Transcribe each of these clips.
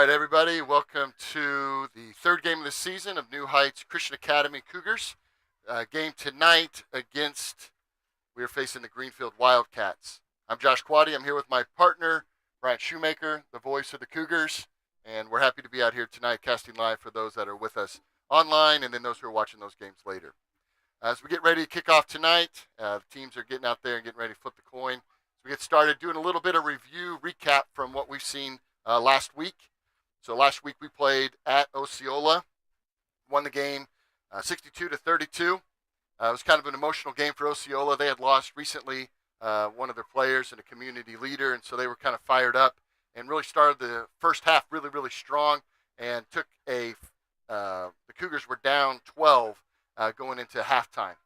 right, everybody. Welcome to the third game of the season of New Heights Christian Academy Cougars. Game tonight against, we are facing the Greenfield Wildcats. I'm Josh Quaddy. I'm here with my partner, Brian Shoemaker, the voice of the Cougars. And we're happy to be out here tonight casting live for those that are with us online and then those who are watching those games later. As we get ready to kick off tonight, the teams are getting out there and getting ready to flip the coin. So we get started doing a little bit of review, recap from what we've seen last week. So last week we played at Osceola, won the game 62-32. It was kind of an emotional game for Osceola. They had lost recently one of their players and a community leader, and so they were kind of fired up and really started the first half really, really strong and took the Cougars were down 12 going into halftime.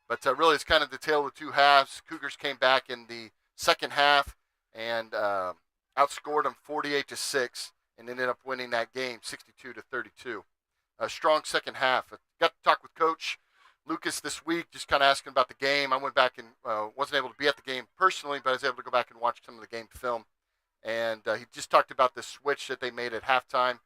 But really it's kind of the tale of the two halves. Cougars came back in the second half and outscored them 48-6. And ended up winning that game 62-32. A strong second half. I got to talk with Coach Lucas this week, just kind of asking about the game. I went back and wasn't able to be at the game personally, but I was able to go back and watch some of the game film. And he just talked about the switch that they made at halftime,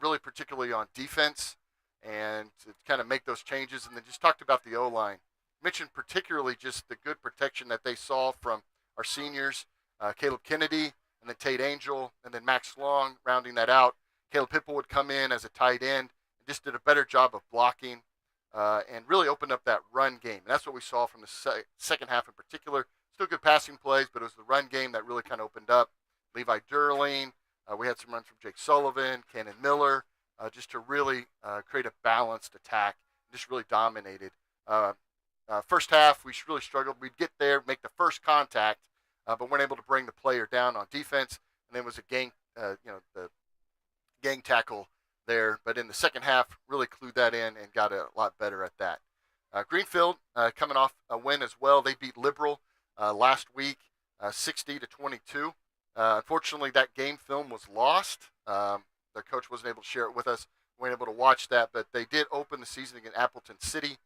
really particularly on defense, and to kind of make those changes. And then just talked about the O-line. Mentioned particularly just the good protection that they saw from our seniors, Caleb Kennedy, and then Tate Angel, and then Max Long rounding that out. Caleb Hipple would come in as a tight end and just did a better job of blocking and really opened up that run game. And that's what we saw from the second half in particular. Still good passing plays, but it was the run game that really kind of opened up. Levi Durling, we had some runs from Jake Sullivan, Cannon Miller, just to really create a balanced attack. Just really dominated. First half, we really struggled. We'd get there, make the first contact, but weren't able to bring the player down on defense. And then was a gang, the gang tackle there. But in the second half, really clued that in and got a lot better at that. Greenfield coming off a win as well. They beat Liberal last week, 60-22. Unfortunately, that game film was lost. Their coach wasn't able to share it with us. We weren't able to watch that, but they did open the season against Appleton City,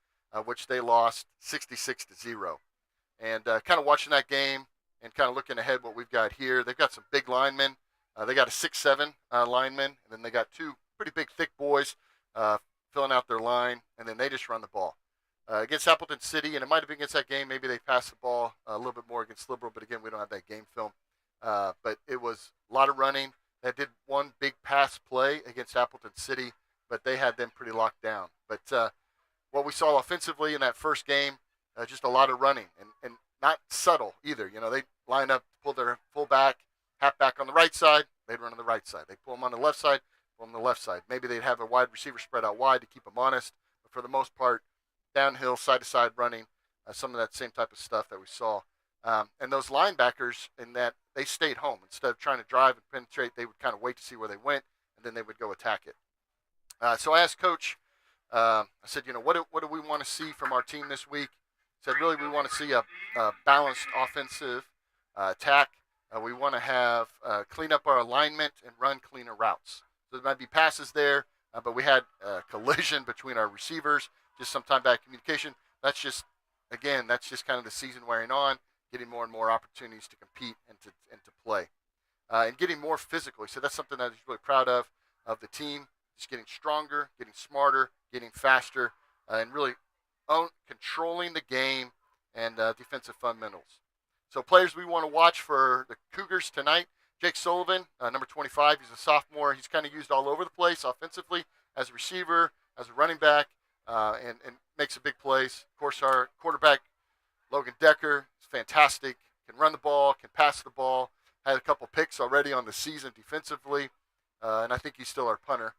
which they lost 66-0. And kind of watching that game, and kind of looking ahead what we've got here. They've got some big linemen. They got a 6'7" lineman, and then they got two pretty big, thick boys filling out their line, and then they just run the ball. Against Appleton City, and it might have been against that game, maybe they passed the ball a little bit more against Liberal, but again, we don't have that game film. But it was a lot of running. They did one big pass play against Appleton City, but they had them pretty locked down. But what we saw offensively in that first game, just a lot of running, and not subtle either. You know, they line up, pull their fullback, halfback on the right side, they'd run on the right side. They pull them on the left side, pull them on the left side. Maybe they'd have a wide receiver spread out wide to keep them honest, but for the most part, downhill, side-to-side running, some of that same type of stuff that we saw. And those linebackers, in that they stayed home. Instead of trying to drive and penetrate, they would kind of wait to see where they went, and then they would go attack it. So I asked Coach, I said, what do we want to see from our team this week? Said, really, we want to see a balanced offensive attack. We want to have clean up our alignment and run cleaner routes. So there might be passes there, but we had a collision between our receivers, just some time back communication. That's just kind of the season wearing on, getting more and more opportunities to compete and to play. And getting more physical. So that's something that he's really proud of the team, just getting stronger, getting smarter, getting faster, and really controlling the game and defensive fundamentals. So players we want to watch for the Cougars tonight, Jake Sullivan, number 25. He's a sophomore. He's kind of used all over the place offensively as a receiver, as a running back, and makes a big plays. Of course, our quarterback, Logan Decker, is fantastic, can run the ball, can pass the ball, had a couple picks already on the season defensively, and I think he's still our punter.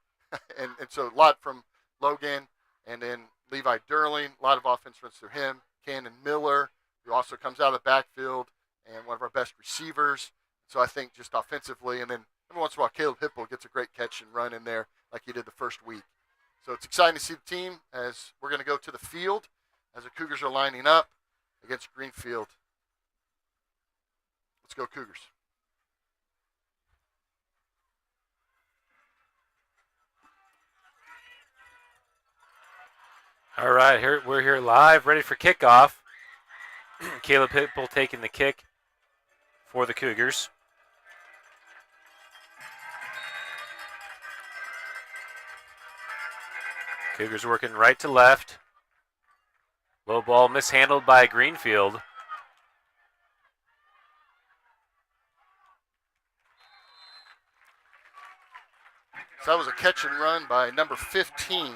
and so a lot from Logan, and then Levi Durling, a lot of offense runs through him. Cannon Miller, who also comes out of the backfield, and one of our best receivers. So I think just offensively, and then every once in a while Caleb Hipple gets a great catch and run in there like he did the first week. So it's exciting to see the team as we're going to go to the field as the Cougars are lining up against Greenfield. Let's go Cougars. All right, we're here live, ready for kickoff. Caleb Hipple taking the kick for the Cougars. Cougars working right to left. Low ball mishandled by Greenfield. So that was a catch and run by number 15,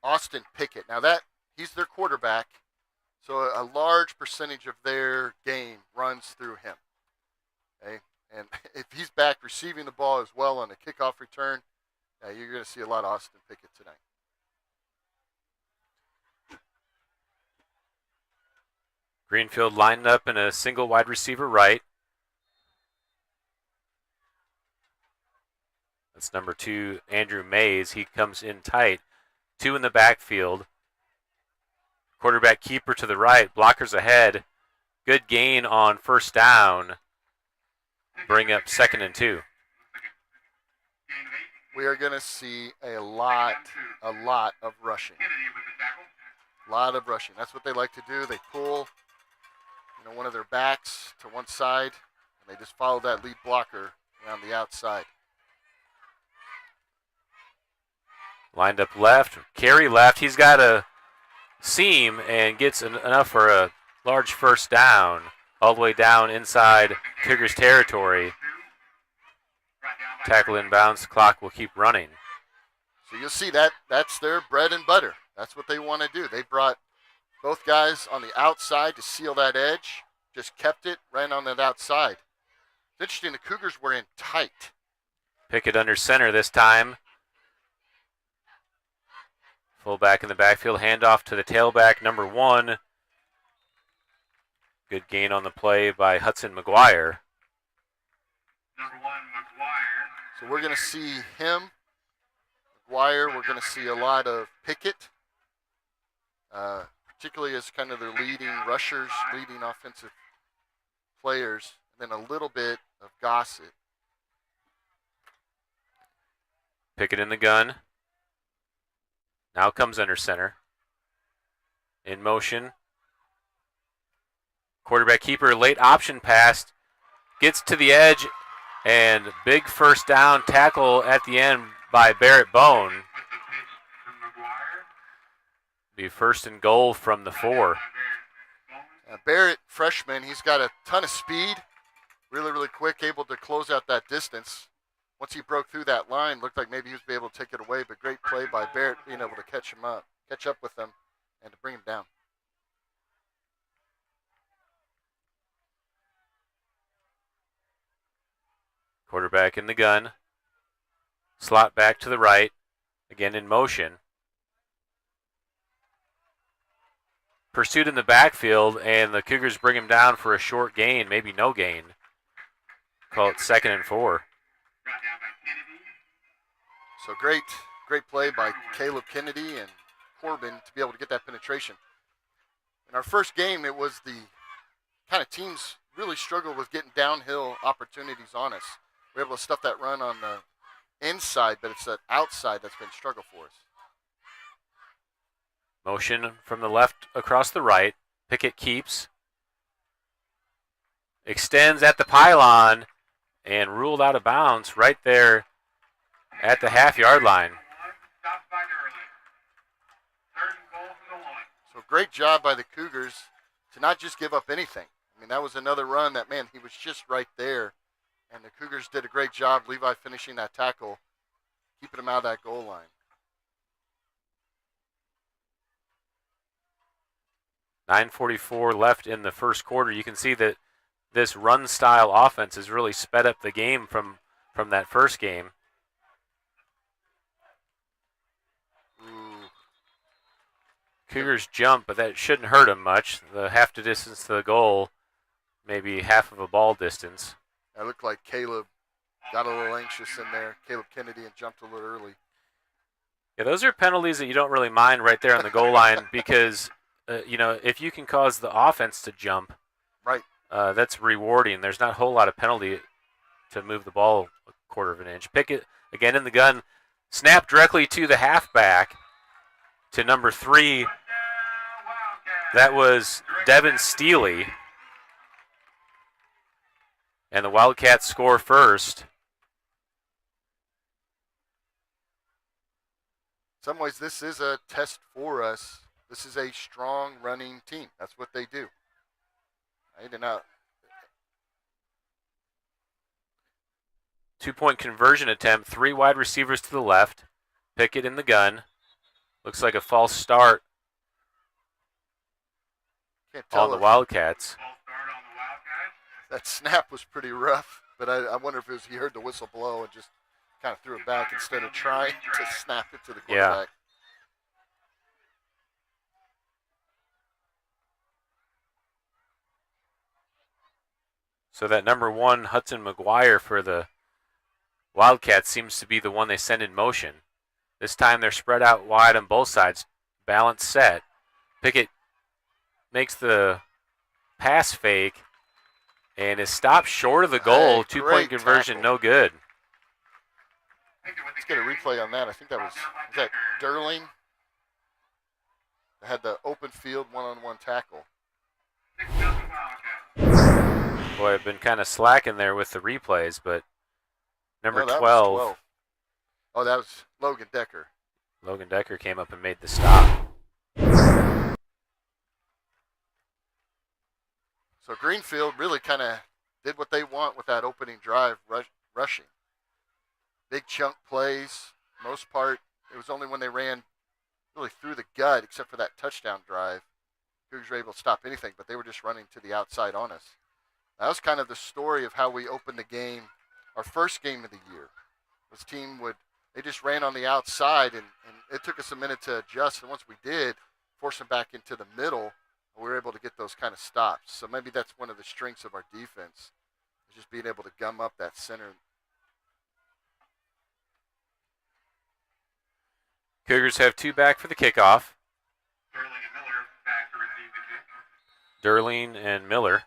Austin Pickett. Now he's their quarterback, so a large percentage of their game runs through him. Okay? And if he's back receiving the ball as well on the kickoff return, you're going to see a lot of Austin Pickett tonight. Greenfield lined up in a single wide receiver right. That's number 2, Andrew Mays. He comes in tight. 2 in the backfield. Quarterback keeper to the right. Blockers ahead. Good gain on first down. Bring up 2nd and 2. We are going to see a lot of rushing. A lot of rushing. That's what they like to do. They pull, one of their backs to one side, and they just follow that lead blocker around the outside. Lined up left, carry left. He's got a seam and gets enough for a large first down all the way down inside Cougars territory. Tackle inbounds, clock will keep running. So you'll see that's their bread and butter. That's what they want to do. They brought both guys on the outside to seal that edge, just kept it, ran on that outside. It's interesting, the Cougars were in tight. Pickett under center this time. Fullback in the backfield, handoff to the tailback, number 1. Good gain on the play by Hudson McGuire. Number 1, McGuire. So we're going to see him, McGuire. We're going to see a lot of Pickett, particularly as kind of their leading rushers, leading offensive players, and then a little bit of Gossett. Pickett in the gun. Now comes under center. In motion. Quarterback keeper, late option pass. Gets to the edge, and big first down tackle at the end by Barrett Bone. Be 1st and goal from the 4. Barrett, freshman, he's got a ton of speed. Really, really quick, able to close out that distance. Once he broke through that line, looked like maybe he was able to take it away, but great play by Barrett being able to catch up with him, and to bring him down. Quarterback in the gun. Slot back to the right. Again in motion. Pursued in the backfield, and the Cougars bring him down for a short gain, maybe no gain. Call it 2nd and 4. So great play by Caleb Kennedy and Corbin to be able to get that penetration. In our first game, it was the kind of teams really struggled with getting downhill opportunities on us. We're able to stuff that run on the inside, but it's that outside that's been a struggle for us. Motion from the left across the right. Pickett keeps. Extends at the pylon and ruled out of bounds right there at the half-yard line. So great job by the Cougars to not just give up anything. I mean, that was another run that, man, he was just right there. And the Cougars did a great job, Levi finishing that tackle, keeping him out of that goal line. 9:44 left in the first quarter. You can see that this run-style offense has really sped up the game from that first game. Cougars jump, but that shouldn't hurt them much. The half the distance to the goal, maybe half of a ball distance. It looked like Caleb got a little anxious in there. Caleb Kennedy, and jumped a little early. Yeah, those are penalties that you don't really mind right there on the goal line because, if you can cause the offense to jump, right, that's rewarding. There's not a whole lot of penalty to move the ball a quarter of an inch. Pickett, again in the gun, snap directly to the halfback, to number 3. That was Devin Steely. And the Wildcats score first. some ways, this is a test for us. This is a strong running team. That's what they do. Right? And now, 2-point conversion attempt. 3 wide receivers to the left. Pickett in the gun. Looks like a false start can't tell on the if Wildcats. False start on the Wildcats. that snap was pretty rough, but I wonder if it was he heard the whistle blow and just kind of threw it back instead of trying to snap it to the quarterback. So that number 1, Hudson McGuire for the Wildcats, seems to be the one they send in motion. This time they're spread out wide on both sides. Balance set. Pickett makes the pass fake and is stopped short of the goal. Hey, 2-point great conversion, tackle. no good. Let's get a replay on that. I think that was that Derling that had the open field one-on-one tackle. 6-0 Wildcats. Boy, I've been kind of slacking there with the replays, but number No, that was 12, Oh, that was Logan Decker. Logan Decker, came up and made the stop. So Greenfield really kind of did what they want with that opening drive rushing. Big chunk plays. Most part, it was only when they ran really through the gut, except for that touchdown drive, Cougars were able to stop anything, but they were just running to the outside on us. That was kind of the story of how we opened the game, our first game of the year. This team they just ran on the outside, and it took us a minute to adjust, and once we did, force them back into the middle, we were able to get those kind of stops. So maybe that's one of the strengths of our defense, is just being able to gum up that center. Cougars have 2 back for the kickoff. Sterling and Miller back to receive the kick. Derling and Miller.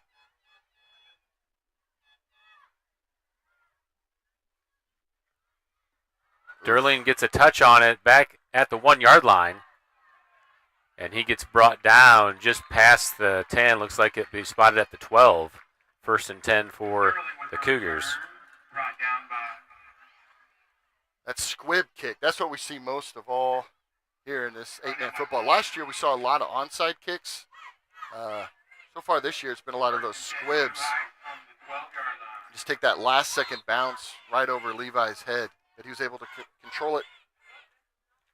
Derling gets a touch on it back at the 1-yard line. And he gets brought down just past the 10. Looks like it'll be spotted at the 12. 1st and 10 for the Cougars. Brought down by That squib kick, that's what we see most of all here in this 8-man football. Last year we saw a lot of onside kicks. So far this year it's been a lot of those squibs. on the 12-yard line. Just take that last second bounce right over Levi's head. But he was able to control it,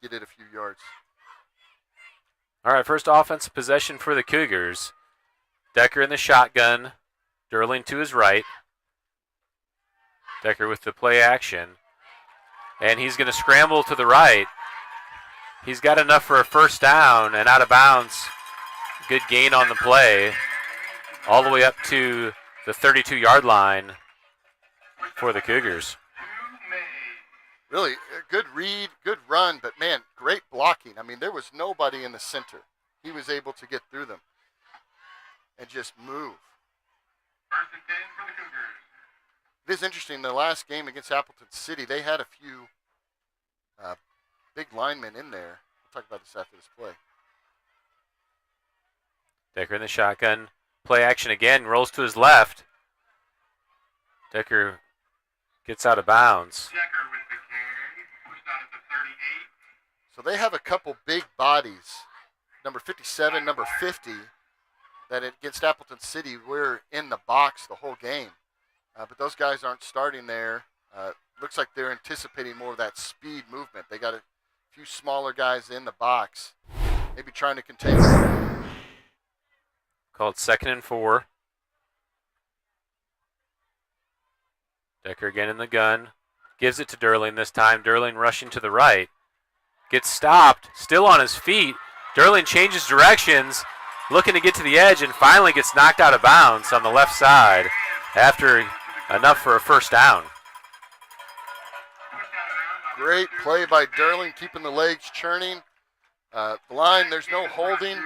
get it a few yards. All right, first offensive possession for the Cougars. Decker in the shotgun. Derling to his right. Decker with the play action. And he's going to scramble to the right. He's got enough for a first down and out of bounds. Good gain on the play. All the way up to the 32-yard line for the Cougars. Really, a good read, good run, but man, great blocking. I mean, there was nobody in the center. He was able to get through them and just move. 1st and 10 for the Cougars. It is interesting, the last game against Appleton City, they had a few big linemen in there. We'll talk about this after this play. Decker in the shotgun. Play action again. Rolls to his left. Decker gets out of bounds. Decker with the carry. Pushed out at the 38. So they have a couple big bodies, number 57, number 50, that against Appleton City, we're in the box the whole game. But those guys aren't starting there. Looks like they're anticipating more of that speed movement. They got a few smaller guys in the box, maybe trying to contain them. Called 2nd and 4. Decker again in the gun. Gives it to Derling this time. Derling rushing to the right. Gets stopped. Still on his feet. Derling changes directions. Looking to get to the edge and finally gets knocked out of bounds on the left side after enough for a first down. Great play by Derling, keeping the legs churning. The line, there's no holding.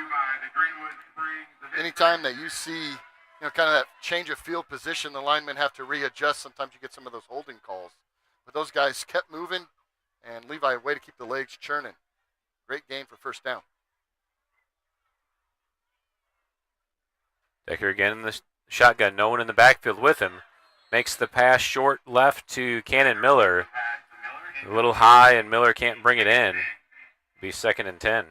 Anytime that you see, kind of that change of field position, the linemen have to readjust. Sometimes you get some of those holding calls. But those guys kept moving, and Levi, way to keep the legs churning. Great game for first down. Decker again in the shotgun. No one in the backfield with him. Makes the pass short left to Cannon Miller. A little high, and Miller can't bring it in. Be 2nd and 10.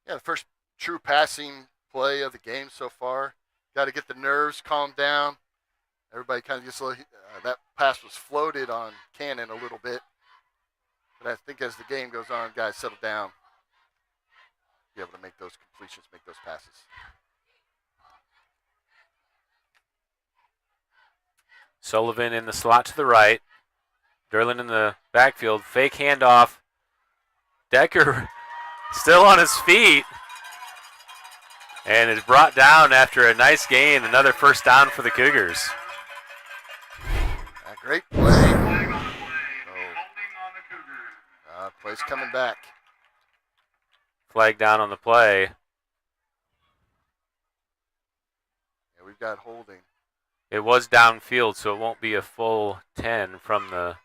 Yeah, the first true passing play of the game so far. Got to get the nerves calmed down. Everybody kind of gets a little, that pass was floated on Cannon a little bit. But I think as the game goes on, guys settle down. Be able to make those completions, make those passes. Sullivan in the slot to the right. Derlin in the backfield. Fake handoff. Decker still on his feet. And is brought down after a nice gain. Another first down for the Cougars. A great play. Flag on the play. Holding on the Cougars. Play's coming back. Flag down on the play. Yeah, we've got holding. It was downfield, so it won't be a full 10 from the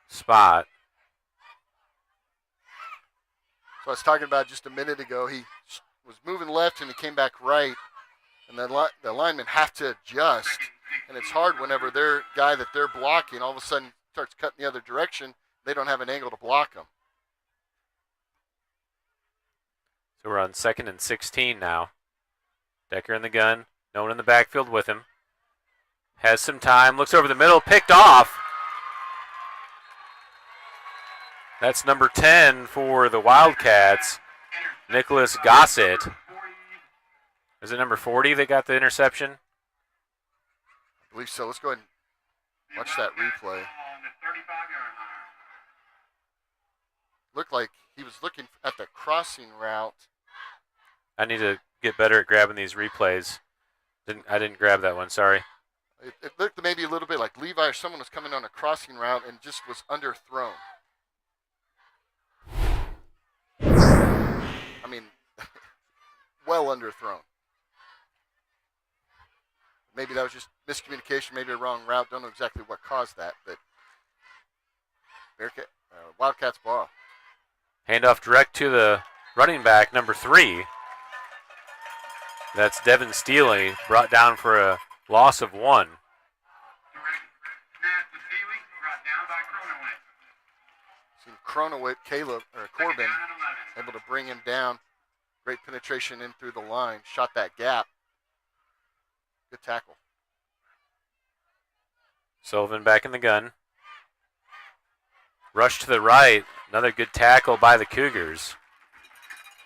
spot. So I was talking about just a minute ago, he was moving left and he came back right, and the linemen have to adjust, and it's hard whenever their guy that they're blocking all of a sudden starts cutting the other direction. They don't have an angle to block them. So we're on 2nd and 16 now. Decker in the gun, no one in the backfield with him. Has some time, looks over the middle, picked off. That's number 10 for the Wildcats, Nicholas Gossett. Is it number 40 that got the interception? I believe so. Let's go ahead and watch that replay. On the 35-yard line. Looked like he was looking at the crossing route. I need to get better at grabbing these replays. I didn't grab that one, sorry. It looked maybe a little bit like Levi or someone was coming on a crossing route and just was underthrown. I mean, well underthrown. Maybe that was just miscommunication, maybe a wrong route. Don't know exactly what caused that, but Wildcats ball. Handoff direct to the running back, number 3. That's Devin Steele, brought down for a loss of 1. Direct snap to Steely, brought down by Cronowitz. Seen Cronowitz, Corbin, Second down and 11. able to bring him down. Great penetration in through the line. Shot that gap. Good tackle. Sullivan back in the gun. Rush to the right. Another good tackle by the Cougars.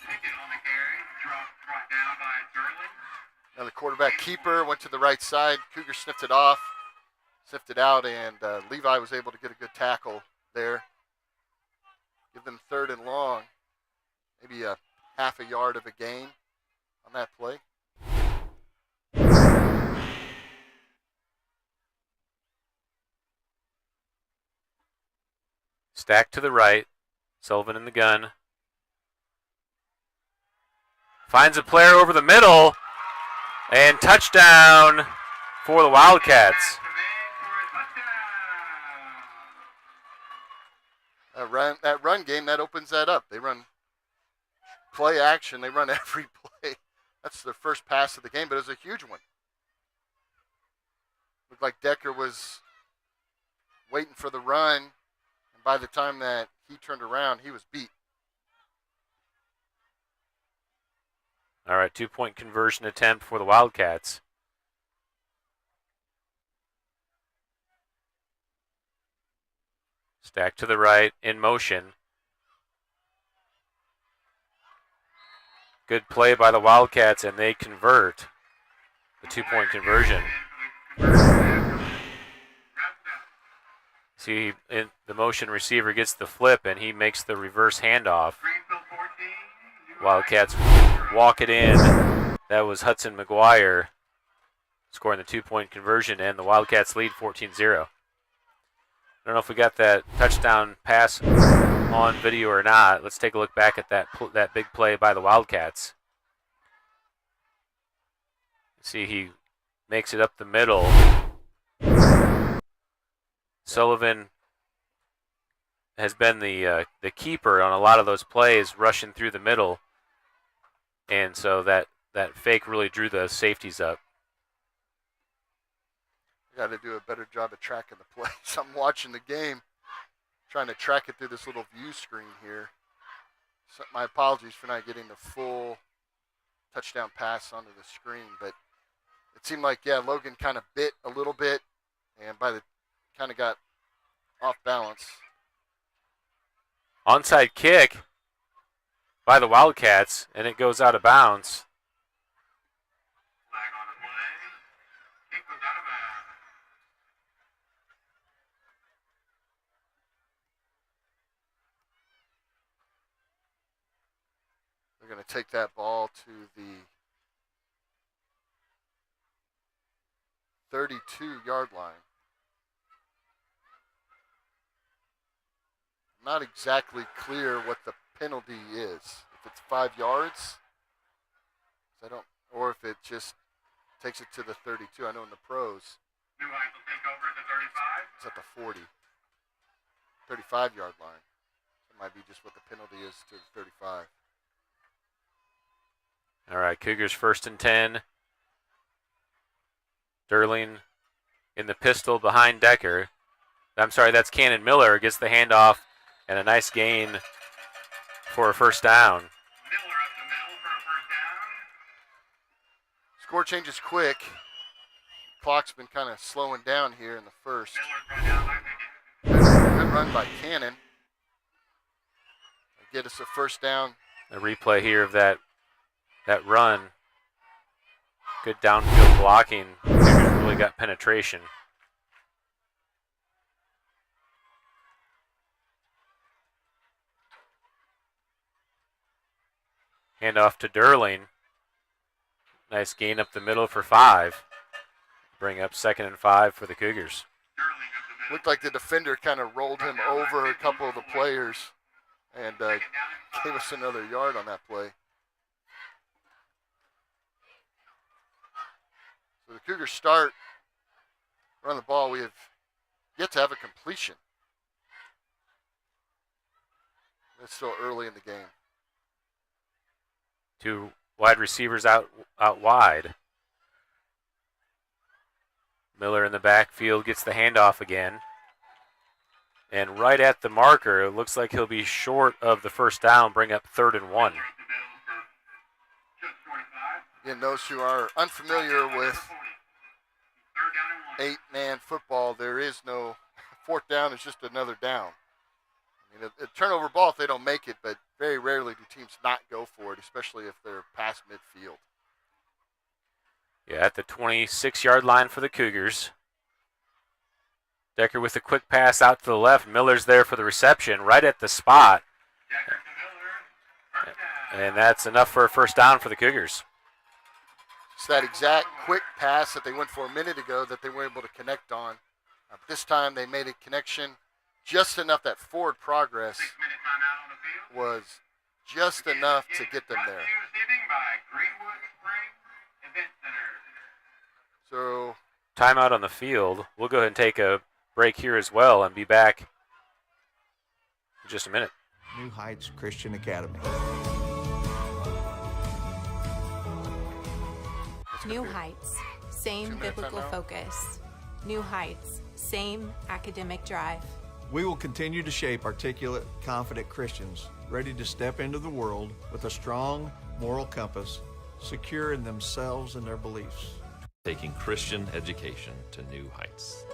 Pickett on the carry, brought down by Derlin. Now the quarterback keeper went to the right side. Cougar sniffed it off, sniffed it out, and Levi was able to get a good tackle there. Give them 3rd and long. Maybe a half a yard of a gain on that play. Stack to the right. Sullivan in the gun. Finds a player over the middle. And touchdown for the Wildcats. That run game, that opens that up. They run play action. They run every play. That's their first pass of the game, but it was a huge one. Looked like Decker was waiting for the run, and by the time that he turned around, he was beat. All right, 2-point conversion attempt for the Wildcats. Stack to the right, in motion. Good play by the Wildcats, and they convert the 2-point conversion. See, the motion receiver gets the flip, and he makes the reverse handoff. Wildcats walk it in. That was Hudson McGuire scoring the 2-point conversion, and the Wildcats lead 14-0. I don't know if we got that touchdown pass on video or not. Let's take a look back at that big play by the Wildcats. See, he makes it up the middle. Sullivan has been the keeper on a lot of those plays, rushing through the middle, and so that fake really drew the safeties up. Got to do a better job of tracking the plays. I'm watching the game, trying to track it through this little view screen here. So my apologies for not getting the full touchdown pass onto the screen, but it seemed like, yeah, Logan kind of bit a little bit and kind of got off balance. Onside kick by the Wildcats, and it goes out of bounds. Flag on the play. Kick was out of bounds. They're going to take that ball to the 32-yard line. Not exactly clear what the penalty is. If it's 5 yards, or if it just takes it to the 32. I know in the pros, New Heights will take over at the 35. it's at the 40, 35-yard line. It might be just what the penalty is to the 35. All right, Cougars 1st and 10. Derling in the pistol behind Decker. I'm sorry, that's Cannon Miller. Gets the handoff and a nice gain for a first down. Miller up the middle for a first down. Score changes quick. Clock's been kind of slowing down here in the first. Miller's run down by Pickett. Good run by Cannon. Get us a first down. A replay here of that run. Good downfield blocking. Really got penetration. Handoff to Derling. Nice gain up the middle for 5. Bring up 2nd and 5 for the Cougars. Sterling up the middle. Looked like the defender kind of rolled him over a couple of the players and Second down and gave 5. us another yard on that play. So the Cougars start, run the ball. We have yet to have a completion. It's still early in the game. 2 wide receivers out wide. Miller in the backfield gets the handoff again. And right at the marker, it looks like he'll be short of the first down, bring up 3rd and 1. Miller up the middle for just 45. Again, those who are unfamiliar with Third down and 1. 8-man football, there is no fourth down. It's just another down. I mean, a turnover ball if they don't make it, but very rarely do teams not go for it, especially if they're past midfield. Yeah, at the 26-yard line for the Cougars. Decker with a quick pass out to the left. Miller's there for the reception, right at the spot. Decker to Miller. First down. And that's enough for a first down for the Cougars. It's that exact quick pass that they went for a minute ago that they were able to connect on. This time they made a connection just enough that forward progress 6-minute timeout on the field. was just enough to get them Brought there. to you this evening by Greenwood Spring Event Center. So Timeout on the field. We'll go ahead and take a break here as well and be back in just a minute. New Heights Christian Academy. New Heights, same 2-minute biblical timeout. focus. New Heights, same academic drive. We will continue to shape articulate, confident Christians ready to step into the world with a strong moral compass, secure in themselves and their beliefs. Taking Christian education to new heights.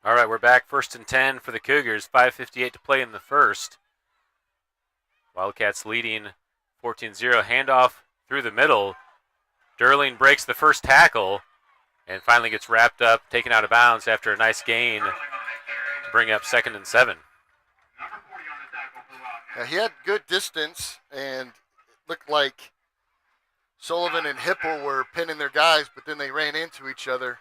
All right, we're back 1st and 10 for the Cougars. 5:58 to play in the first. Wildcats leading 14-0. Handoff through the middle. Derling breaks the first tackle and finally gets wrapped up, taken out of bounds after a nice gain Sterling on that carry. to bring up 2nd and 7. Number 40 on the tackle for Wildcats. he had good distance and it looked like Sullivan and Hipple were pinning their guys, but then they ran into each other.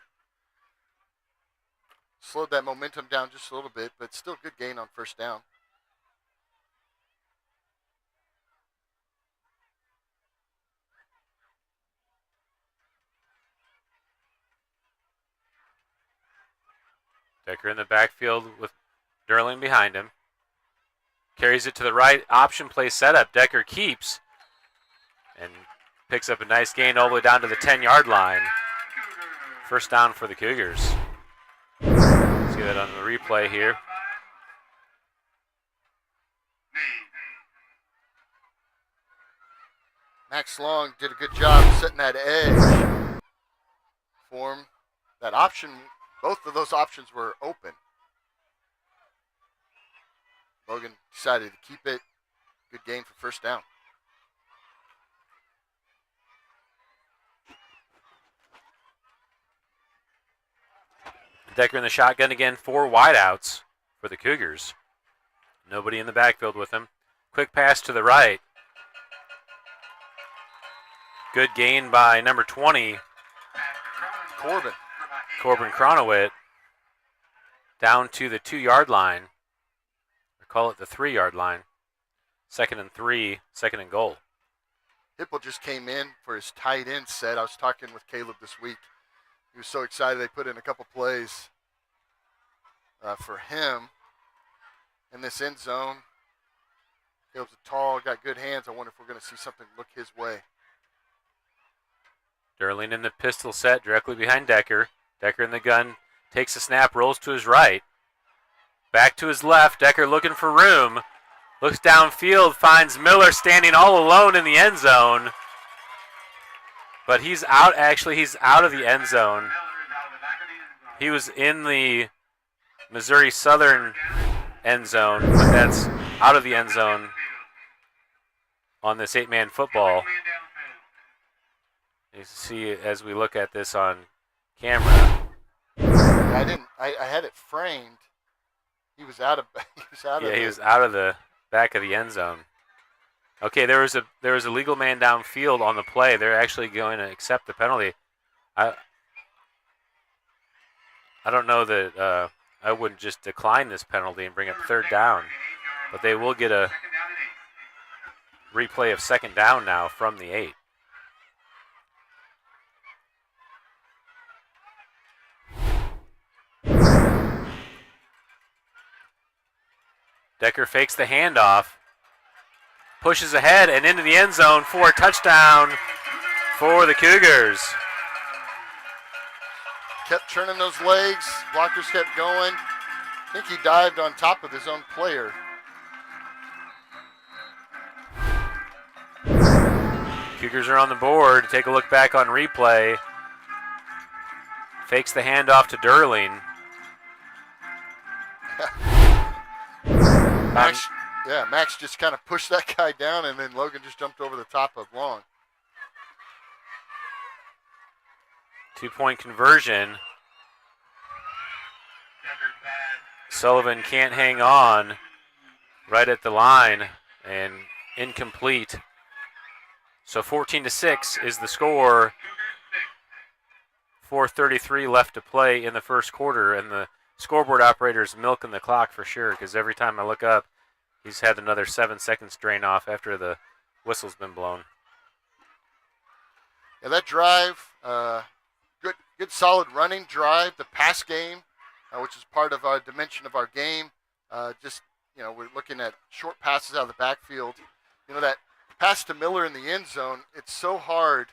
Slowed that momentum down just a little bit, but still good gain on first down. Decker in the backfield with Derling behind him. Carries it to the right. Option play setup. Decker keeps and picks up a nice gain all the way down to the 10-yard line. First down for the Cougars. See that on the replay here. Max Long did a good job setting that edge for him. That option, both of those options were open. Logan decided to keep it. Good gain for first down. Decker in the shotgun again. 4 wideouts for the Cougars. Nobody in the backfield with him. Quick pass to the right. Good gain by number 20, Corbin Cronowit, down to the 2-yard line. Or call it the 3-yard line. 2nd and 3, 2nd and goal. Hipple just came in for his tight end set. I was talking with Caleb this week. He was so excited they put in a couple plays for him in this end zone. Caleb's tall, got good hands. I wonder if we're going to see something look his way. Derling in the pistol set directly behind Decker. Decker in the gun, takes a snap, rolls to his right. Back to his left. Decker looking for room. Looks downfield, finds Miller standing all alone in the end zone. But he's out, actually, he's out of the end zone. He was in the Missouri Southern end zone, but that's out of the end zone on this 8-man football. You see as we look at this on camera. I had it framed. He was out of. He was out of the back of the end zone. Okay, there was a legal man downfield on the play. They're actually going to accept the penalty. I don't know that I wouldn't just decline this penalty and bring up 3rd down, but they will get a replay of 2nd down now from the 8. Decker fakes the handoff, pushes ahead and into the end zone for a touchdown for the Cougars. Kept turning those legs. Blockers kept going. I think he dived on top of his own player. Cougars are on the board. Take a look back on replay. Fakes the handoff to Derling. Max just kind of pushed that guy down, and then Logan just jumped over the top of Long. 2-point conversion. Sullivan can't hang on right at the line, and incomplete. So 14-6 is the score. 4:33 left to play in the first quarter, and the scoreboard operator's milking the clock for sure, because every time I look up, he's had another 7 seconds drain off after the whistle's been blown. Yeah, that drive, good solid running drive. The pass game, which is part of our dimension of our game. We're looking at short passes out of the backfield. That pass to Miller in the end zone, it's so hard.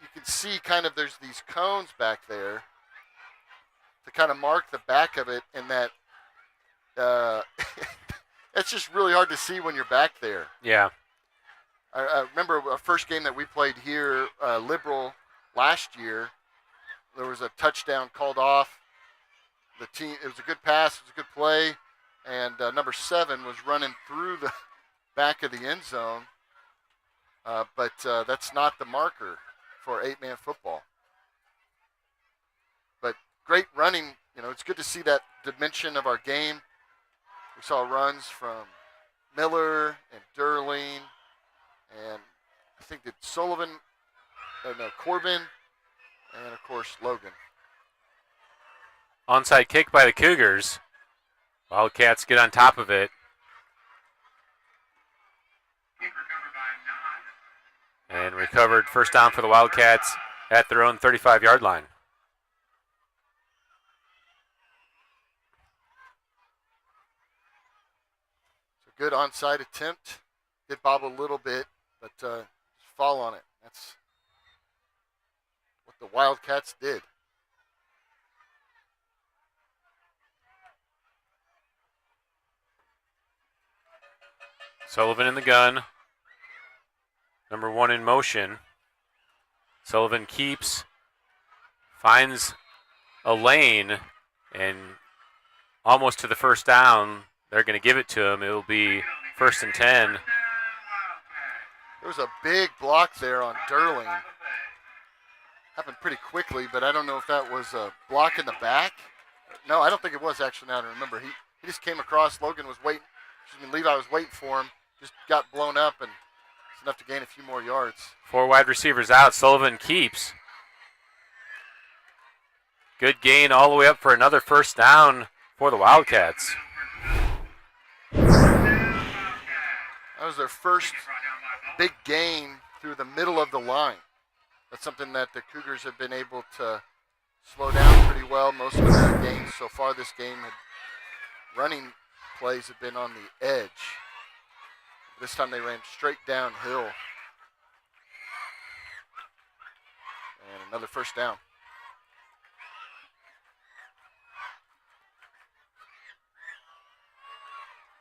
You can see there's these cones back there to kind of mark the back of it, and that it's just really hard to see when you're back there. Yeah. I remember our first game that we played here, Liberal, last year. There was a touchdown called off. It was a good pass, it was a good play, and number 7 was running through the back of the end zone, but that's not the marker for 8-man football. But great running. It's good to see that dimension of our game. We saw runs from Miller and Derling, and I think that Corbin, and of course Logan. Onside kick by the Cougars. Wildcats get on top of it. And recovered first down for the Wildcats at their own 35-yard line. good onside attempt. Did bob a little bit, but just fall on it. That's what the Wildcats did. Sullivan in the gun. Number 1 in motion. Sullivan keeps, finds a lane, and almost to the first down. They're going to give it to him. It will be 1st and 10. There was a big block there on Durling. Happened pretty quickly, but I don't know if that was a block in the back. No, I don't think it was actually, now to remember. He just came across. Logan was waiting. Levi was waiting for him. Just got blown up, and it's enough to gain a few more yards. 4 wide receivers out. Sullivan keeps. Good gain all the way up for another first down for the Wildcats. That was their first big gain through the middle of the line. That's something that the Cougars have been able to slow down pretty well. Most of their gains so far this game, running plays have been on the edge. This time they ran straight downhill. And another first down.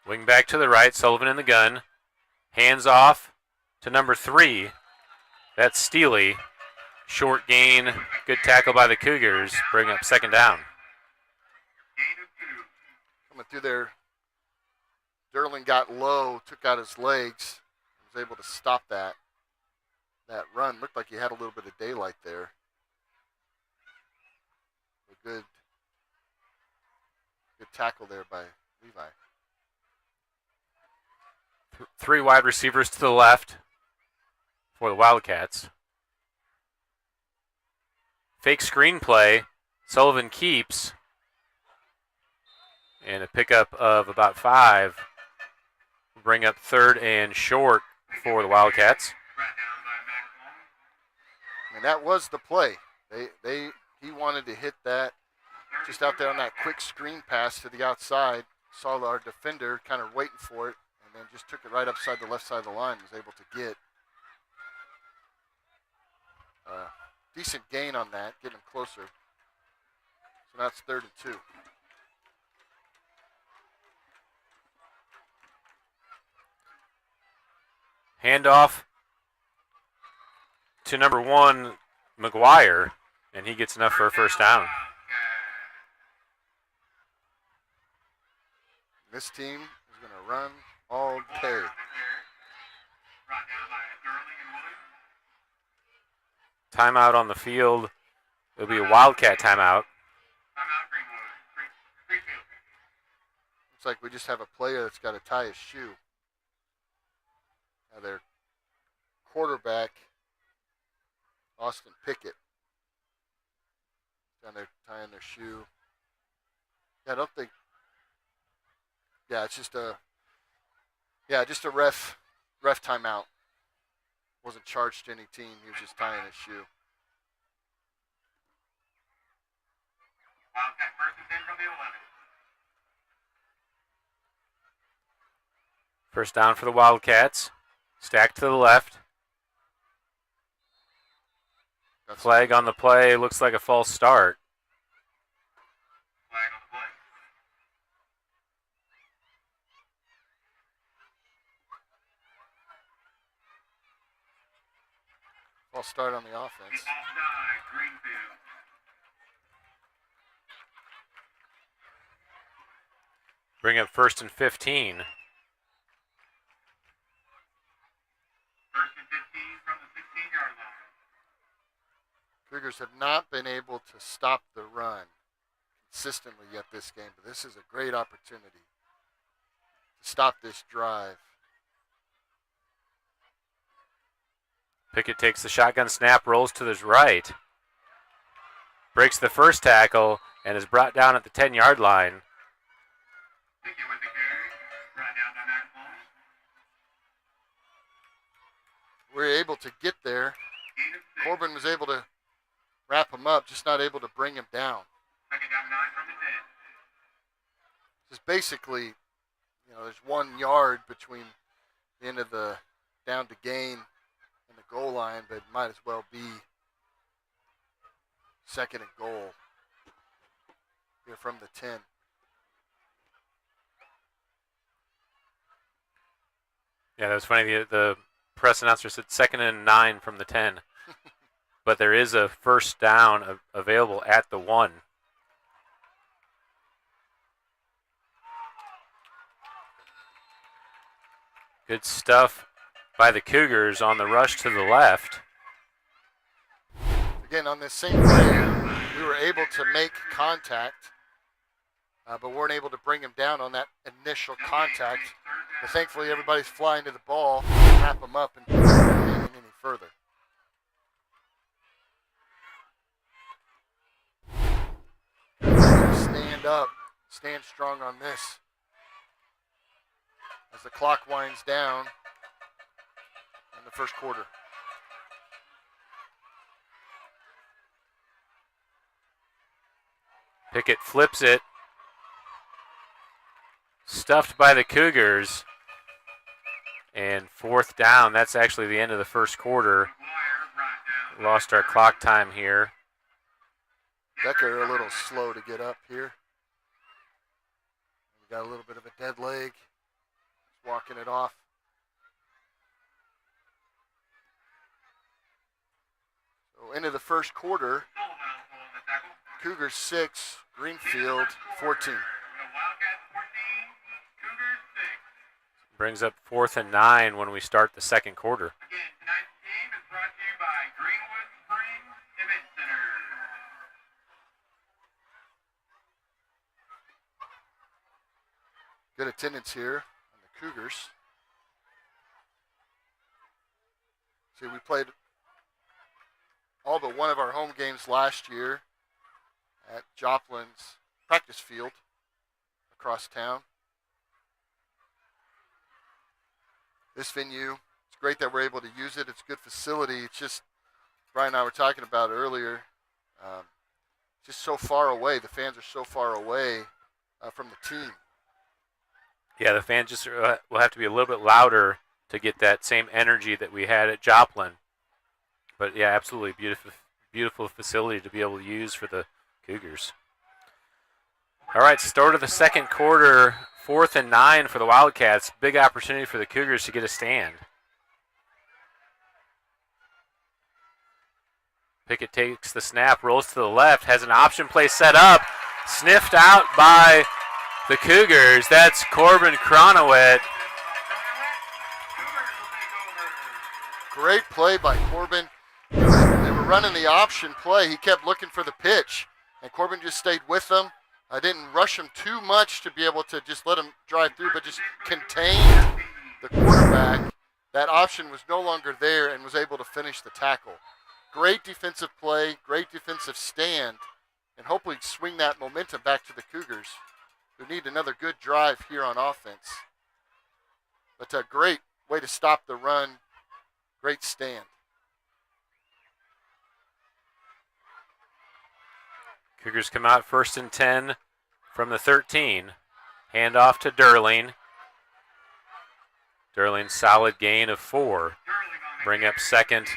Wing back to the right. Sullivan in the gun. Hands off to number 3. That's Steely. Short gain. Good tackle by the Cougars. Bring up 2nd down. Coming through there. Durling got low, took out his legs, was able to stop that run. Looked like he had a little bit of daylight there. A good tackle there by Levi. 3 wide receivers to the left for the Wildcats. Fake screen play. Sullivan keeps. And a pickup of about 5. Bring up 3rd and short for the Wildcats. I mean, that was the play. He wanted to hit that just out there on that quick screen pass to the outside. Saw our defender kind of waiting for it, and then just took it right upside the left side of the line. Was able to get decent gain on that, getting him closer. So that's 3rd and 2. Handoff to number 1, McGuire, and he gets enough for a first down. This team is going to run all day. Timeout on the field. It'll be a Wildcat timeout. Looks like we just have a player that's got to tie his shoe. Now their quarterback, Austin Pickett, down there tying their shoe. Yeah, I don't think. Yeah, it's just a ref timeout. Wasn't charged to any team. He was just tying his shoe. Wildcat 1st and 10 from the 11. First down for the Wildcats. Stack to the left. Flag on the play. Looks like a false start. Flag on the play. False start on the offense. Offside, Greenfield. Bring up 1st and 15. 1st and 15 from the 16-yard line. Cougars have not been able to stop the run consistently yet this game, but this is a great opportunity to stop this drive. Pickett takes the shotgun snap, rolls to his right. Breaks the first tackle and is brought down at the 10-yard line. Pickett with the carry. Brought down by Mac Long. We were able to get there. Gain of 6. Corbin was able to wrap him up, just not able to bring him down. 2nd down 9 from the 10. Just basically, there's 1 yard between the end of the down to gain and the goal line, but it might as well be 2nd and goal here from the 10. Yeah, that's funny. The press announcer said 2nd and 9 from the 10. But there is a first down available at the 1. Good stuff by the Cougars on the rush to the left. Again, on this same play, we were able to make contact, but weren't able to bring him down on that initial contact. But thankfully, everybody's flying to the ball, wrap them up, and not any further. Stand up, stand strong on this. As the clock winds down in the first quarter. Pickett flips it. Stuffed by the Cougars. And 4th down. That's actually the end of the first quarter. Lost our clock time here. Decker a little slow to get up here. We got a little bit of a dead leg. Just walking it off. So into the first quarter. Cougars 6, Greenfield 14. Brings up 4th and 9 when we start the second quarter. Again, tonight's game is brought to you by Greenwood Springs Event Center. Good attendance here on the Cougars. See, we played all but one of our home games last year at Joplin's practice field across town. This venue, it's great that we're able to use it. It's a good facility. It's just, Brian and I were talking about earlier, just so far away. The fans are so far away from the team. Yeah, the fans just will have to be a little bit louder to get that same energy that we had at Joplin. But yeah, absolutely beautiful facility to be able to use for the Cougars. All right, start of the second quarter, 4th and 9 for the Wildcats. Big opportunity for the Cougars to get a stand. Pickett takes the snap, rolls to the left, has an option play set up, sniffed out by the Cougars. That's Corbin Cronowit. Great play by Corbin. They were running the option play. He kept looking for the pitch, and Corbin just stayed with them. I didn't rush him too much to be able to just let him drive through, but just contained the quarterback. That option was no longer there and was able to finish the tackle. Great defensive play, great defensive stand, and hopefully swing that momentum back to the Cougars, who need another good drive here on offense. But a great way to stop the run, great stand. Cougars come out 1st and 10 from the 13. Hand off to Durling. Durling solid gain of 4. Bring up second.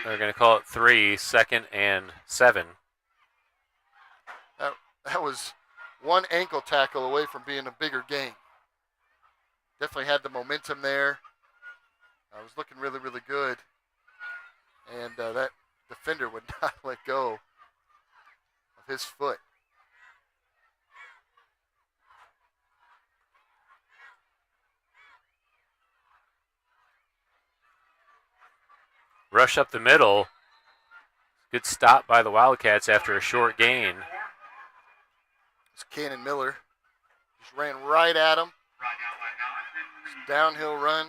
They're going to call it 3, 2nd and 7. That was one ankle tackle away from being a bigger gain. Definitely had the momentum there. I was looking really, really good. And that defender would not let go of his foot. Rush up the middle. Good stop by the Wildcats after a short gain. It's Cannon Miller. Just ran right at him. Downhill run.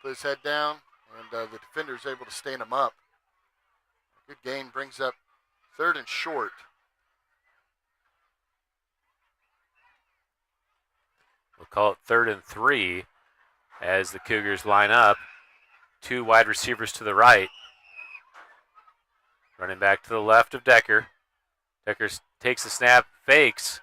Put his head down. And the defender is able to stand him up. Good gain brings up 3rd and short. We'll call it 3rd and 3 as the Cougars line up. 2 wide receivers to the right. Running back to the left of Decker. Decker takes the snap, fakes.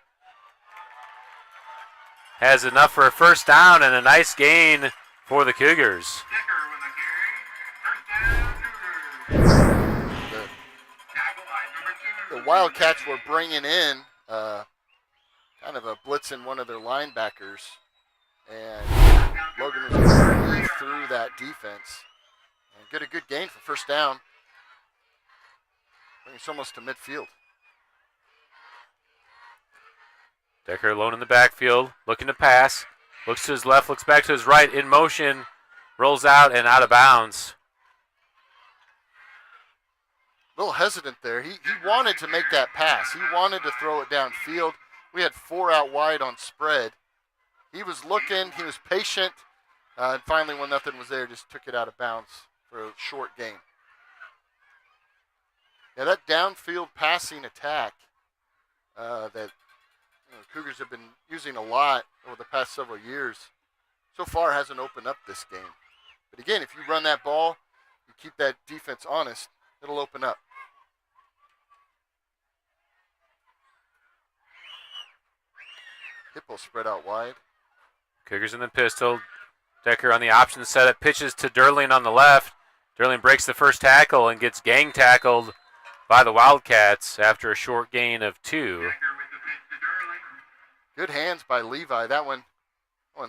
has enough for a first down and a nice gain for the Cougars. Decker with a carry. First down, Cougars. The, Tackle by number 2. the Wildcats were bringing in kind of a blitzing one of their linebackers, and Logan was able to weave through that defense and get a good gain for first down. Bringing us almost to midfield. Decker alone in the backfield, looking to pass. Looks to his left, looks back to his right, in motion, rolls out and out of bounds. A little hesitant there. He wanted to make that pass. He wanted to throw it downfield. We had 4 out wide on spread. He was looking, he was patient, and finally when nothing was there, just took it out of bounds for a short gain. Yeah, that downfield passing attack that Cougars have been using a lot over the past several years, so far hasn't opened up this game. But again, if you run that ball, you keep that defense honest, it'll open up. Hippo spread out wide. Cougars in the pistol. Decker on the option setup, pitches to Derling on the left. Derling breaks the first tackle and gets gang tackled by the Wildcats after a short gain of 2. Decker with the pitch to Durley. Good hands by Levi. That one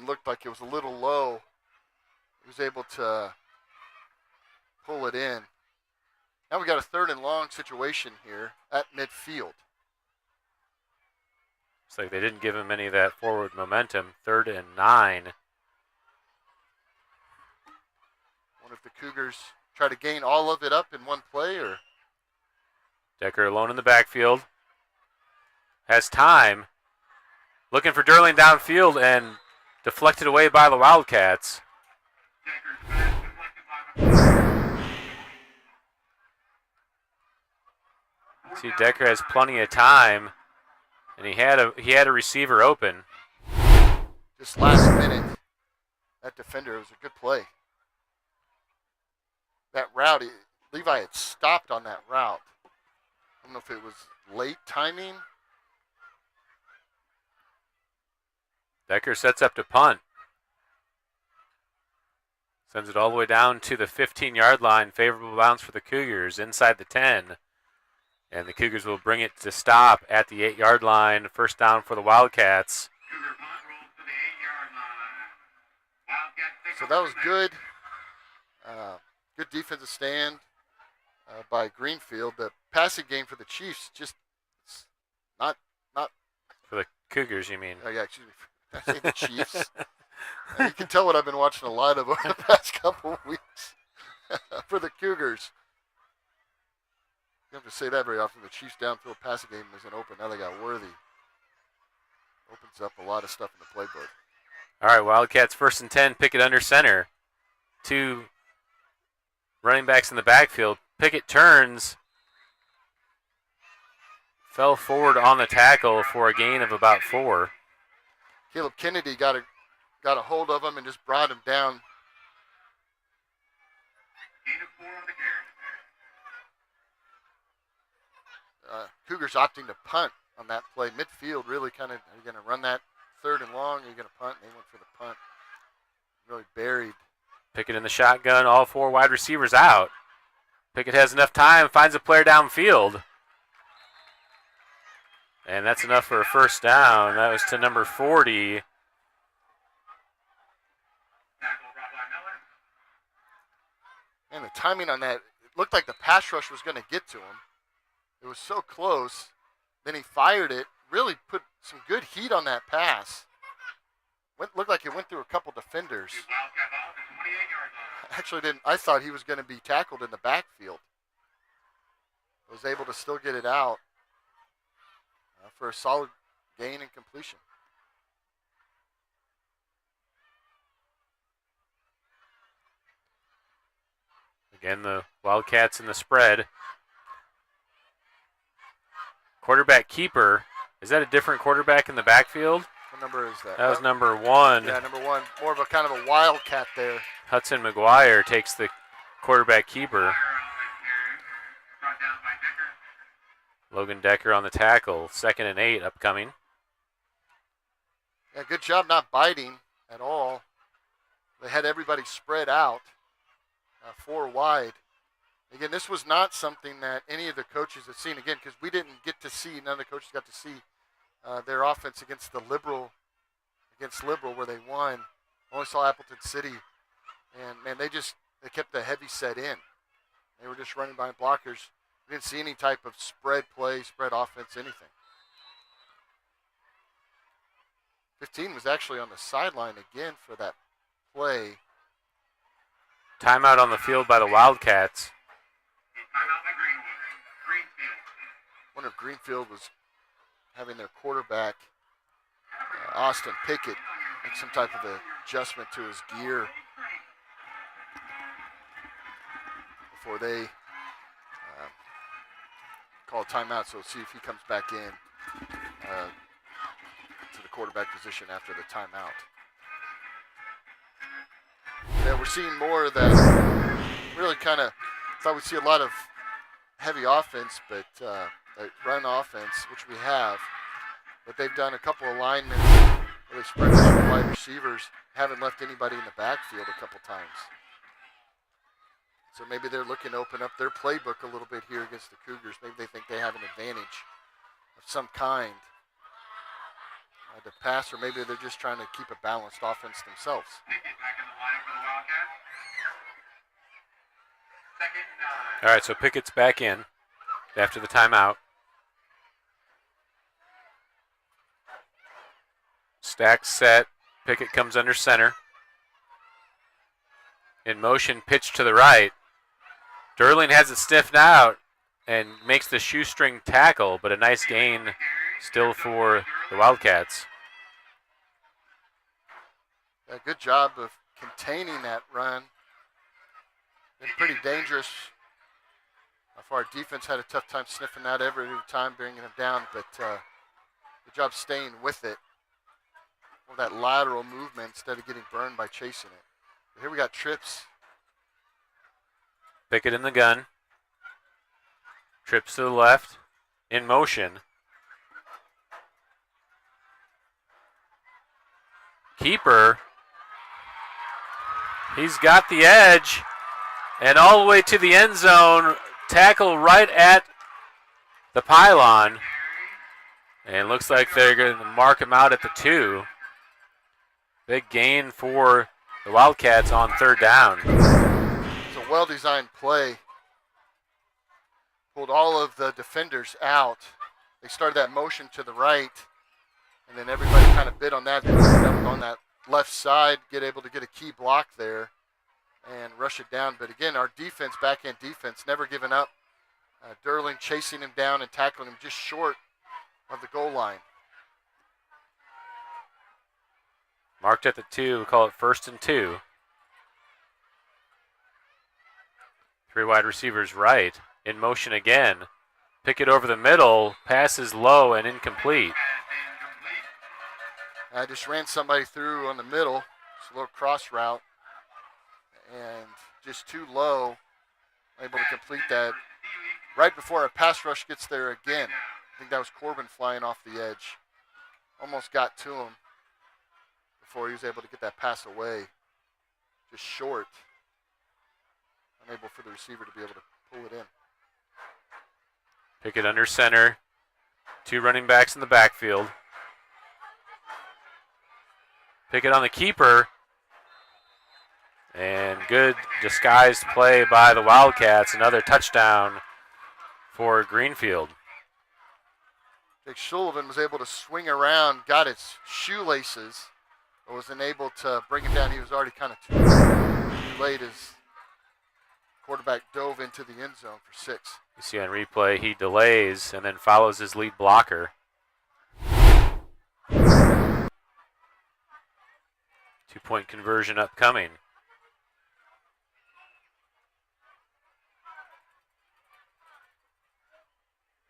looked like it was a little low. He was able to pull it in. Now we got a 3rd and long situation here at midfield. Looks like they didn't give him any of that forward momentum. 3rd and 9. Wonder if the Cougars try to gain all of it up in one play, or Decker alone in the backfield. Has time. Looking for Derling downfield and deflected away by the Wildcats. Decker's pass deflected by the See, Decker has plenty of time, and he had a receiver open. just last minute, that defender, it was a good play. That route, Levi had stopped on that route. I don't know if it was late timing. Decker sets up to punt. Sends it all the way down to the 15-yard line. Favorable bounce for the Cougars inside the 10. And the Cougars will bring it to stop at the 8-yard line. First down for the Wildcats. Cougar punt rolls to the 8-yard line. Wildcats pick So up that was first good. Good defensive stand by Greenfield. The passing game for the Chiefs just not. For the Cougars, you mean? Oh yeah, excuse me. I say the Chiefs. You can tell what I've been watching a lot of over the past couple of weeks for the Cougars. You don't have to say that very often. The Chiefs' downfield passing game isn't open. Now they got Worthy. Opens up a lot of stuff in the playbook. All right, Wildcats 1st and 10. Pickett under center. 2 running backs in the backfield. Pickett turns. Fell forward on the tackle for a gain of about 4. Caleb Kennedy got a hold of him and just brought him down. gain of 4 on the carry. Cougars opting to punt on that play. Midfield really kind of, are you going to run that 3rd and long? Are you going to punt? They went for the punt. Really buried. Pickett in the shotgun. All 4 wide receivers out. Pickett has enough time. Finds a player downfield. And that's enough for a first down. That was to number 40. Tackle brought by Miller. And the timing on that, it looked like the pass rush was going to get to him. It was so close. Then he fired it. Really put some good heat on that pass. Looked like it went through a couple defenders. Wildcat ball at the 28-yard line. Actually didn't. I thought he was going to be tackled in the backfield. Was able to still get it out for a solid gain and completion. Again, the Wildcats in the spread. Quarterback keeper. Is that a different quarterback in the backfield? What number is that? That was number 1. Yeah, number 1. More of a kind of a wildcat there. Hudson McGuire takes the quarterback keeper. Fire on the carry. Brought down by Decker. Logan Decker on the tackle. 2nd and 8 upcoming. Yeah, good job not biting at all. They had everybody spread out, 4 wide. Again, this was not something that any of the coaches had seen, again, because we didn't get to see, none of the coaches got to see their offense against Liberal, where they won. Only saw Appleton City, and, man, they kept the heavy set in. They were just running by blockers. We didn't see any type of spread play, spread offense, anything. 15 was actually on the sideline again for that play. Timeout on the field by the Wildcats. Timeout by Greenfield. I wonder if Greenfield was having their quarterback, Austin Pickett, make some type of adjustment to his gear before they call a timeout. So see if he comes back in to the quarterback position after the timeout. Yeah, we're seeing more of that. Really kind of thought we'd see a lot of heavy offense, but run offense, which we have. But they've done a couple of linemen where they spread out the wide receivers, haven't left anybody in the backfield a couple times. So maybe they're looking to open up their playbook a little bit here against the Cougars. Maybe they think they have an advantage of some kind to pass, or maybe they're just trying to keep a balanced offense themselves. Back in the lineup for the Wildcats. Second and 9. All right, so Pickett's back in after the timeout. Stack set. Pickett comes under center. In motion, pitch to the right. Durling has it sniffed out and makes the shoestring tackle, but a nice gain still for the Wildcats. A good job of containing that run. Been pretty dangerous. Our defense had a tough time sniffing that every time, bringing him down, but good job staying with it. Well, that lateral movement instead of getting burned by chasing it. But here we got trips. Pickett in the gun. Trips to the left. In motion. Keeper. He's got the edge. And all the way to the end zone. Tackle right at the pylon. And looks like they're going to mark him out at the 2. Big gain for the Wildcats on 3rd down. It's a well-designed play. Pulled all of the defenders out. They started that motion to the right, and then everybody kind of bid on that. They ended up on that left side, able to get a key block there and rush it down. But again, our defense, back-end defense, never giving up. Durling chasing him down and tackling him just short of the goal line. Marked at the 2, we call it 1st and 2. 3 wide receivers right. In motion again. Pickett over the middle. Pass is low and incomplete. I just ran somebody through on the middle. It's a little cross route. And just too low. Able to complete that right before a pass rush gets there again. I think that was Corbin flying off the edge. Almost got to him before he was able to get that pass away. Just short. Unable for the receiver to be able to pull it in. Pickett under center. 2 running backs in the backfield. Pickett on the keeper. And good disguised play by the Wildcats. Another touchdown for Greenfield. Jake Sullivan was able to swing around, got his shoelaces, but wasn't able to bring him down. He was already kind of too late as quarterback dove into the end zone for 6. You see on replay, he delays and then follows his lead blocker. 2-point conversion upcoming.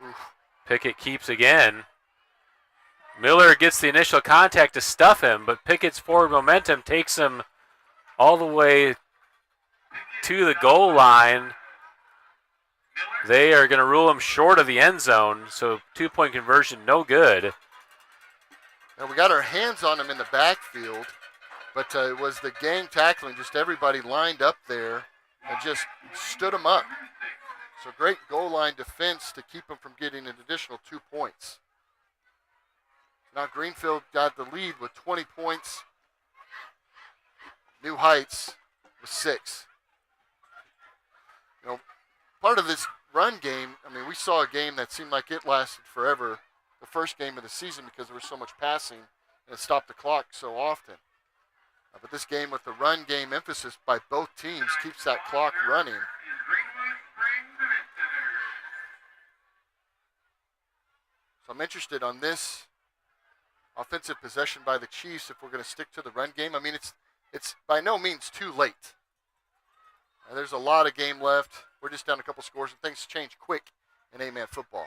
Oof. Pickett keeps again. Miller gets the initial contact to stuff him, but Pickett's forward momentum takes him all the way to the goal line. They are going to rule him short of the end zone, so 2-point conversion no good. Now we got our hands on him in the backfield, but it was the gang tackling, just everybody lined up there and just stood him up. So great goal line defense to keep him from getting an additional 2 points. Now Greenfield got the lead with 20 points. New Heights with 6. You know, part of this run game, I mean, we saw a game that seemed like it lasted forever, the first game of the season, because there was so much passing and it stopped the clock so often. But this game with the run game emphasis by both teams keeps that clock running. So I'm interested on this offensive possession by the Chiefs if we're going to stick to the run game. I mean, it's by no means too late. There's a lot of game left. We're just down a couple scores, and things change quick in A-man football.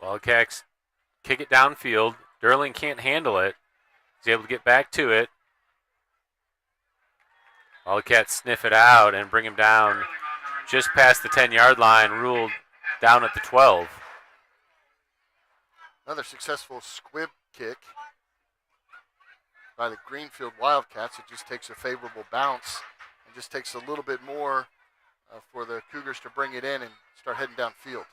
Wildcats kick it downfield. Durling can't handle it. He's able to get back to it. Wildcats sniff it out and bring him down just past the 10-yard line, ruled down at the 12. Another successful squib kick by the Greenfield Wildcats. It just takes a favorable bounce and just takes a little bit more for the Cougars to bring it in and start heading downfield.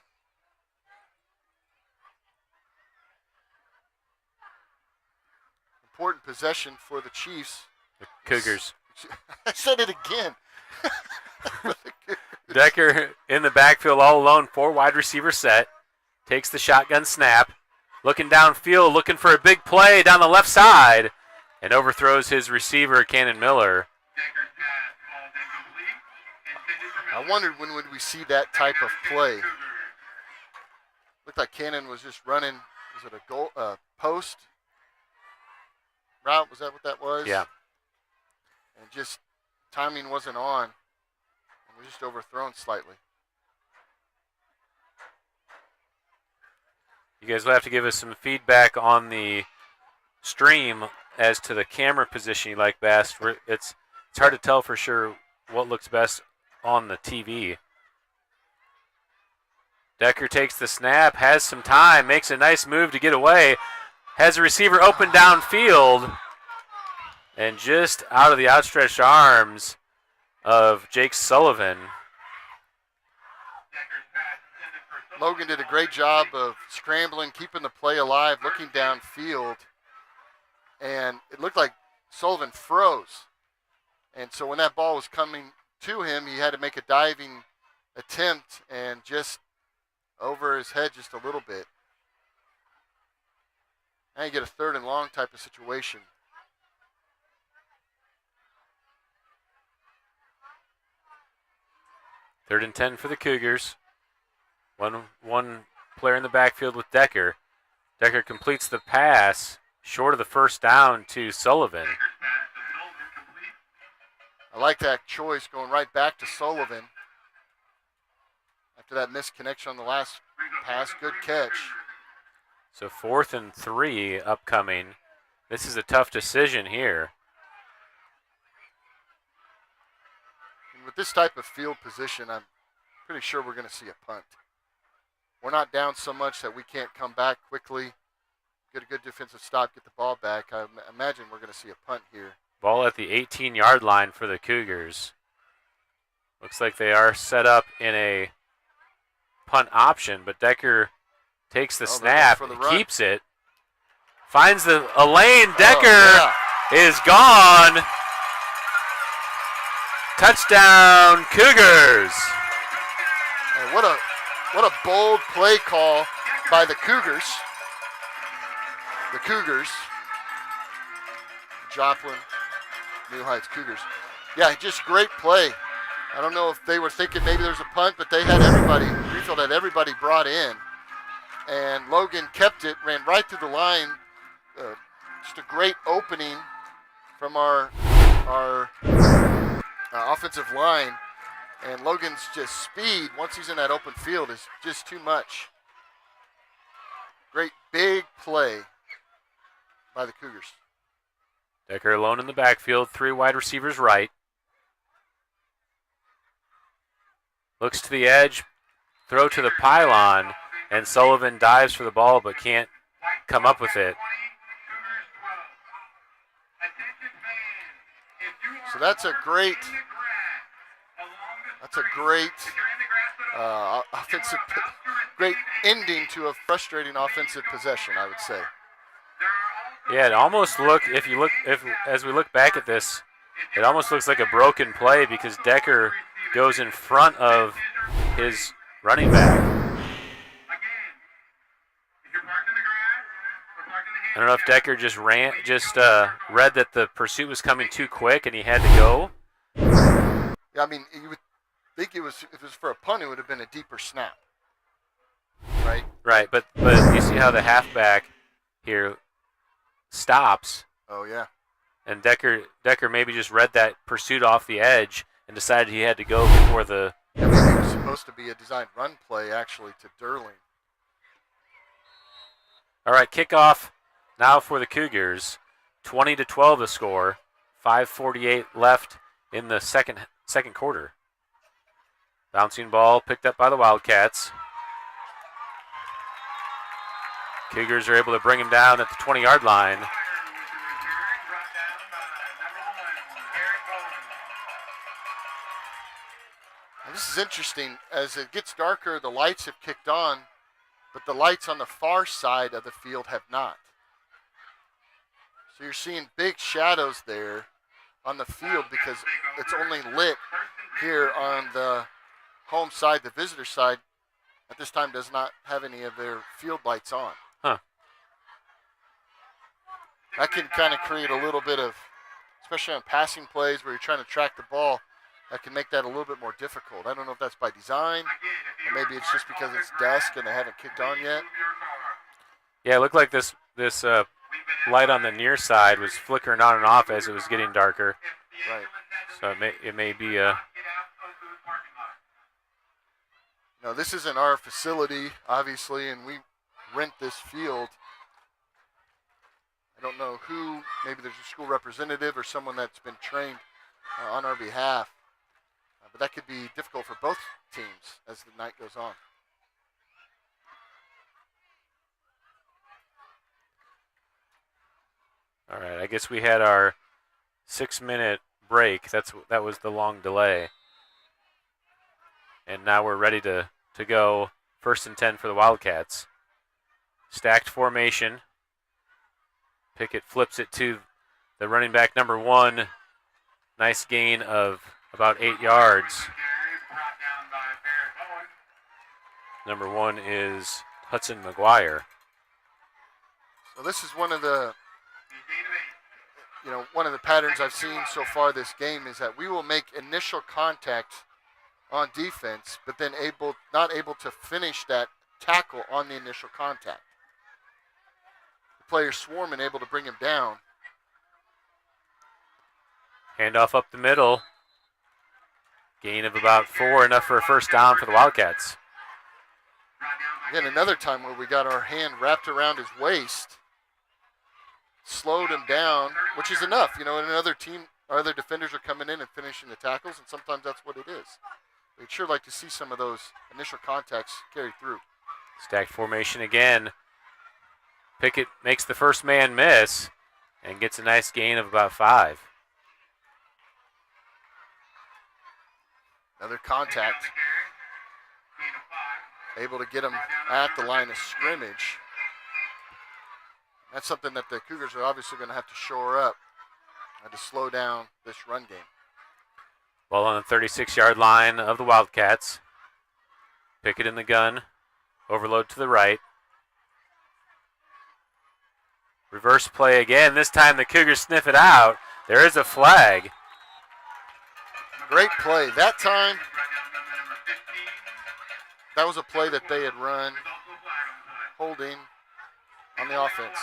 Important possession for the Chiefs. The Cougars. I said it again. Decker in the backfield all alone, 4 wide receiver set. Takes the shotgun snap. Looking downfield, looking for a big play down the left side. And overthrows his receiver, Cannon Miller. I wondered when would we see that type of play. Looked like Cannon was just running, was it a goal, post route? Was that what that was? Yeah. And just timing wasn't on. And was just overthrown slightly. You guys will have to give us some feedback on the stream as to the camera position you like best. It's hard to tell for sure what looks best on the TV. Decker takes the snap, has some time, makes a nice move to get away, has a receiver open downfield, and just out of the outstretched arms of Jake Sullivan. Logan did a great job of scrambling, keeping the play alive, looking downfield, and it looked like Sullivan froze. And so when that ball was coming to him, he had to make a diving attempt and just over his head just a little bit. Now you get a 3rd and long type of situation. Third and 10 for the Cougars. One player in the backfield with Decker. Decker completes the pass short of the first down to Sullivan. I like that choice, going right back to Sullivan. After that missed connection on the last pass, good catch. So 4th and 3 upcoming. This is a tough decision here. And with this type of field position, I'm pretty sure we're going to see a punt. We're not down so much that we can't come back quickly, get a good defensive stop, get the ball back. I imagine we're going to see a punt here. Ball at the 18-yard line for the Cougars. Looks like they are set up in a punt option, but Decker takes the snap, keeps it, finds a lane. Decker is gone. Touchdown, Cougars. And what a bold play call by the Cougars. The Cougars. Joplin, New Heights Cougars. Yeah, just great play. I don't know if they were thinking maybe there's a punt, but they had everybody, Greenfield had everybody brought in. And Logan kept it, ran right through the line. Just a great opening from our offensive line. And Logan's just speed, once he's in that open field, is just too much. Great big play by the Cougars. Decker alone in the backfield, 3 wide receivers right. Looks to the edge, throw to the pylon, and Sullivan dives for the ball but can't come up with it. So that's a great offensive, great ending to a frustrating offensive possession, I would say. Yeah, it almost as we look back at this, it almost looks like a broken play because Decker goes in front of his running back. I don't know if Decker just read that the pursuit was coming too quick and he had to go. Yeah, I mean, you would think if it was for a punt, it would have been a deeper snap, right? Right, but you see how the halfback here stops. Oh yeah. And Decker maybe just read that pursuit off the edge and decided he had to go before the. Yeah, maybe it was supposed to be a designed run play actually to Durling. All right, kickoff now for the Cougars. 20-12 the score. 5:48 left in the second quarter. Bouncing ball picked up by the Wildcats. Cougars are able to bring him down at the 20-yard line. And this is interesting. As it gets darker, the lights have kicked on, but the lights on the far side of the field have not. So you're seeing big shadows there on the field because it's only lit here on the home side. The visitor side at this time does not have any of their field lights on. Huh. That can kind of create a little bit of, especially on passing plays where you're trying to track the ball, that can make that a little bit more difficult. I don't know if that's by design, or maybe it's just because it's dusk and they haven't kicked on yet. Yeah, it looked like this light on the near side was flickering on and off as it was getting darker. Right. So it may be a. No, this isn't our facility, obviously, and we rent this field. I don't know who, maybe there's a school representative or someone that's been trained on our behalf. But that could be difficult for both teams as the night goes on. All right, I guess we had our 6-minute break. That was the long delay. And now we're ready to go. 1st and 10 for the Wildcats. Stacked formation. Pickett flips it to the running back number 1. Nice gain of about 8 yards. Number 1 is Hudson McGuire. So this is one of the patterns I've seen so far this game is that we will make initial contact on defense, but then not able to finish that tackle on the initial contact. The player swarming, able to bring him down. Handoff up the middle. Gain of about 4, enough for a first down for the Wildcats. Again, another time where we got our hand wrapped around his waist, slowed him down, which is enough. And another team, our other defenders are coming in and finishing the tackles, and sometimes that's what it is. We'd sure like to see some of those initial contacts carry through. Stacked formation again. Pickett makes the first man miss and gets a nice gain of about 5. Another contact. Able to get him at the line of scrimmage. That's something that the Cougars are obviously going to have to shore up and to slow down this run game. Ball on the 36-yard line of the Wildcats. Pickett in the gun. Overload to the right. Reverse play again. This time the Cougars sniff it out. There is a flag. Great play. That time, that was a play that they had run, holding on the offense.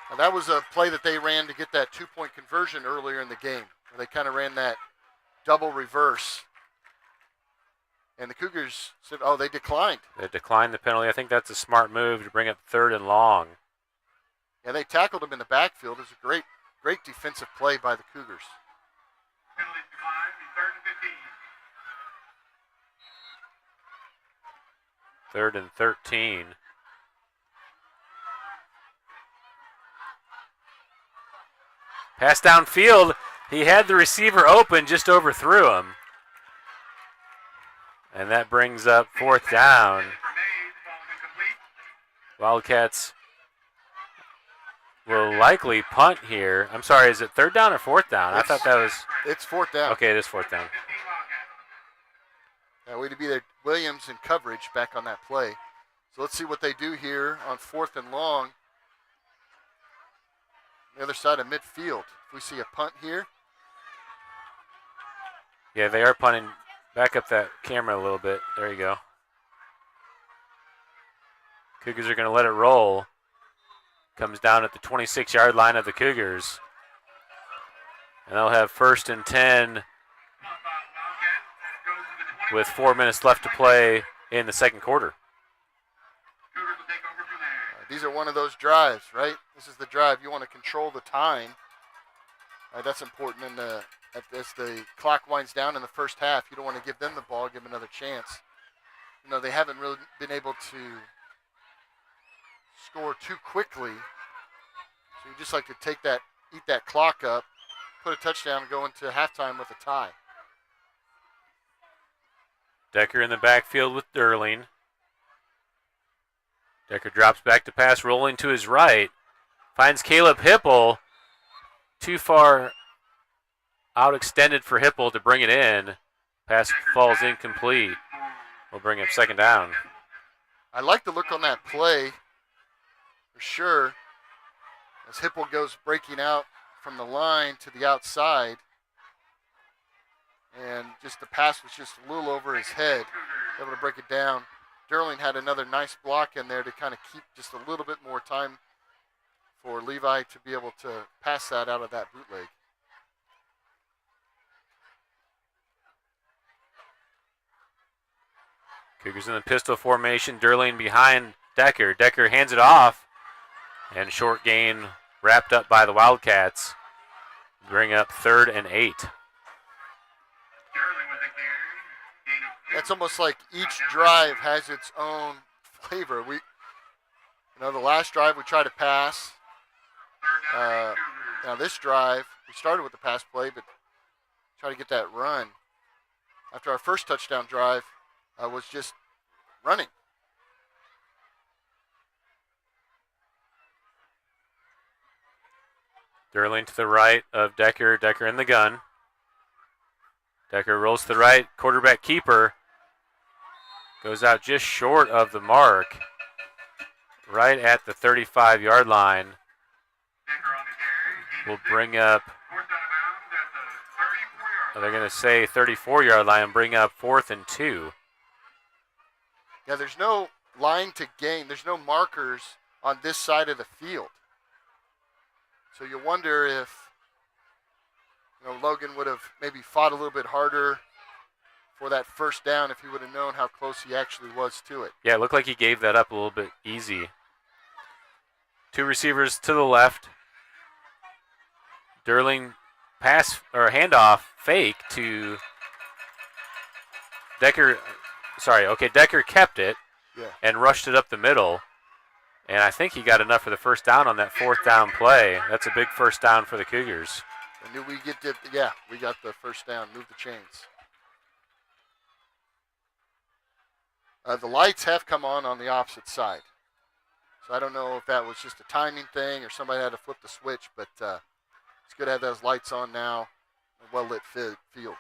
Now, that was a play that they ran to get that 2-point conversion earlier in the game, where they kind of ran that double reverse. And the Cougars said, they declined. They declined the penalty. I think that's a smart move to bring up 3rd and long. Yeah, they tackled him in the backfield. It was a great defensive play by the Cougars. Penalty declined, 3rd and 15. 3rd and 13. Pass downfield. He had the receiver open, just overthrew him. And that brings up fourth down. Wildcats will likely punt here. I'm sorry, is it third down or fourth down? I thought that was... It's fourth down. Okay, it is fourth down. That way to be there. Williams in coverage back on that play. So let's see what they do here on fourth and long. The other side of midfield. If we see a punt here. Yeah, they are punting. Back up that camera a little bit. There you go. Cougars are going to let it roll. Comes down at the 26-yard line of the Cougars. And they'll have first and 10 with 4 minutes left to play in the second quarter. These are one of those drives, right? This is the drive. You want to control the time. That's important as the clock winds down in the first half. You don't want to give them the ball, give them another chance. You know, they haven't really been able to score too quickly. So you just like to eat that clock up, put a touchdown, and go into halftime with a tie. Decker in the backfield with Durling. Decker drops back to pass, rolling to his right. Finds Caleb Hipple. Too far out extended for Hipple to bring it in. Pass falls incomplete. We'll bring up second down. I like the look on that play for sure. As Hipple goes breaking out from the line to the outside. And just the pass was just a little over his head. Able to break it down. Durling had another nice block in there to kind of keep just a little bit more time for Levi to be able to pass that out of that bootleg. Cougars in the pistol formation. Durling behind Decker. Decker hands it off. And short gain wrapped up by the Wildcats. Bring up 3rd and 8. That's almost like each drive has its own flavor. The last drive we tried to pass. Now this drive, we started with the pass play, but try to get that run. After our first touchdown drive was just running. Durling to the right of Decker. Decker in the gun. Decker rolls to the right. Quarterback keeper goes out just short of the mark. Right at the 35-yard line. We'll bring up, they're going to say 34-yard line and bring up 4th and 2. Yeah, there's no line to gain. There's no markers on this side of the field. So you wonder if Logan would have maybe fought a little bit harder for that first down if he would have known how close he actually was to it. Yeah, it looked like he gave that up a little bit easy. 2 receivers to the left. Durling pass or handoff fake to Decker. Decker kept it and rushed it up the middle. And I think he got enough for the first down on that 4th down play. That's a big first down for the Cougars. And we got the first down, move the chains. The lights have come on the opposite side. So I don't know if that was just a timing thing or somebody had to flip the switch, but it's good to have those lights on now. A well-lit field.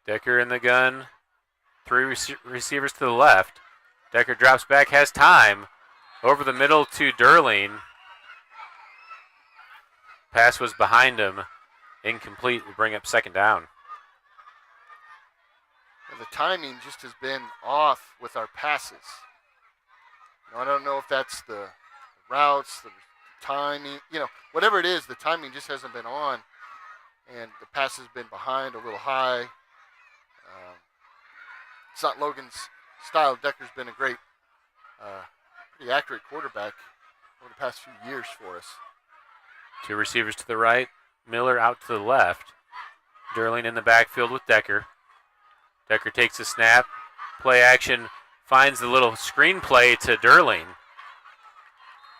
Decker in the gun. 3 receivers to the left. Decker drops back, has time. Over the middle to Durling. Pass was behind him. Incomplete. Will bring up second down. And the timing just has been off with our passes. I don't know if that's the routes, the timing, whatever it is, the timing just hasn't been on. And the pass has been behind, a little high. It's not Logan's style. Decker's been a great, pretty accurate quarterback over the past few years for us. 2 receivers to the right. Miller out to the left. Durling in the backfield with Decker. Decker takes a snap. Play action. finds the little screenplay to Derling.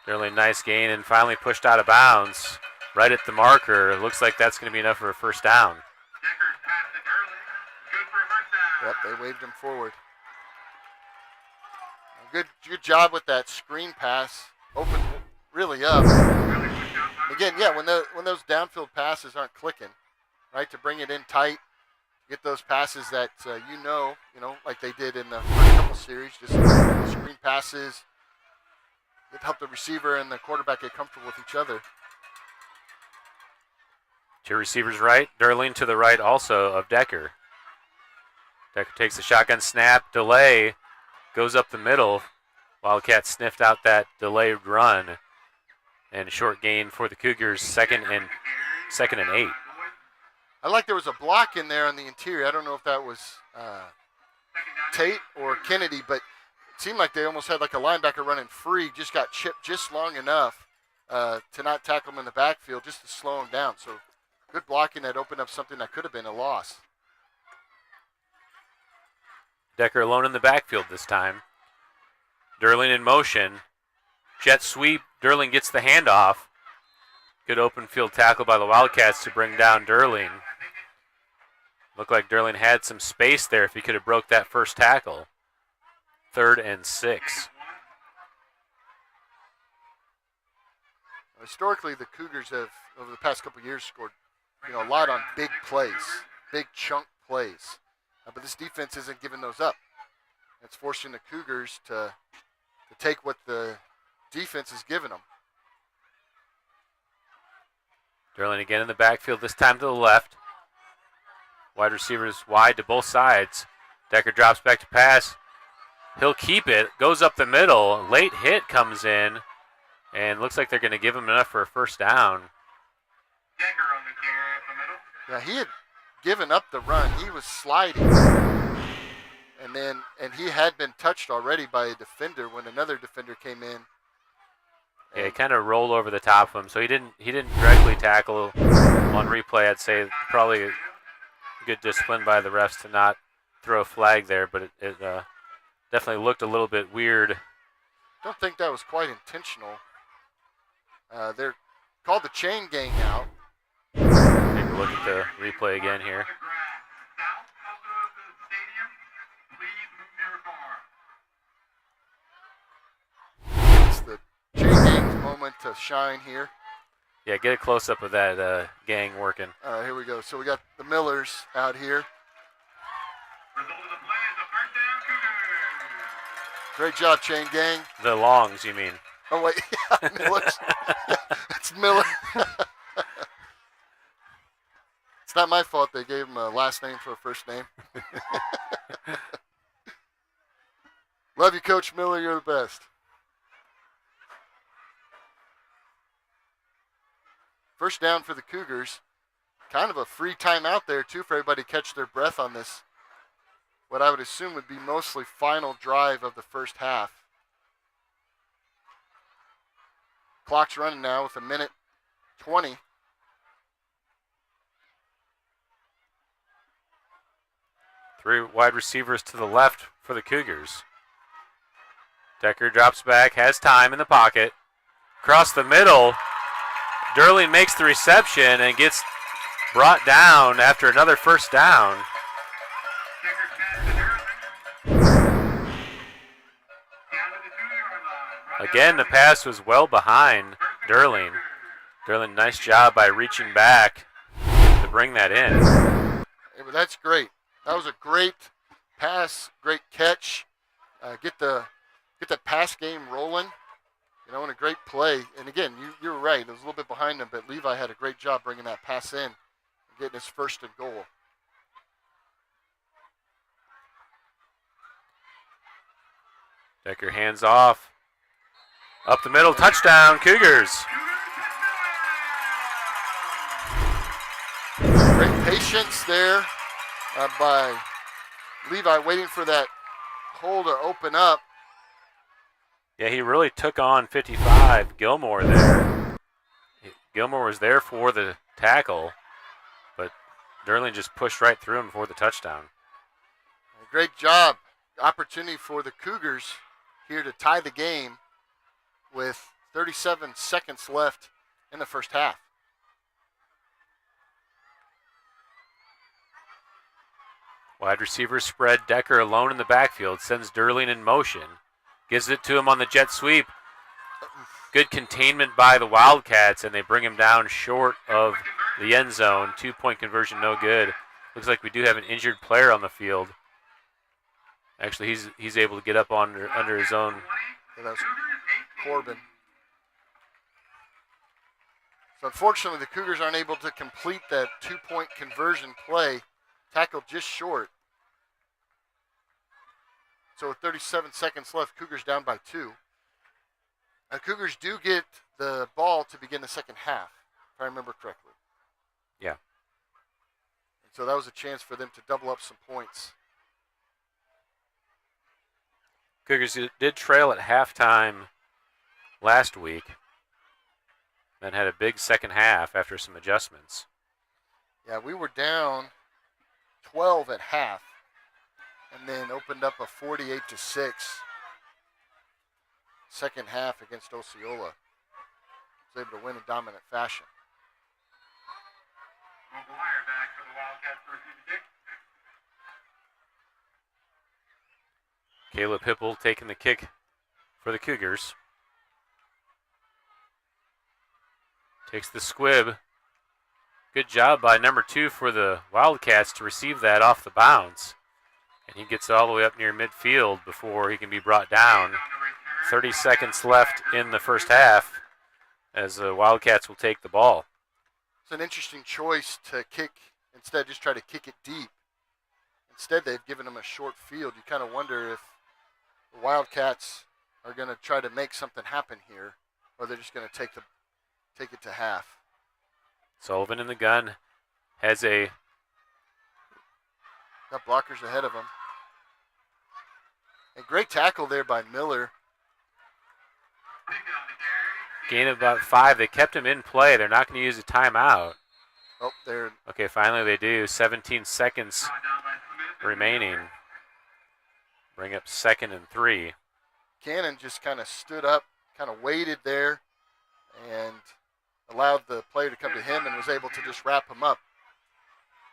Derling, nice gain, and finally pushed out of bounds right at the marker. It looks like that's going to be enough for a first down. Decker's pass to Derling. Good for a first down. Yep, they waved him forward. Good job with that screen pass. Opened really up. Really pushed out by Again, yeah, when those downfield passes aren't clicking, right, to bring it in tight, get those passes that you know, like they did in the first couple series, just screen passes. It helped the receiver and the quarterback get comfortable with each other. Two receivers right, Derling to the right also of Decker. Decker takes the shotgun snap, delay, goes up the middle. Wildcats sniffed out that delayed run, and short gain for the Cougars, second and 8. I like there was a block in there on the interior. I don't know if that was Tate or Kennedy, but it seemed like they almost had like a linebacker running free, just got chipped just long enough to not tackle him in the backfield, just to slow him down. So good blocking that opened up something that could have been a loss. Decker alone in the backfield this time. Derling in motion. Jet sweep. Derling gets the handoff. Good open field tackle by the Wildcats to bring down Derling. Looked like Derling had some space there if he could have broke that first tackle. 3rd and 6. Historically, the Cougars have, over the past couple of years, scored a lot on big plays, big chunk plays. But this defense isn't giving those up. It's forcing the Cougars to take what the defense is giving them. Derling again in the backfield, this time to the left. Wide receivers wide to both sides. Decker drops back to pass. He'll keep it, goes up the middle. Late hit comes in, and looks like they're going to give him enough for a first down. Decker on the carry up the middle. Yeah, he had given up the run. He was sliding. And he had been touched already by a defender when another defender came in. Yeah, he kind of rolled over the top of him, so he didn't directly tackle on replay. I'd say probably good discipline by the refs to not throw a flag there, but it definitely looked a little bit weird. Don't think that was quite intentional. They're called the chain gang out. Take a look at the replay again here. South of the stadium, please move your car. It's the chain gang's moment to shine here. Yeah, get a close-up of that gang working. Here we go. So we got the Millers out here. Result of the play is a first down Cougars. Great job, chain gang. The Longs, you mean? Oh, wait. Yeah, Millers. It's Miller. It's not my fault they gave him a last name for a first name. Love you, Coach Miller. You're the best. First down for the Cougars. Kind of a free timeout there, too, for everybody to catch their breath on this. What I would assume would be mostly final drive of the first half. Clock's running now with 1:20. Three wide receivers to the left for the Cougars. Decker drops back, has time in the pocket. Across the middle, Derling makes the reception and gets brought down after another first down. Decker's pass to Derling. Down to the 2-yard line. Right Again, the pass was well behind Derling. Derling, nice job by reaching back to bring that in. Yeah, but that's great. That was a great pass, great catch. Get the pass game rolling, and a great play. And again, you were right. It was a little bit behind him, but Levi had a great job bringing that pass in and getting his first and goal. Decker hands off. Up the middle, touchdown, Cougars. Great patience there by Levi, waiting for that hole to open up. Yeah, he really took on 55, Gilmore there. Gilmore was there for the tackle, but Derling just pushed right through him for the touchdown. Great job opportunity for the Cougars here to tie the game with 37 seconds left in the first half. Wide receiver spread. Decker alone in the backfield. Sends Durling in motion. Gives it to him on the jet sweep. Good containment by the Wildcats, and they bring him down short of the end zone. 2-point conversion, no good. Looks like we do have an injured player on the field. Actually, he's able to get up under his own. Yeah, that was Corbin. So unfortunately, the Cougars aren't able to complete that 2-point conversion play. Tackled just short. So with 37 seconds left, Cougars down by 2. Cougars do get the ball to begin the second half, if I remember correctly. Yeah. And so that was a chance for them to double up some points. Cougars did trail at halftime last week, then had a big second half after some adjustments. Yeah, we were down 12 at half, and then opened up a 48-6 second half against Osceola. Was able to win in dominant fashion. McGuire back for the Wildcats first and 6. Caleb Hipple taking the kick for the Cougars. Takes the squib. Good job by number 2 for the Wildcats to receive that off the bounce. And he gets all the way up near midfield before he can be brought down. 30 seconds left in the first half as the Wildcats will take the ball. It's an interesting choice to kick, instead just try to kick it deep. Instead, they've given him a short field. You kind of wonder if the Wildcats are going to try to make something happen here, or they're just going to take it to half. Sullivan in the gun has a Got blockers ahead of him. A great tackle there by Miller. gain of about 5. They kept him in play. They're not going to use a timeout. Oh, there. Okay, finally they do. 17 seconds remaining. Bring up 2nd and 3. Cannon just kind of stood up, kind of waited there, and allowed the player to come to him and was able to just wrap him up.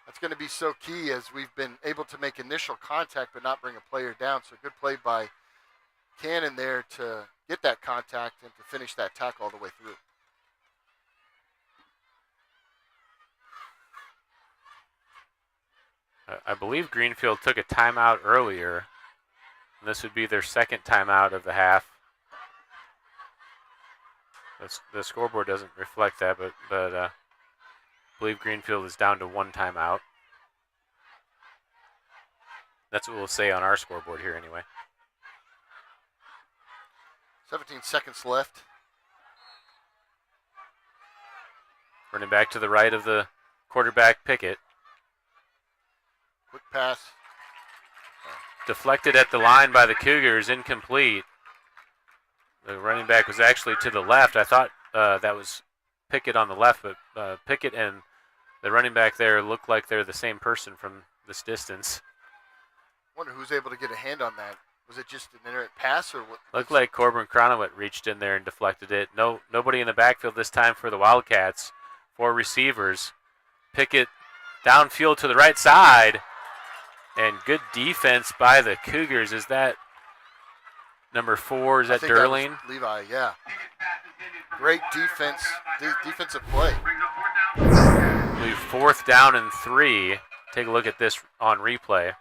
That's going to be so key as we've been able to make initial contact but not bring a player down. So good play by Cannon there to get that contact and to finish that tackle all the way through. I believe Greenfield took a timeout earlier. And this would be their 2nd timeout of the half. The scoreboard doesn't reflect that, but I believe Greenfield is down to 1 timeout. That's what we'll say on our scoreboard here anyway. 17 seconds left. Running back to the right of the quarterback, Pickett. Quick pass. Deflected at the line by the Cougars, incomplete. The running back was actually to the left. I thought that was Pickett on the left, but Pickett and the running back there look like they're the same person from this distance. Wonder who's able to get a hand on that. Was it just an errant pass or what? Looked like Corbin Cronowit reached in there and deflected it. Nobody in the backfield this time for the Wildcats. 4 receivers. Pickett downfield to the right side. And good defense by the Cougars. Is that number 4? Is that Durling? That was Levi, yeah. Great defense, defensive play. I believe 4th down and 3. Take a look at this on replay.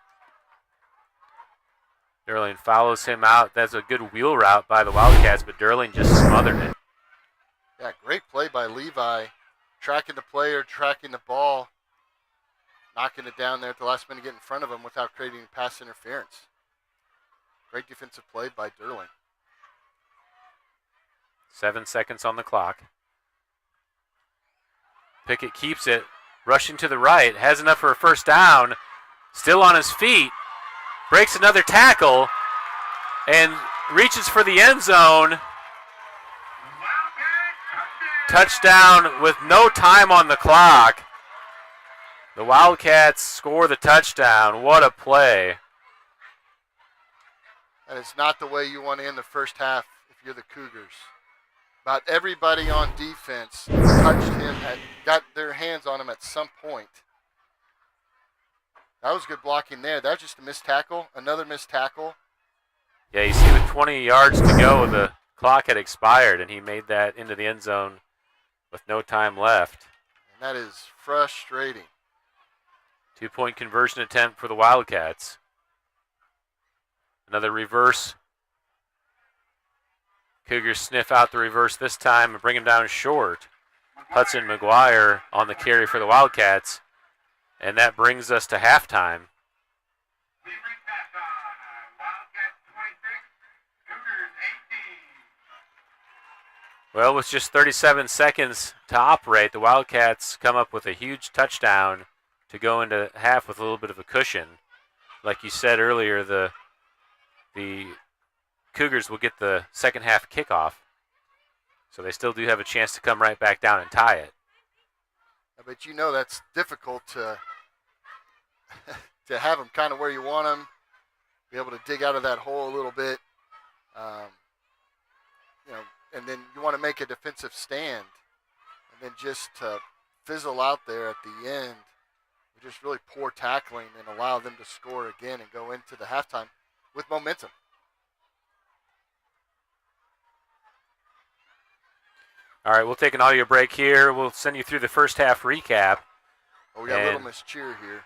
Durling follows him out. That's a good wheel route by the Wildcats, but Durling just smothered it. Yeah, great play by Levi. Tracking the player, tracking the ball. Knocking it down there at the last minute, get in front of him without creating pass interference. Great defensive play by Durling. 7 seconds on the clock. Pickett keeps it, rushing to the right, has enough for a first down, still on his feet, breaks another tackle, and reaches for the end zone. Touchdown with no time on the clock. The Wildcats score the touchdown. What a play. That is not the way you want to end the first half if you're the Cougars. About everybody on defense touched him, got their hands on him at some point. That was good blocking there. That was just a missed tackle, another missed tackle. Yeah, you see with 20 yards to go, the clock had expired, and he made that into the end zone with no time left. And that is frustrating. 2-point conversion attempt for the Wildcats. Another reverse. Cougars sniff out the reverse this time and bring him down short. Hudson McGuire on the carry for the Wildcats. And that brings us to halftime. We've reached halftime. Wildcats 26, Cougars 18. Well, with just 37 seconds to operate, the Wildcats come up with a huge touchdown to go into half with a little bit of a cushion. Like you said earlier, the Cougars will get the second half kickoff. So they still do have a chance to come right back down and tie it. But you know that's difficult to to have them kind of where you want them, be able to dig out of that hole a little bit, and then you want to make a defensive stand, and then just to fizzle out there at the end, with just really poor tackling and allow them to score again and go into the halftime with momentum. All right, we'll take an audio break here. We'll send you through the first half recap. Oh, we got Little Miss Cheer here.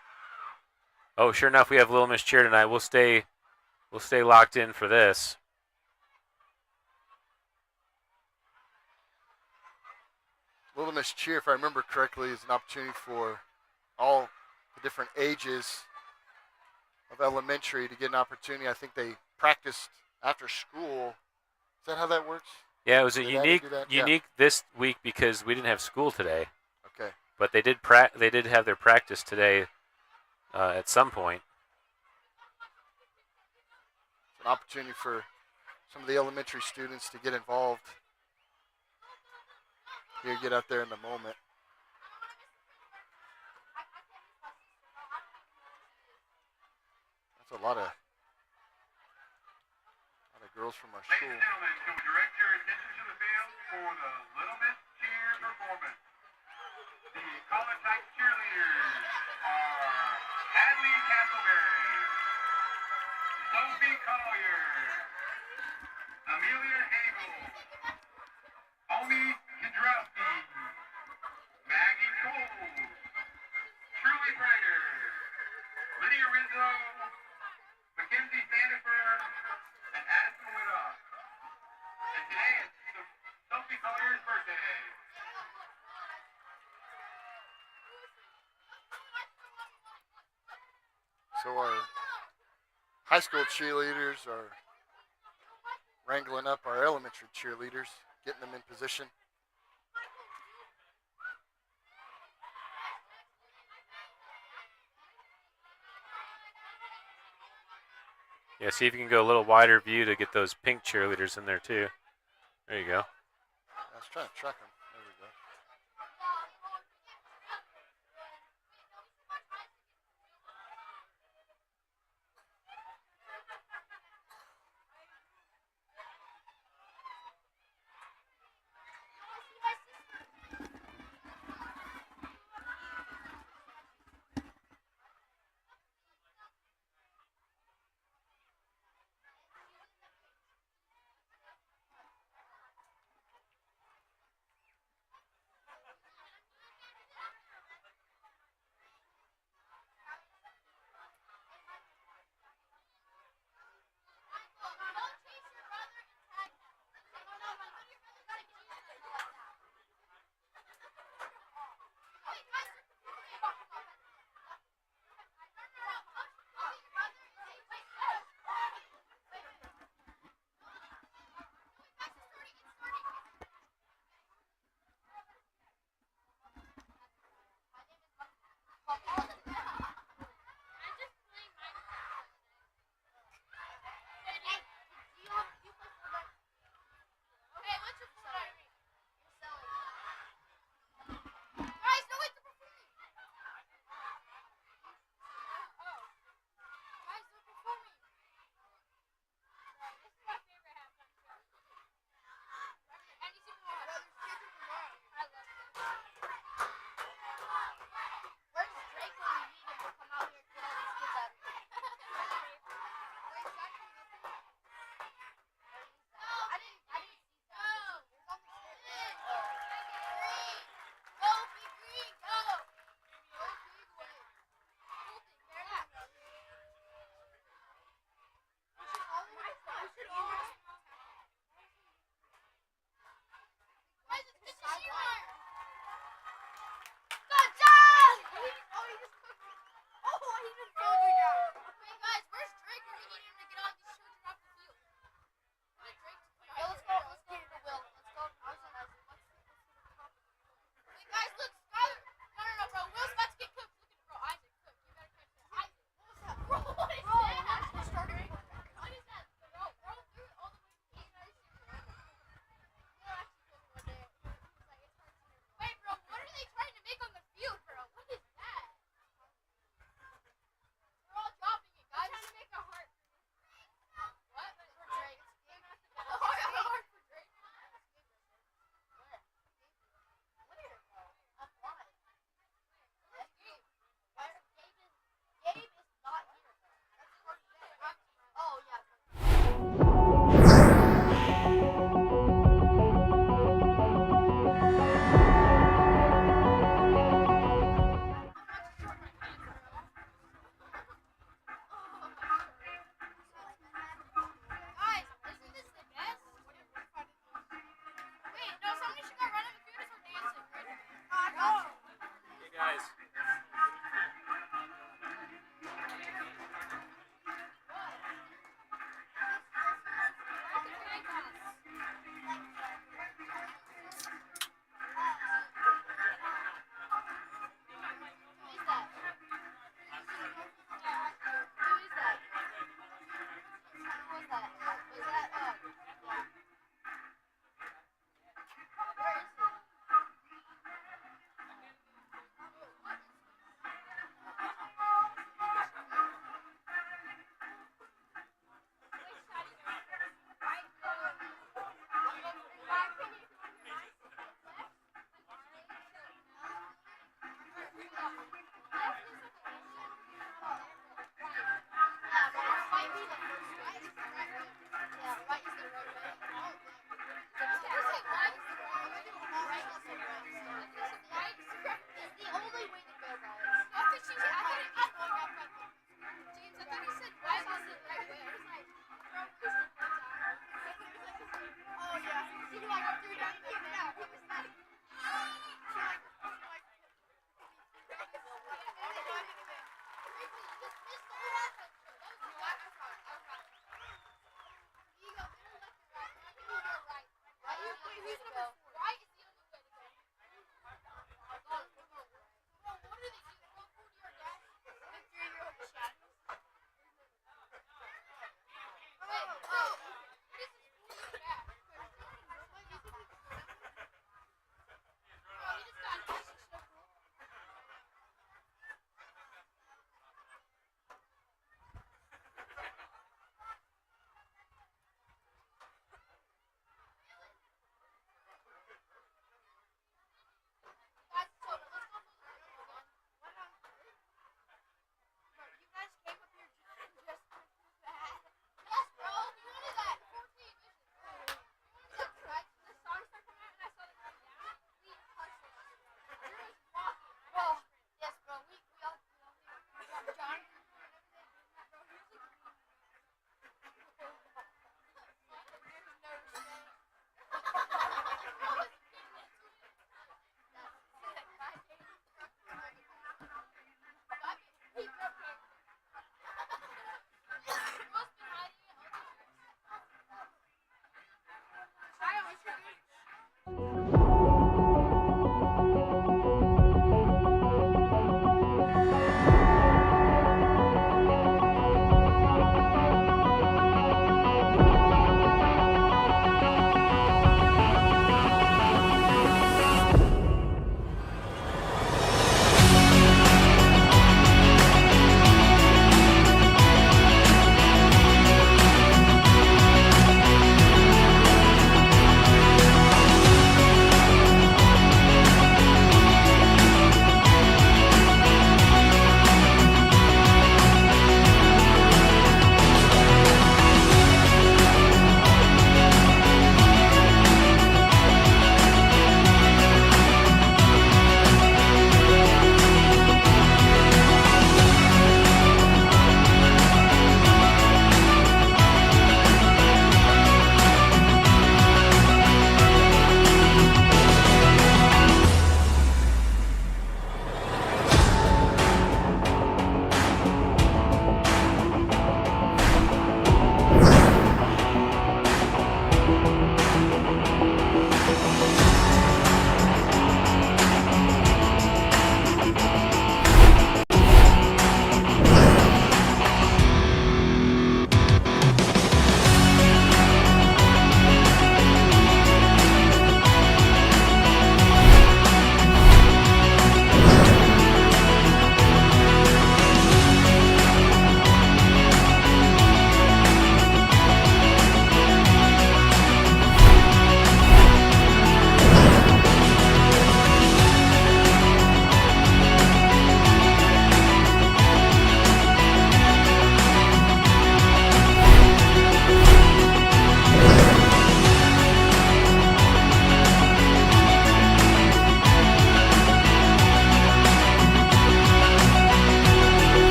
Oh, sure enough, we have Little Miss Cheer tonight. We'll stay locked in for this. Little Miss Cheer, if I remember correctly, is an opportunity for all the different ages of elementary to get an opportunity. I think they practiced after school. Is that how that works? Yeah, it was a Did they do that? unique this week because we didn't have school today. Okay. But they did have their practice today at some point. It's an opportunity for some of the elementary students to get involved. Here, get out there in the moment. That's a lot of girls from our Ladies school. and gentlemen, so direct your attention to the field for the Little Miss Cheer performance. The college type cheerleaders are Hadley Castleberry, Sophie Collier, Amelia Hagel, Omi Kidrowski, Maggie Cole, Truly Prater, Lydia Rizzo, Mackenzie Sandifer, and Addison Whittock. And today it's Sophie Collier's birthday. So our high school cheerleaders are wrangling up our elementary cheerleaders, getting them in position. Yeah, see if you can go a little wider view to get those pink cheerleaders in there too. There you go. I was trying to track them. There we go.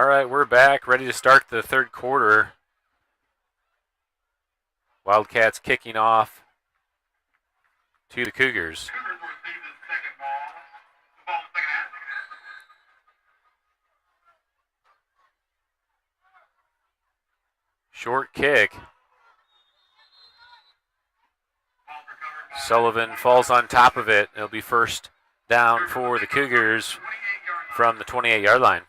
All right, we're back, ready to start the third quarter. Wildcats kicking off to the Cougars. Cougars will receive the second ball. The ball second half. Short kick. Ball recovered by Sullivan falls on top of it. It'll be first down for the Cougars 28 yards. from the 28-yard line.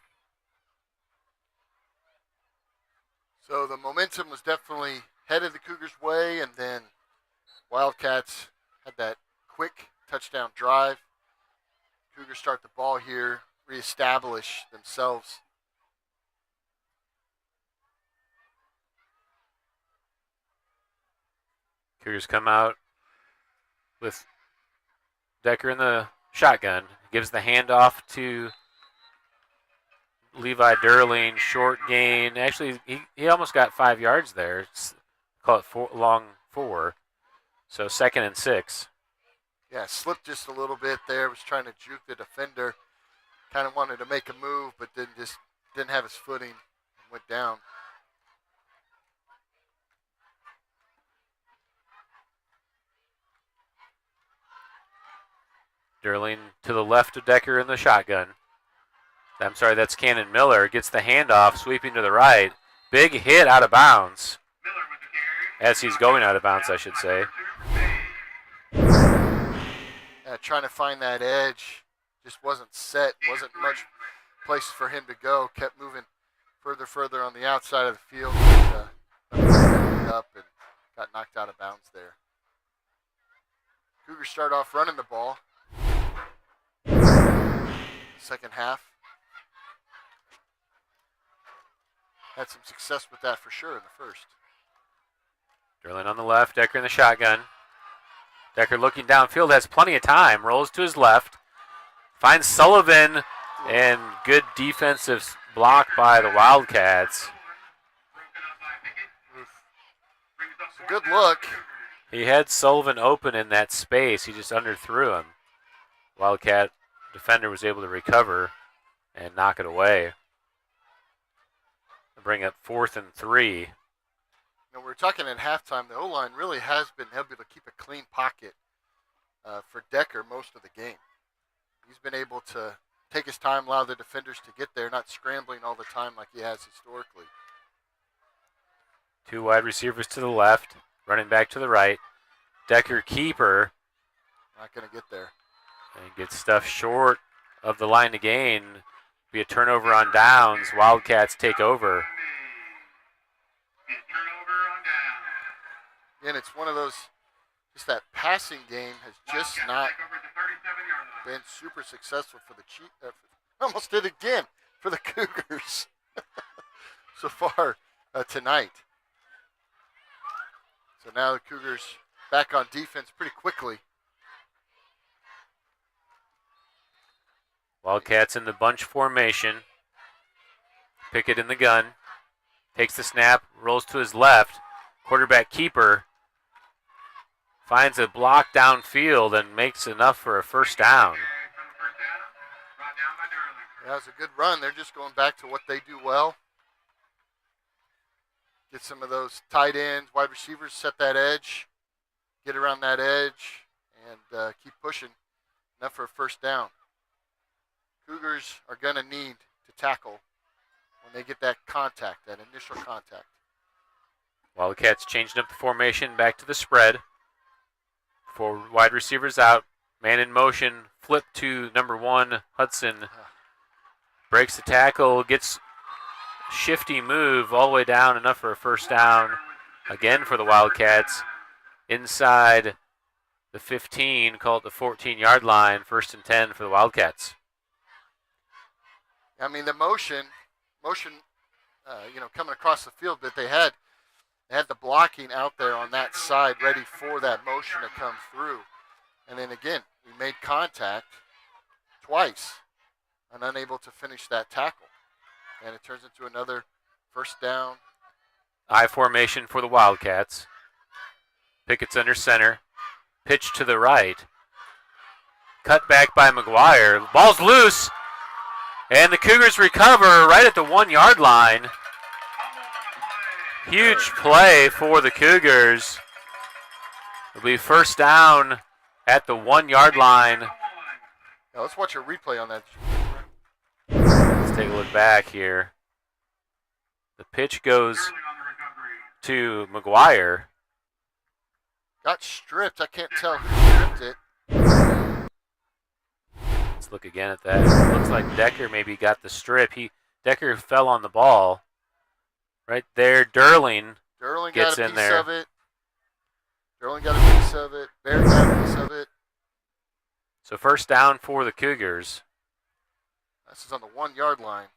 So the momentum was definitely headed the Cougars' way, and then Wildcats had that quick touchdown drive. Cougars start the ball here, reestablish themselves. Cougars come out with Decker in the shotgun. Gives the handoff to Levi Durling. Short gain. Actually, he almost got 5 yards there. Call it long 4. So 2nd and 6. Yeah, slipped just a little bit there. Was trying to juke the defender. Kind of wanted to make a move, but didn't have his footing and went down. Durling to the left of Decker in the shotgun. I'm sorry, that's Cannon Miller. Gets the handoff, sweeping to the right. Big hit out of bounds. Miller with the carry. As he's going out of bounds, I should say. Trying to find that edge. Just wasn't set. Wasn't much place for him to go. Kept moving further on the outside of the field. Up and got knocked out of bounds there. Cougars start off running the ball. Second half. Had some success with that for sure in the first. Durling on the left, Decker in the shotgun. Decker looking downfield, has plenty of time, rolls to his left, finds Sullivan, and good defensive block by the Wildcats. It's a good look. He had Sullivan open in that space, he just underthrew him. Wildcat defender was able to recover and knock it away. Bring up 4th and 3. We were talking at halftime, the O-line really has been able to keep a clean pocket for Decker most of the game. He's been able to take his time, allow the defenders to get there, not scrambling all the time like he has historically. 2 wide receivers to the left, running back to the right. Decker keeper. Not going to get there. And gets stuff short of the line to gain. Be a turnover on downs. Wildcats take over. Turnover on down. Again, it's one of those, just that passing game has just not Back over to 37-yard line. been super successful for the Chiefs. Almost did again for the Cougars so far tonight. So now the Cougars back on defense pretty quickly. Wildcats in the bunch formation. Pickett in the gun. Takes the snap, rolls to his left. Quarterback keeper finds a block downfield and makes enough for a first down. Yeah, it's a good run. They're just going back to what they do well. Get some of those tight ends, wide receivers, set that edge, get around that edge, and keep pushing. Enough for a first down. Cougars are going to need to tackle when they get that contact, that initial contact. Wildcats changing up the formation, back to the spread. 4 wide receivers out, man in motion, flip to number 1, Hudson. Breaks the tackle, gets shifty move all the way down, enough for a first down. Again for the Wildcats. Inside the 15, call it the 14-yard line, 1st and 10 for the Wildcats. I mean, the motion, coming across the field, but they had the blocking out there on that side ready for that motion to come through. And then again, we made contact twice and unable to finish that tackle. And it turns into another first down. I formation for the Wildcats. Pickett's under center. Pitch to the right. Cut back by McGuire. Ball's loose. And the Cougars recover right at the 1 yard line. Huge play for the Cougars. It'll be first down at the 1 yard line. Now let's watch a replay on that. Let's take a look back here. The pitch goes to McGuire. Got stripped. I can't tell who stripped it. Let's look again at that. It looks like Decker maybe got the strip. Decker fell on the ball. Right there, Derling gets got a in piece there. of it. Derling got a piece of it. Barry got a piece of it. So first down for the Cougars. This is on the 1 yard line.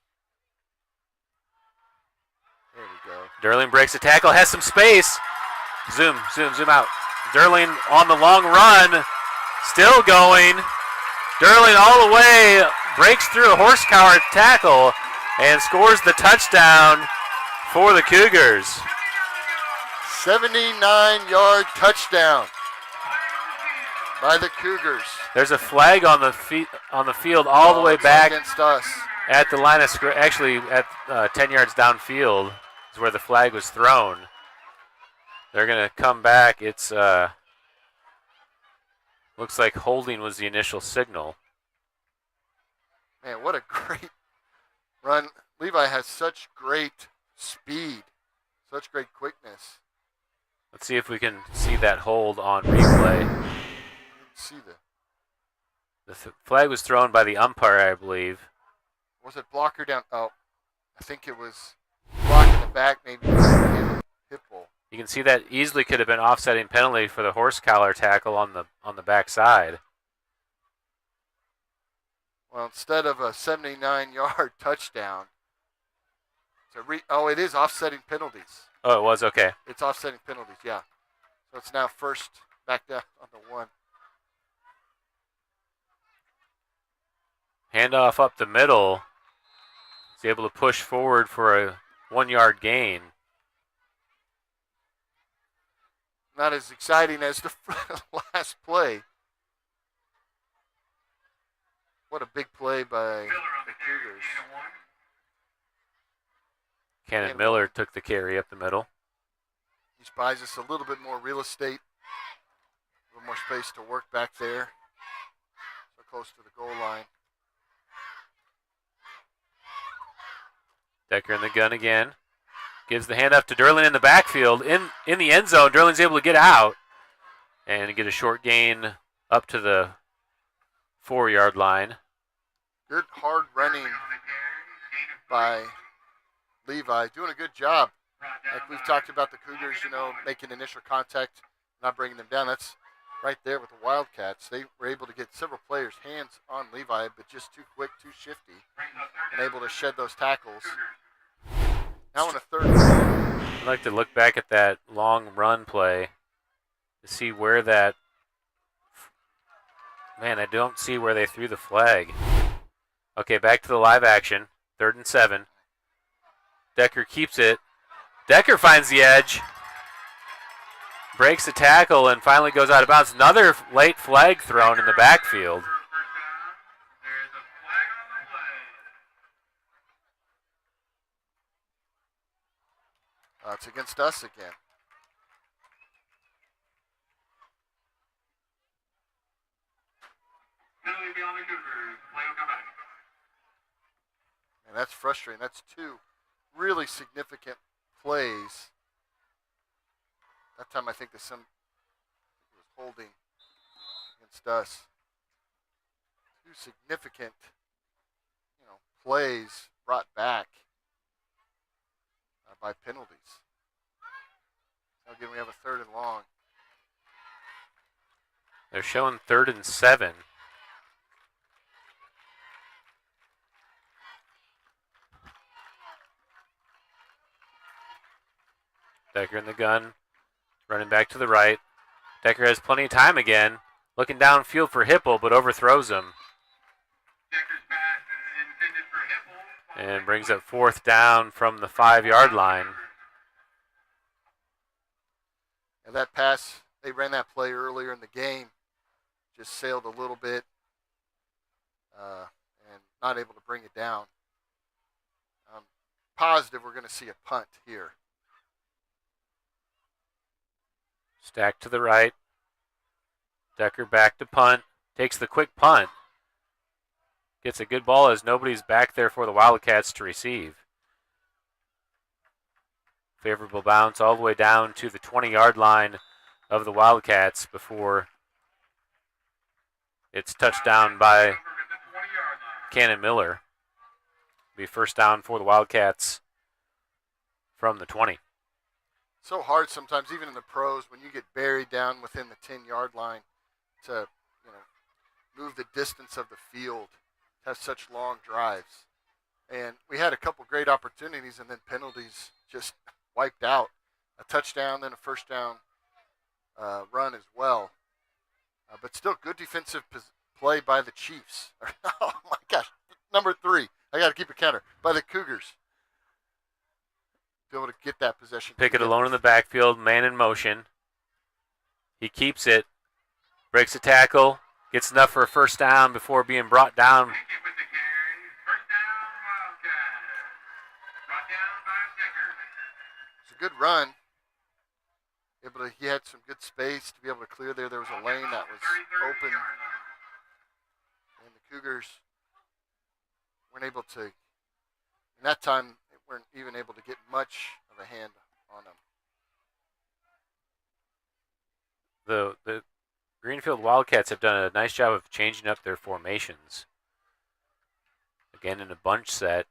There we go. Derling breaks a tackle, has some space. Zoom out. Derling on the long run, still going. Derling all the way, breaks through a horsepower tackle, and scores the touchdown for the Cougars. 79-yard touchdown by the Cougars. There's a flag on the field all the way back against us. at the line of scrimmage. Actually, at 10 yards downfield is where the flag was thrown. They're going to come back. It's looks like holding was the initial signal. Man, what a great run. Levi has such great speed, such great quickness. Let's see if we can see that hold on replay. You didn't see The flag was thrown by the umpire, I believe. was it blocker down? Oh, I think it was block in the back, maybe hip hole. You can see that easily could have been offsetting penalty for the horse collar tackle on the back side. Well, instead of a 79-yard touchdown, it is offsetting penalties. Oh, it was? Okay. It's offsetting penalties, yeah. So it's now first back down on the 1. Handoff up the middle. He's able to push forward for a 1 yard gain. Not as exciting as the last play. What a big play by the Cougars. Cannon Miller took the carry up the middle. He buys us a little bit more real estate, a little more space to work back there. So close to the goal line. Decker in the gun again. Gives the handoff to Derling in the backfield. In the end zone, Derling's able to get out and get a short gain up to the 4 yard line. Good hard running by Levi. Doing a good job. Like we've talked about the Cougars, making initial contact, not bringing them down. That's right there with the Wildcats. They were able to get several players' hands on Levi, but just too quick, too shifty, and able to shed those tackles. Now on a third down. I'd like to look back at that long run play to see where that... Man, I don't see where they threw the flag. Okay, back to the live action. 3rd and 7. Decker keeps it. Decker finds the edge. Breaks the tackle and finally goes out of bounds. Another late flag thrown in the backfield. It's against us again. And that's frustrating. That's 2 really significant plays. That time I think it was holding against us. 2 significant, plays brought back by penalties. So again, we have a 3rd and long. They're showing 3rd and 7. Decker in the gun, running back to the right. Decker has plenty of time again, looking downfield for Hipple, but overthrows him. And brings up 4th down from the 5 yard line. And that pass, they ran that play earlier in the game, just sailed a little bit. And not able to bring it down. I'm positive we're going to see a punt here. Stack to the right. Decker back to punt. Takes the quick punt. Gets a good ball as nobody's back there for the Wildcats to receive. Favorable bounce all the way down to the 20-yard line of the Wildcats before it's touched down by Cannon Miller. Be first down for the Wildcats from the 20. So hard sometimes, even in the pros, when you get buried down within the 10-yard line to, move the distance of the field, have such long drives. And we had a couple great opportunities, and then penalties just wiped out. A touchdown, then a first down run as well. But still good defensive play by the Chiefs. Oh, my gosh. Number 3. I got to keep a counter. By the Cougars. Be able to get that possession. Pickett alone in the backfield, man in motion. He keeps it, breaks a tackle, gets enough for a first down before being brought down. Pickett with the carry. First down, Wildcats. Brought down by Decker. It's a good run. He had some good space to be able to clear there. There was a lane that was open. And the Cougars weren't able to, in that time, they weren't even able to get much of a hand on them. The Greenfield Wildcats have done a nice job of changing up their formations. Again in a bunch set.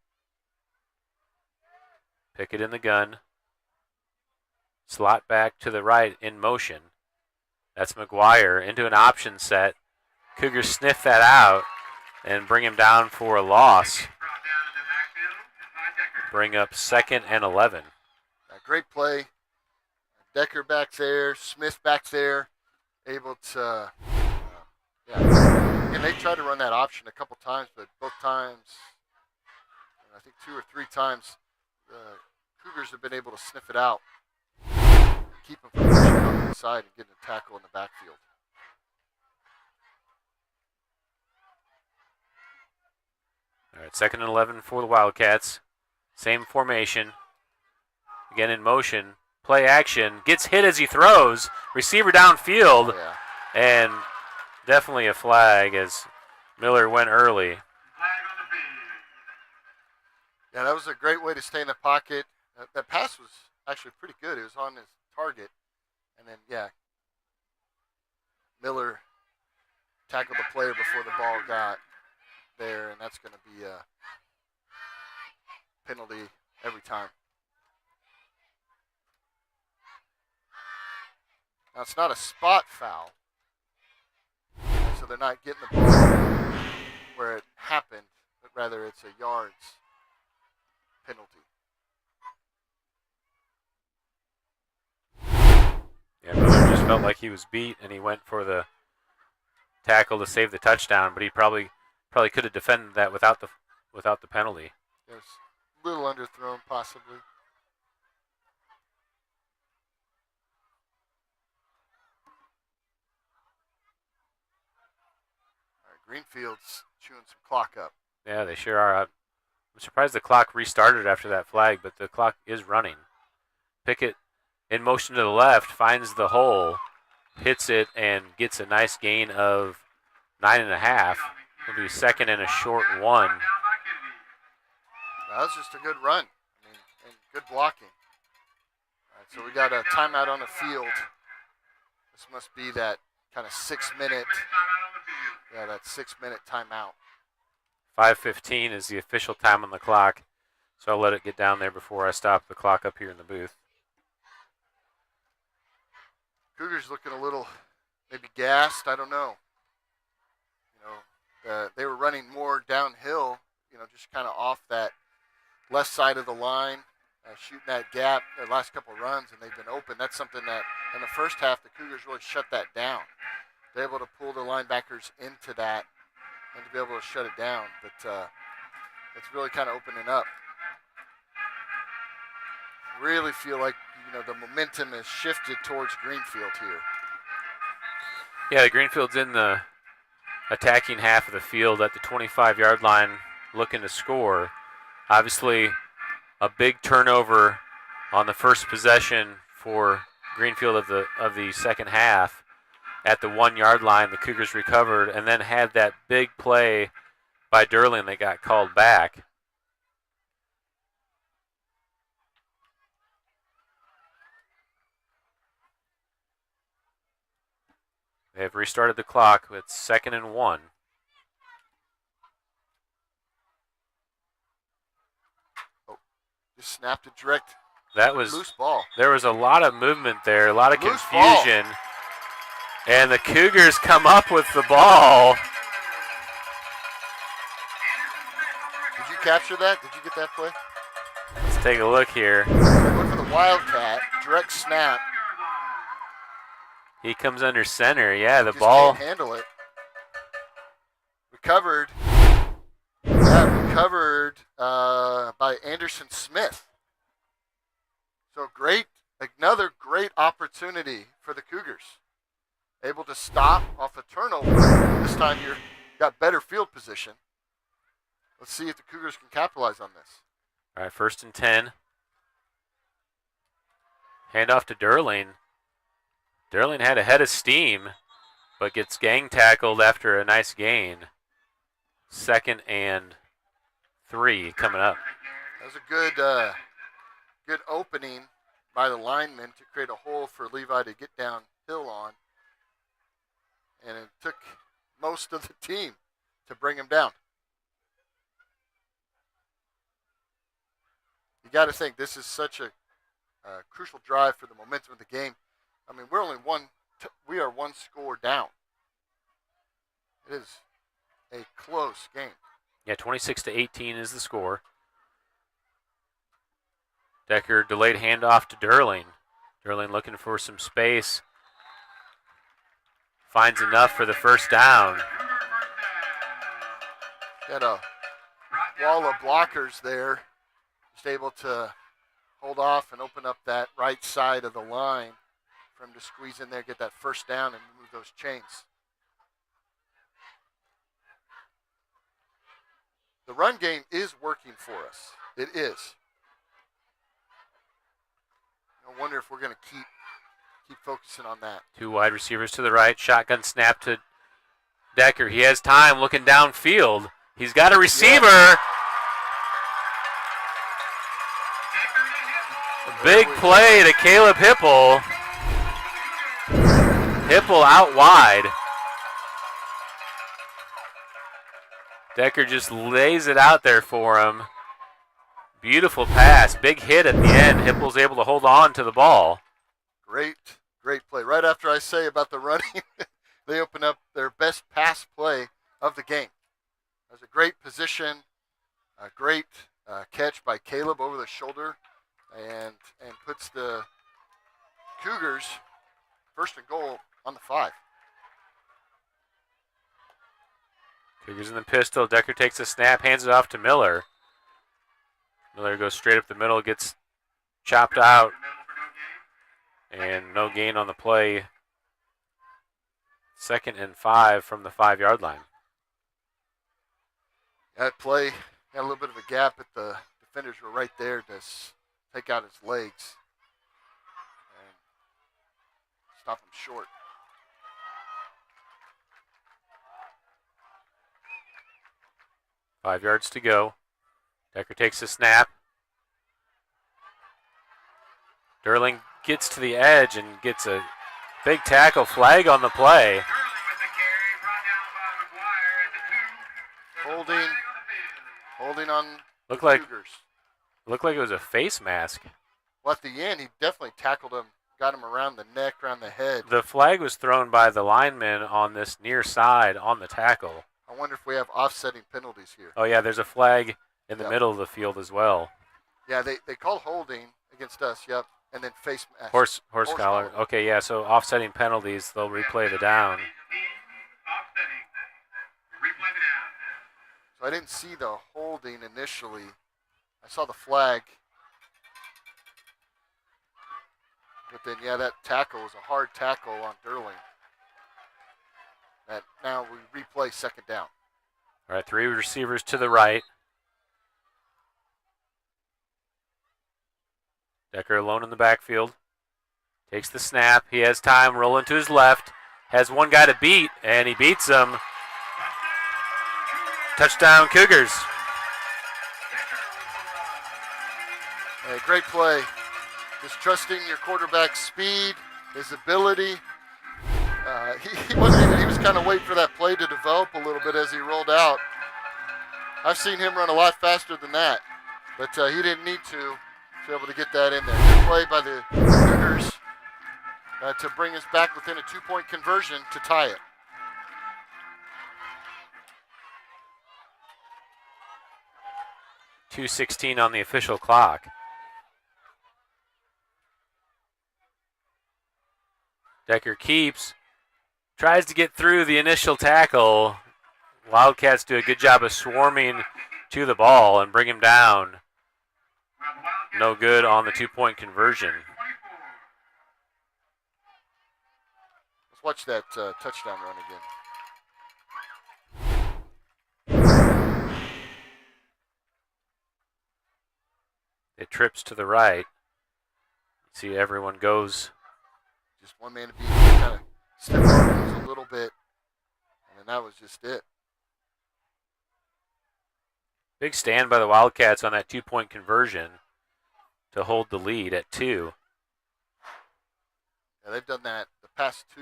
Pickett in the gun. Slot back to the right in motion. That's McGuire into an option set. Cougars sniff that out and bring him down for a loss. Bring up 2nd and 11. Great play. Decker back there, Smith back there, able to, and they tried to run that option a couple times, but both times, I think 2 or 3 times, the Cougars have been able to sniff it out, keep them from pushing on the side and getting a tackle in the backfield. All right, 2nd and 11 for the Wildcats. Same formation. Again in motion. Play action. Gets hit as he throws. Receiver downfield. Oh, yeah. And definitely a flag as Miller went early. Yeah, that was a great way to stay in the pocket. That pass was actually pretty good. It was on his target. And then, Miller tackled the player before the ball got there, and that's going to be a penalty every time. Now, it's not a spot foul, so they're not getting the ball where it happened, but rather it's a yards penalty. Yeah, Miller just felt like he was beat, and he went for the tackle to save the touchdown, but he probably could have defended that without the penalty. Yes, a little underthrown possibly. All right, Greenfield's chewing some clock up. Yeah, they sure are. I'm surprised the clock restarted after that flag, but the clock is running. Pickett in motion to the left, finds the hole, hits it, and gets a nice gain of 9.5. It'll be 2nd and a short 1. That was just a good run. And good blocking. All right, so we got a timeout on the field. This must be that kind of 6-minute, that 6-minute timeout. 5:15 is the official time on the clock, so I'll let it get down there before I stop the clock up here in the booth. Cougars looking a little maybe gassed. I don't know. They were running more downhill, just kind of off that left side of the line, shooting that gap the last couple of runs, and they've been open. That's something that in the first half the Cougars really shut that down. They're able to pull the linebackers into that and to be able to shut it down. But it's really kind of opening up. Really feel like the momentum has shifted towards Greenfield here. Yeah, the Greenfield's in the attacking half of the field at the 25-yard line looking to score. Obviously, a big turnover on the first possession for Greenfield of the second half. At the 1 yard line, the Cougars recovered and then had that big play by Derling that got called back. They have restarted the clock with 2nd and 1. Just snapped a direct That was loose ball. There was a lot of movement there, a lot of Loose confusion. And the Cougars come up with the ball. Did you capture that? Did you get that play? Let's take a look here. Look for the Wildcat. Direct snap. He comes under center. Yeah, the Just ball. can't handle it. Recovered. Yeah, recovered by Anderson Smith. So another great opportunity for the Cougars. Able to stop off a turnover. This time you've got better field position. Let's see if the Cougars can capitalize on this. All right, 1st and 10. Hand off to Derling. Derling had a head of steam, but gets gang tackled after a nice gain. 2nd and 3 coming up. That was a good opening by the lineman to create a hole for Levi to get downhill on. And it took most of the team to bring him down. You got to think this is such a crucial drive for the momentum of the game. I mean, we are one score down. It is a close game. Yeah, 26-18 is the score. Decker delayed handoff to Derling. Derling looking for some space. Finds enough for the first down. Got a wall of blockers there. Just able to hold off and open up that right side of the line for him to squeeze in there, get that first down, and move those chains. The run game is working for us. It is. I wonder if we're going to keep focusing on that. 2 wide receivers to the right. Shotgun snap to Decker. He has time looking downfield. He's got a receiver. Yeah. Big play to Caleb Hipple. Hipple out wide. Decker just lays it out there for him. Beautiful pass. Big hit at the end. Hipple's able to hold on to the ball. Great play. Right after I say about the running, they open up their best pass play of the game. It was a great position, a great catch by Caleb over the shoulder, and puts the Cougars 1st and goal on the 5. Cougars in the pistol. Decker takes a snap, hands it off to Miller. Miller goes straight up the middle, gets chopped out, and no gain on the play. 2nd and 5 from the 5 yard line. That play had a little bit of a gap, but the defenders were right there to take out his legs and stop him short. Five yards to go. Decker takes a snap. Derling gets to the edge and gets a big tackle, flag on the play. Holding on Looked like Cougars. it was a face mask. Well, at the end, he definitely tackled him, got him around the neck, around the head. The flag was thrown by the lineman on this near side on the tackle. I wonder if we have offsetting penalties here. Oh, yeah, there's a flag in the middle of the field as well. Yeah, they called holding against us, yep, and then face mask. Horse collar. Okay, yeah, so offsetting penalties, they'll replay the down. So I didn't see the holding initially. I saw the flag. But then, yeah, that tackle was a hard tackle on Derling. That now we replay 2nd down. All right, 3 receivers to the right. Decker alone in the backfield. Takes the snap. He has time. Rolling to his left. Has one guy to beat, and he beats him. Touchdown, Cougars. Hey, great play. Just trusting your quarterback's speed, his ability. He was kind of waiting for that play to develop a little bit as he rolled out. I've seen him run a lot faster than that, but he didn't need to be able to get that in there. Good play by the Cougars to bring us back within a 2-point conversion to tie it. .2:16 on the official clock. Decker keeps, tries to get through the initial tackle. Wildcats do a good job of swarming to the ball and bring him down. No good on the 2-point conversion. Let's watch that touchdown run again. It trips to the right. See, everyone goes. Just one man to beat, kind of step on a little bit, and then that was just it. Big stand by the Wildcats on that 2-point conversion to hold the lead at 2. Yeah, they've done that the past 2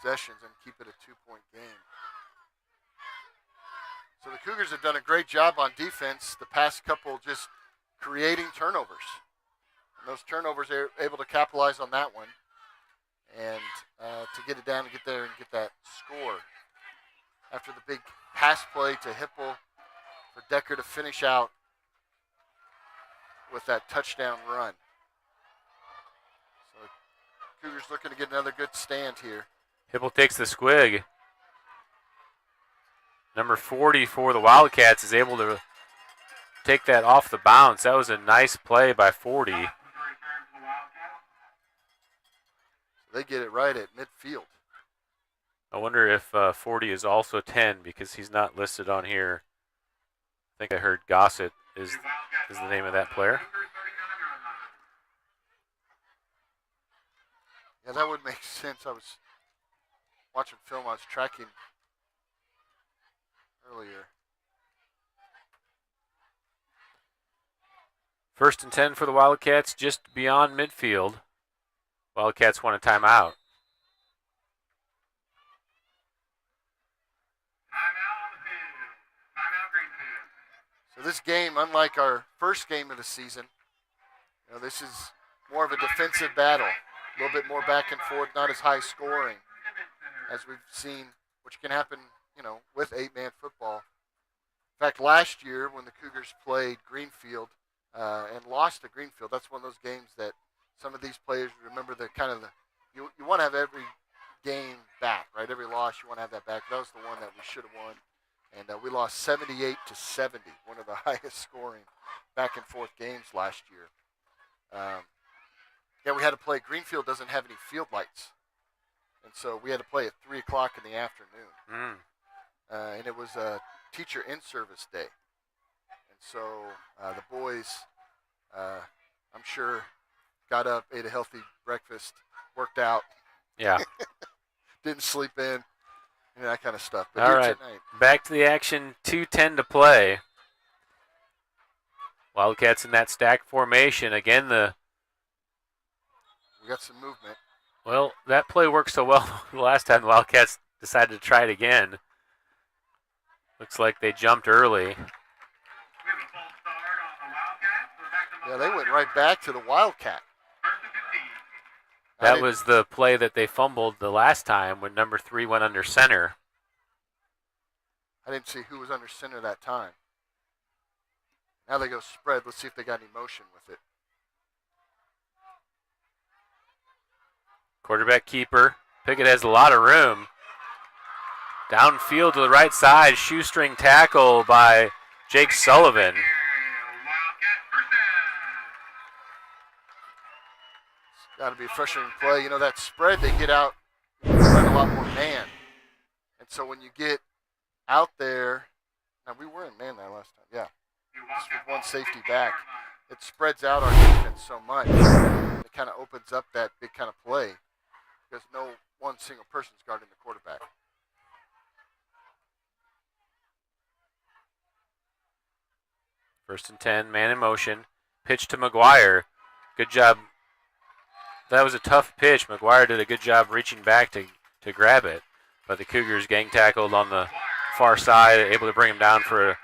possessions and keep it a 2-point game. So the Cougars have done a great job on defense the past couple, just creating turnovers. And those turnovers, they're able to capitalize on that one and to get it down and get there and get that score. After the big pass play to Hipple for Decker to finish out with that touchdown run. So Cougars looking to get another good stand here. Hipple takes the squig. Number 40 for the Wildcats is able to take that off the bounce. That was a nice play by 40. They get it right at midfield. I wonder if 40 is also 10 because he's not listed on here. I think I heard Gossett is the name of that player. Yeah, that would make sense. I was watching film. I was tracking earlier. 1st and 10 for the Wildcats, just beyond midfield. Wildcats want a timeout. So this game, unlike our first game of the season, this is more of a defensive battle. A little bit more back and forth, not as high scoring as we've seen, which can happen, with 8-man football. In fact, last year when the Cougars played Greenfield and lost to Greenfield, that's one of those games that some of these players remember you want to have every game back, right? Every loss, you want to have that back. That was the one that we should have won. And we lost 78-70, one of the highest scoring back and forth games last year. We had to play. Greenfield doesn't have any field lights. And so we had to play at 3 o'clock in the afternoon. And it was a teacher in-service day. And so the boys, I'm sure, got up, ate a healthy breakfast, worked out. Yeah. Didn't sleep in. That kind of stuff. But all right, back to the action, 2:10 to play. Wildcats in that stack formation. Again, we got some movement. Well, that play worked so well the last time the Wildcats decided to try it again. Looks like they jumped early. Yeah, they went right back to the Wildcat. That was the play that they fumbled the last time when number 3 went under center. I didn't see who was under center that time. Now they go spread. Let's see if they got any motion with it. Quarterback keeper. Pickett has a lot of room. Downfield to the right side. Shoestring tackle by Jake Sullivan. Got to be a frustrating play. That spread, they get out, run a lot more man. And so when you get out there, now we were in man that last time, yeah. Just with one safety back. it spreads out our defense so much. It kind of opens up that big kind of play because no one single person's guarding the quarterback. First and 10, man in motion. Pitch to McGuire. Good job. That was a tough pitch. McGuire did a good job reaching back to grab it. But the Cougars gang tackled on the far side, able to bring him down for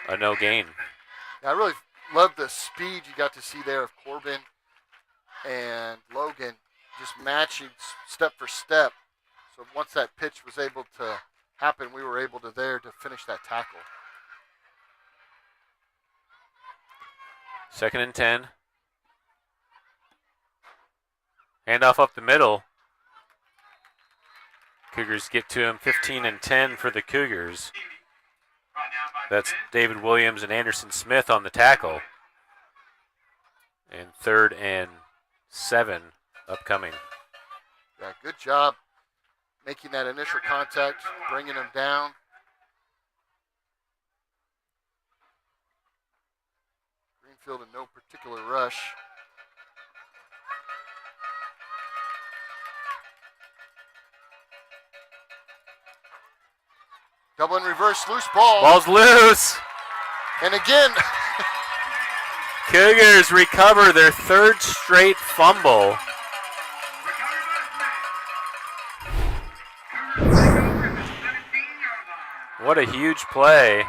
a no gain. Yeah, I really love the speed you got to see there of Corbin and Logan just matching step for step. So once that pitch was able to happen, we were able to finish that tackle. Second and 10. Handoff up the middle. Cougars get to him. 15 and 10 for the Cougars. That's David Williams and Anderson Smith on the tackle. And 3rd and 7 upcoming. Yeah, good job making that initial contact, bringing him down. Greenfield in no particular rush. Double and reverse, loose ball. Ball's loose. And again, Cougars recover their 3rd straight fumble. What a huge play.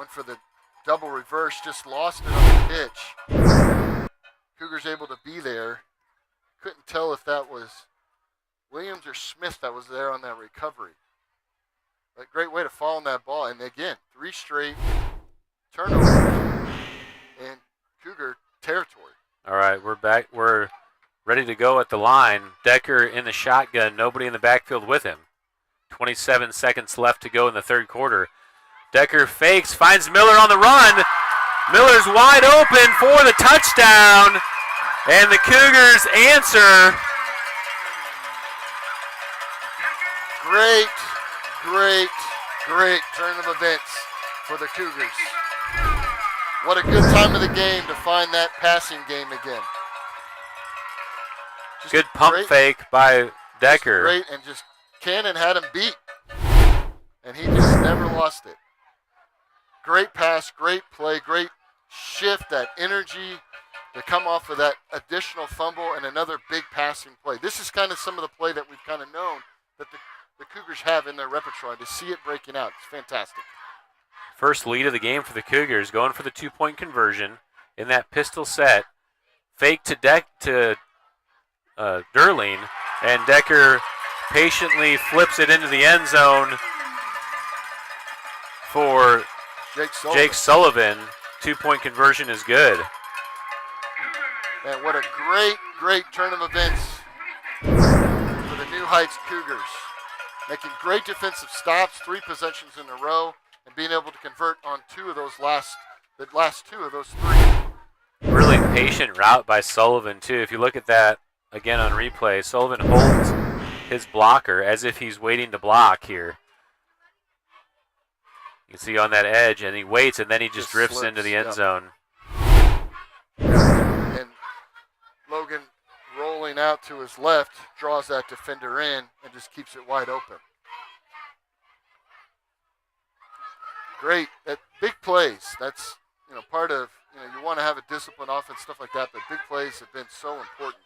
went for the double reverse, just lost it on the pitch. Cougars able to be there. Couldn't tell if that was Williams or Smith that was there on that recovery. But great way to fall on that ball. And again, 3 straight turnovers in Cougar territory. All right, we're back. We're ready to go at the line. Decker in the shotgun, nobody in the backfield with him. 27 seconds left to go in the third quarter. Decker fakes, finds Miller on the run. Miller's wide open for the touchdown. And the Cougars answer. Great turn of events for the Cougars. What a good time of the game to find that passing game again. Just Good pump great, fake by Decker. Great, and just Cannon had him beat. And he just never lost it. Great pass, great play, great shift, that energy to come off of that additional fumble and another big passing play. This is kind of some of the play that we've kind of known that the Cougars have in their repertoire. To see it breaking out, it's fantastic. First lead of the game for the Cougars, going for the 2-point conversion in that pistol set. Fake to Derling, and Decker patiently flips it into the end zone for Jake Sullivan. 2-point conversion is good. And what a great turn of events for the New Heights Cougars. Making great defensive stops, 3 possessions in a row, and being able to convert on the last 2 of those 3. Really patient route by Sullivan, too. If you look at that again on replay, Sullivan holds his blocker as if he's waiting to block here. You can see on that edge, and he waits, and then he just drifts slips, into the end zone. And Logan rolling out to his left, draws that defender in, and just keeps it wide open. Great. Big plays. That's part of, you want to have a disciplined offense, stuff like that, but big plays have been so important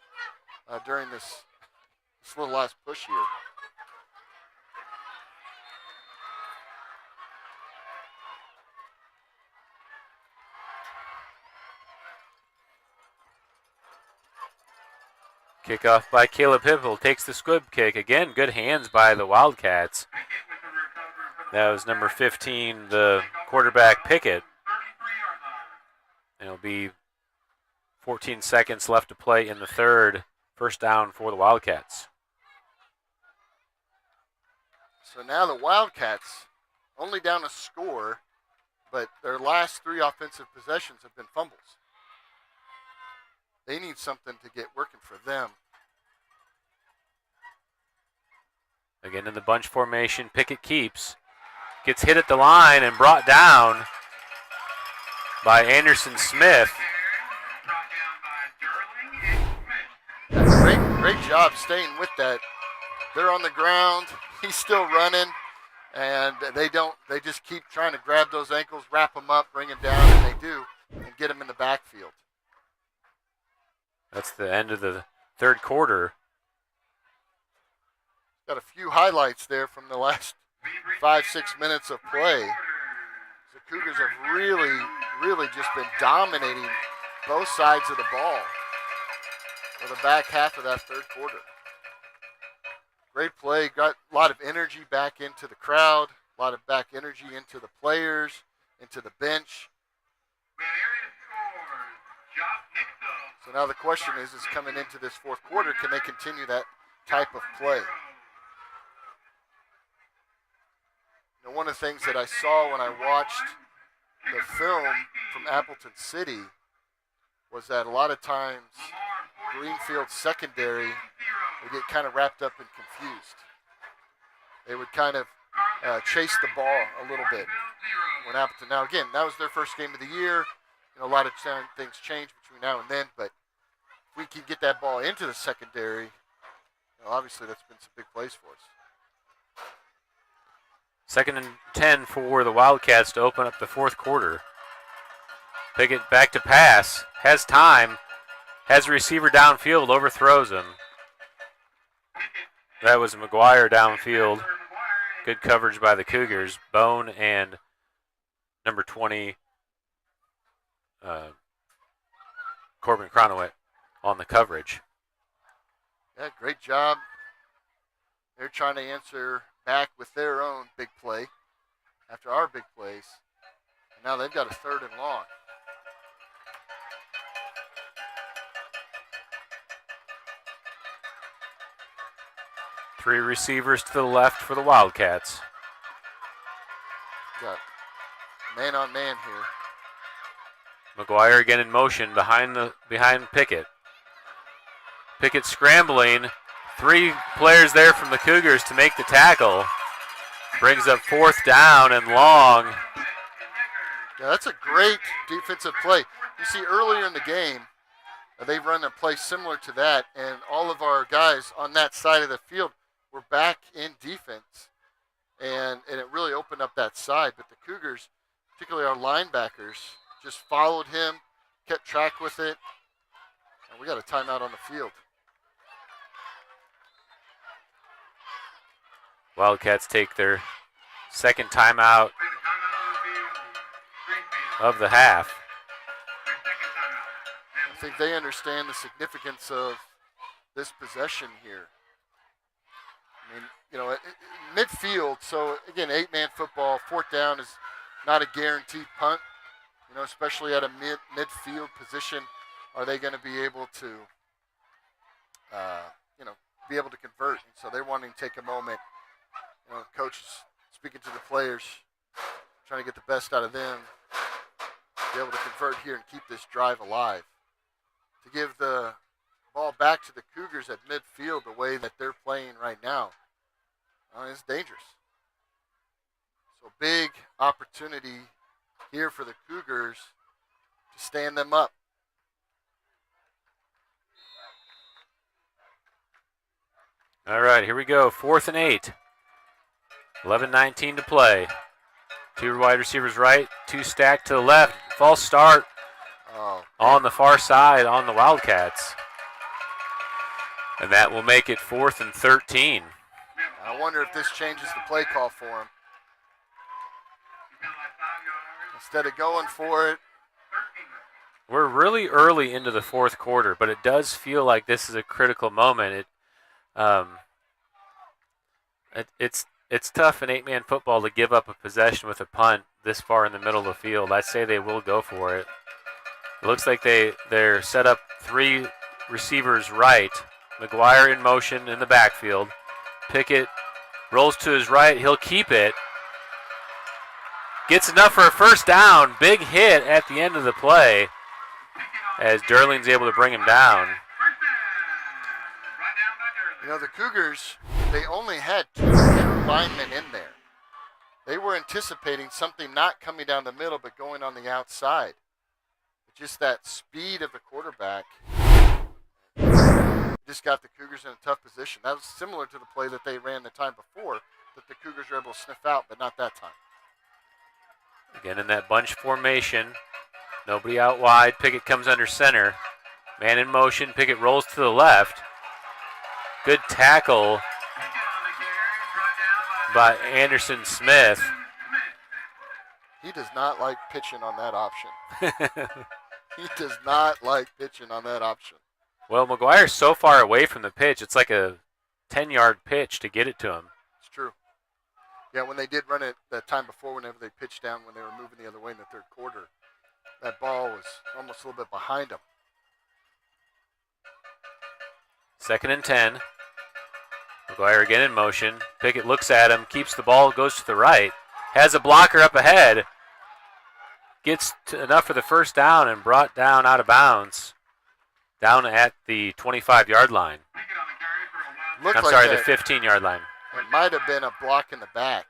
during this little last push here. Kickoff by Caleb Hipple, takes the squib kick. Again, good hands by the Wildcats. That was number 15, the quarterback Pickett. It'll be 14 seconds left to play in the third. First down for the Wildcats. So now the Wildcats only down a score, but their last 3 offensive possessions have been fumbles. They need something to get working for them. Again in the bunch formation, Pickett keeps gets hit at the line and brought down by Anderson Smith. Great job staying with that. They're on the ground. He's still running, and they just keep trying to grab those ankles, wrap them up, bring him down, and they do, and get him in the backfield. That's the end of the third quarter. Got a few highlights there from the last 5-6 minutes of play. The Cougars have really just been dominating both sides of the ball for the back half of that third quarter. Great play, got a lot of energy back into the crowd, a lot of back energy into the players, into the bench. So now the question is coming into this fourth quarter, can they continue that type of play? You know, one of the things that I saw when I watched the film from Appleton City was that a lot of times Greenfield secondary would get kind of wrapped up and confused. They would kind of chase the ball a little bit when Appleton. Now again, that was their first game of the year. You know, a lot of things change between now and then, but if we can get that ball into the secondary, you know, obviously that's been some big plays for us. 2nd and 10 for the Wildcats to open up the fourth quarter. Pickett back to pass, has time, has a receiver downfield, overthrows him. That was McGuire downfield. Good coverage by the Cougars. Bone and number 20, Corbin Cronowit on the coverage. Yeah, great job. They're trying to answer back with their own big play after our big plays. And now they've got a 3rd and long. Three receivers to the left for the Wildcats. Got man on man here. McGuire again in motion behind Pickett. Pickett scrambling. 3 players there from the Cougars to make the tackle. Brings up 4th down and long. Yeah, that's a great defensive play. You see earlier in the game, they've run a play similar to that, and all of our guys on that side of the field were back in defense, and it really opened up that side. But the Cougars, particularly our linebackers, just followed him, kept track with it, and we got a timeout on the field. Wildcats take their 2nd timeout of the half. I think they understand the significance of this possession here. I mean, you know, midfield, so again, 8-man football, 4th down is not a guaranteed punt, you know, especially at a midfield position. Are they going to be able to, you know, be able to convert? And so they're wanting to take a moment. You know, coach is speaking to the players, trying to get the best out of them, be able to convert here and keep this drive alive. To give the ball back to the Cougars at midfield the way that they're playing right now, it's dangerous. So big opportunity here for the Cougars to stand them up. All right, here we go. 4th and 8. 11:19 to play. 2 wide receivers right, 2 stacked to the left. False start on the far side on the Wildcats. And that will make it 4th and 13. I wonder if this changes the play call for him. Instead of going for it. We're really early into the fourth quarter, but it does feel like this is a critical moment. It's tough in 8-man football to give up a possession with a punt this far in the middle of the field. I say they will go for it. It looks like they're set up 3 receivers right. McGuire in motion in the backfield. Pickett rolls to his right. He'll keep it. Gets enough for a 1st down. Big hit at the end of the play as Derling's able to bring him down. You know, the Cougars, they only had 2 linemen in there. They were anticipating something not coming down the middle but going on the outside. Just that speed of the quarterback just got the Cougars in a tough position. That was similar to the play that they ran the time before that the Cougars were able to sniff out, but not that time. Again in that bunch formation. Nobody out wide. Pickett comes under center. Man in motion. Pickett rolls to the left. Good tackle by Anderson Smith. He does not like pitching on that option. He does not like pitching on that option. Well, McGuire's so far away from the pitch, it's like a 10-yard pitch to get it to him. It's true. Yeah, when they did run it that time before, whenever they pitched down when they were moving the other way in the third quarter, that ball was almost a little bit behind him. 2nd and 10. McGuire again in motion. Pickett looks at him, keeps the ball, goes to the right. Has a blocker up ahead. Gets enough for the first down and brought down out of bounds. Down at the 25-yard line. Looked I'm like sorry, the that. 15-yard line. It might have been a block in the back.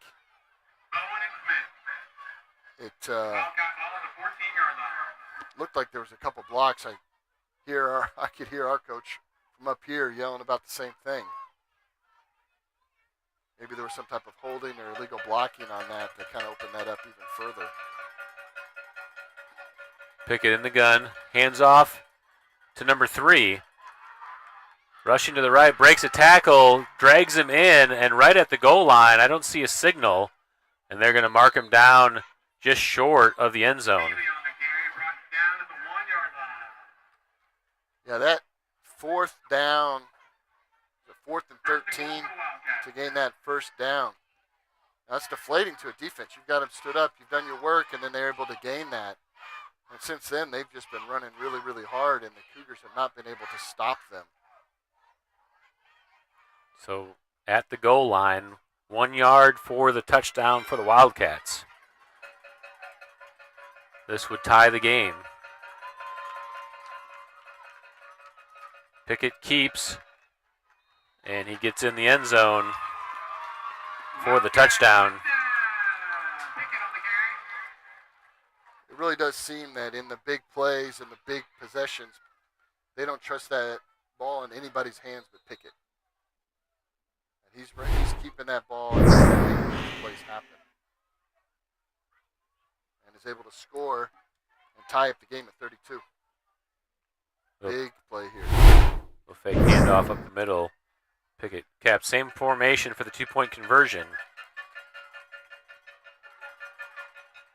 It looked like there was a couple blocks. I could hear our coach from up here yelling about the same thing. Maybe there was some type of holding or illegal blocking on that kind of opened that up even further. Pickett in the gun, hands off to number 3. Rushing to the right, breaks a tackle, drags him in, and right at the goal line, I don't see a signal, and they're going to mark him down just short of the end zone. Yeah, that 4th down, the 4th and 13 to gain that first down. That's deflating to a defense. You've got them stood up, you've done your work, and then they're able to gain that. And since then, they've just been running really, really hard, and the Cougars have not been able to stop them. So at the goal line, 1 yard for the touchdown for the Wildcats. This would tie the game. Pickett keeps, and he gets in the end zone for the touchdown. It really does seem that in the big plays and the big possessions, they don't trust that ball in anybody's hands but Pickett. And he's keeping that ball and making those plays happen. And is able to score and tie up the game at 32. Big play here. A fake handoff up the middle. Pickett caps same formation for the 2-point conversion.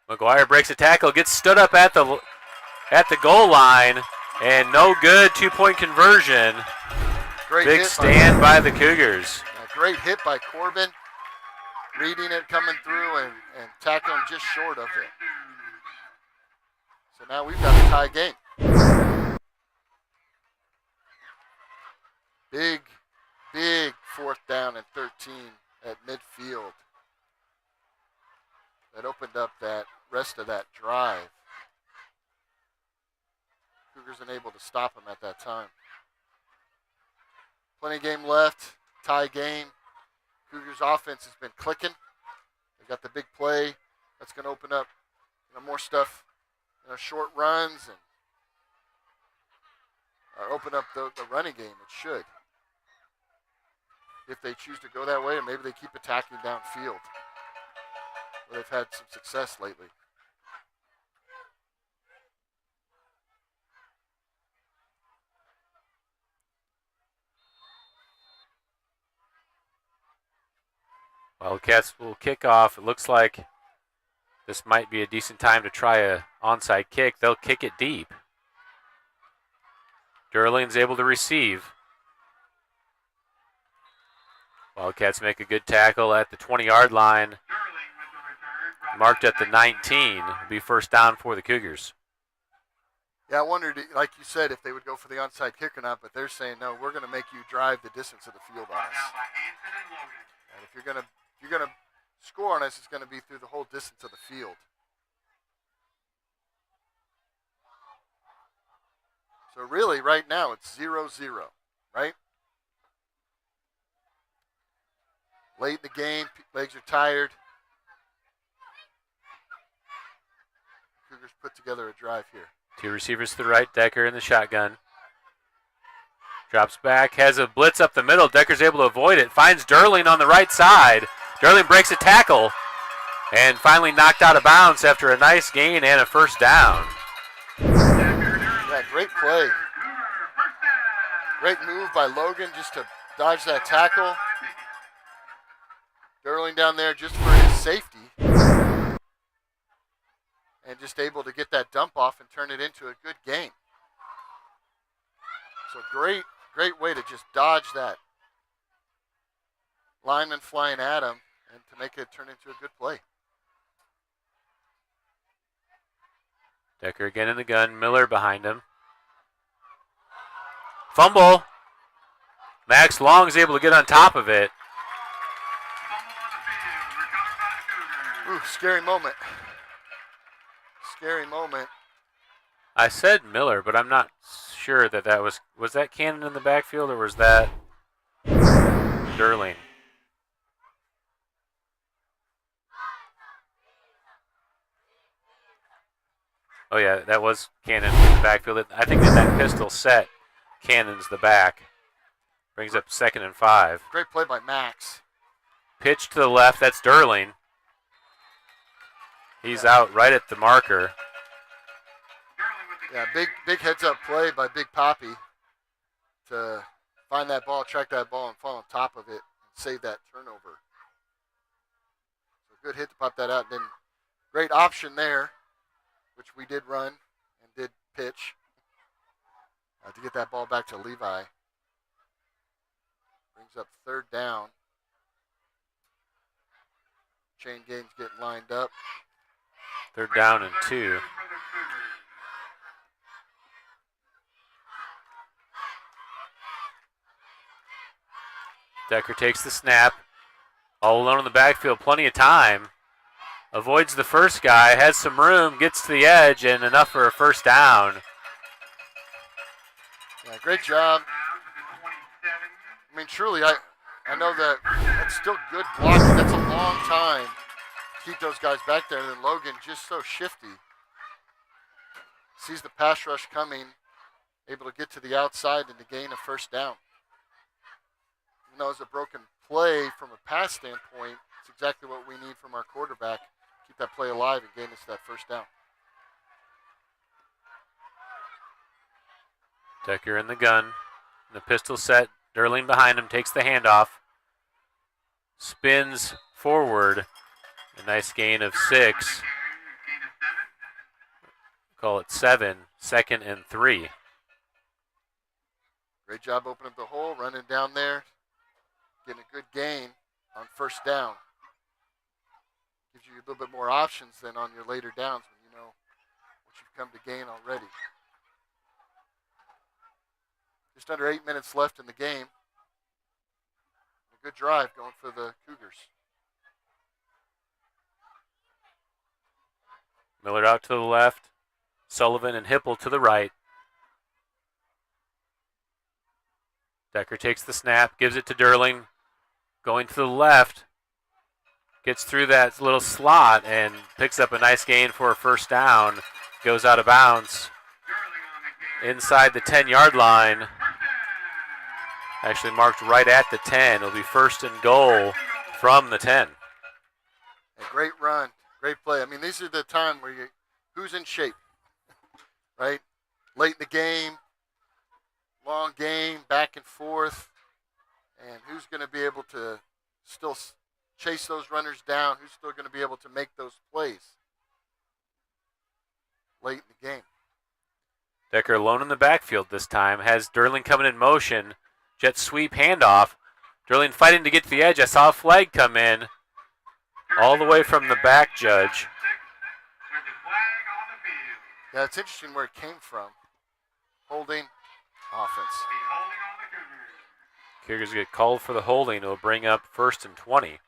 McGuire breaks a tackle, gets stood up at the goal line, and no good. 2-point conversion. Great Big hit stand by the Cougars. A great hit by Corbin, reading it coming through and tackling just short of it. So now we've got a tie game. Big 4th down and 13 at midfield. That opened up that rest of that drive. Cougars unable to stop them at that time. Plenty of game left, tie game. Cougars offense has been clicking. They got the big play that's going to open up more stuff, short runs and open up the running game. It should. If they choose to go that way, or maybe they keep attacking downfield. Where they've had some success lately. Wildcats will kick off. It looks like this might be a decent time to try a onside kick. They'll kick it deep. Durlin's able to receive. Wildcats make a good tackle at the 20-yard line. Marked at the 19. Will be first down for the Cougars. Yeah, I wondered, like you said, if they would go for the onside kick or not, but they're saying, no, we're going to make you drive the distance of the field on us. And if you're going to score on us, it's going to be through the whole distance of the field. So really, right now, it's 0-0, right? Late in the game, legs are tired. Cougars put together a drive here. Two receivers to the right, Decker in the shotgun. Drops back, has a blitz up the middle. Decker's able to avoid it. Finds Derling on the right side. Derling breaks a tackle and finally knocked out of bounds after a nice gain and a first down. Yeah, great play. Great move by Logan just to dodge that tackle. Derling down there just for his safety. And just able to get that dump off and turn it into a good gain. So great way to just dodge that lineman flying at him and to make it turn into a good play. Decker again in the gun. Miller behind him. Fumble. Max Long is able to get on top of it. Ooh, scary moment. Scary moment. I said Miller, but I'm not sure that was that Cannon in the backfield or was that Derling? Oh yeah, that was Cannon in the backfield. I think in that pistol set, Cannon's the back. Brings up 2nd and 5. Great play by Max. Pitch to the left, that's Derling. He's out right at the marker. Yeah, big heads up play by Big Poppy to find that ball, track that ball, and fall on top of it and save that turnover. So good hit to pop that out. Then great option there, which we did run and did pitch to get that ball back to Levi. Brings up 3rd down. Chain game's getting lined up. 3rd down and 2. Decker takes the snap. All alone in the backfield, plenty of time. Avoids the first guy, has some room, gets to the edge, and enough for a first down. Yeah, great job. I mean, truly, I know that that's still good blocking. That's a long time to keep those guys back there. And then Logan just so shifty. Sees the pass rush coming, able to get to the outside and to gain a first down. Even though it's a broken play from a pass standpoint, it's exactly what we need from our quarterback. Keep that play alive and gain us that first down. Decker in the gun. The pistol set. Derling behind him, takes the handoff. Spins forward. A nice gain of 6. Call it 7. 2nd and 3. Great job opening up the hole, running down there. Getting a good gain on first down. Gives you a little bit more options than on your later downs when you know what you've come to gain already. Just under 8 minutes left in the game. A good drive going for the Cougars. Miller out to the left. Sullivan and Hipple to the right. Decker takes the snap, gives it to Derling. Going to the left. Gets through that little slot and picks up a nice gain for a first down. Goes out of bounds. Inside the 10-yard line. Actually marked right at the 10. It'll be 1st and goal from the 10. A great run. Great play. I mean, these are the time where who's in shape, right? Late in the game, long game, back and forth, and who's going to be able to still chase those runners down? Who's still going to be able to make those plays late in the game? Decker alone in the backfield this time. Has Derling coming in motion. Jet sweep handoff. Derling fighting to get to the edge. I saw a flag come in all the way from the back, Judge. Yeah, it's interesting where it came from. Holding offense. Cougars get called for the holding. It'll bring up 1st and 20.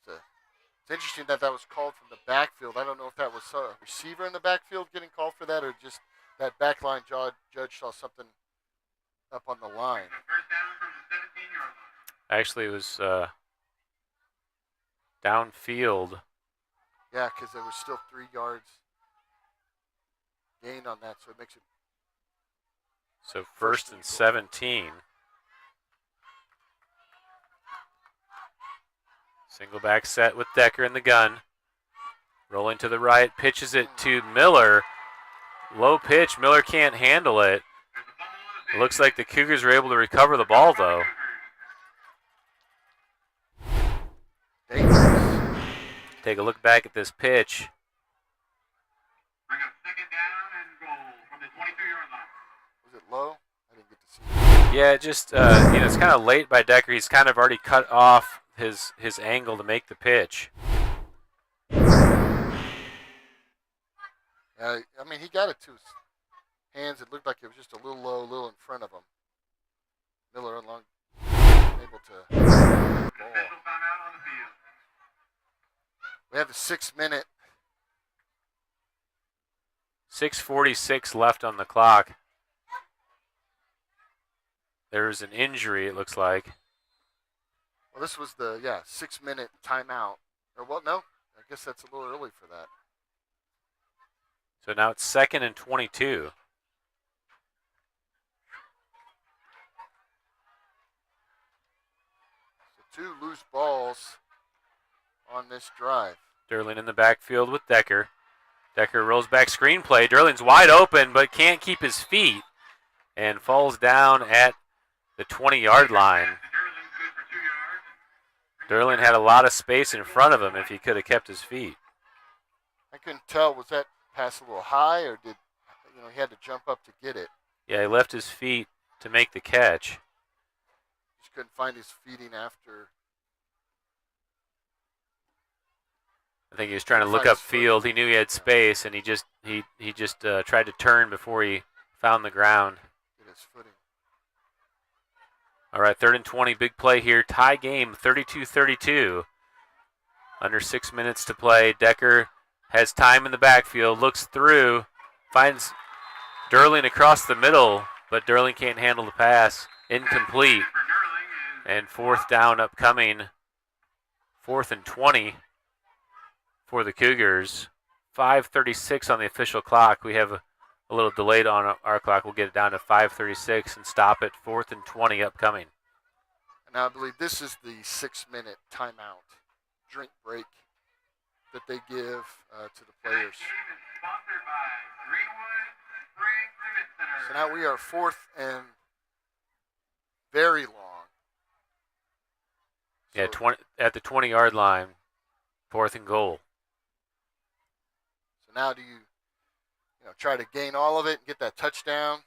It's interesting that was called from the backfield. I don't know if that was a receiver in the backfield getting called for that or just that backline judge saw something up on the line. Actually, it was downfield. Yeah, because there was still 3 yards gained on that, so it makes it. So first and 17. Single back set with Decker in the gun. Rolling to the right, pitches it to Miller. Low pitch, Miller can't handle it. It looks like the Cougars were able to recover the ball, though. Dangerous. Take a look back at this pitch. Bring up second down and goal from the 22-yard line. Was it low? I didn't get to see it. Yeah, just it's kind of late by Decker. He's kind of already cut off his angle to make the pitch. I mean, he got it to his hands. It looked like it was just a little low, a little in front of him. Miller able to get the ball. Official timeout on the field. We have the 6-minute. 6:46 left on the clock. There's an injury, it looks like. Well, this was the 6-minute timeout. Or well, no, I guess that's a little early for that. So now it's 2nd and 22. So 2 loose balls on this drive. Derling in the backfield with Decker. Decker rolls back screen play. Derling's wide open but can't keep his feet and falls down at the 20-yard line. Derling's good for 2 yards. Derling had a lot of space in front of him if he could have kept his feet. I couldn't tell, was that pass a little high or did, he had to jump up to get it? Yeah, he left his feet to make the catch. Just couldn't find his feeding after. I think he was trying to look upfield. He knew he had space, and he just tried to turn before he found the ground. Get his footing. All right, 3rd and 20, big play here. Tie game, 32-32. Under 6 minutes to play. Decker has time in the backfield, looks through, finds Derling across the middle, but Derling can't handle the pass. Incomplete. And 4th down upcoming. 4th and 20 for the Cougars. 5:36 on the official clock. We have a little delayed on our clock. We'll get it down to 5:36 and stop at 4th and 20 upcoming. And I believe this is the 6-minute timeout, drink break that they give to the players. Sponsored by Greenwood Springs Event Center. So now we are 4th and very long. Yeah, So- 20 at the 20-yard line, 4th and goal. So now do you try to gain all of it and get that touchdown?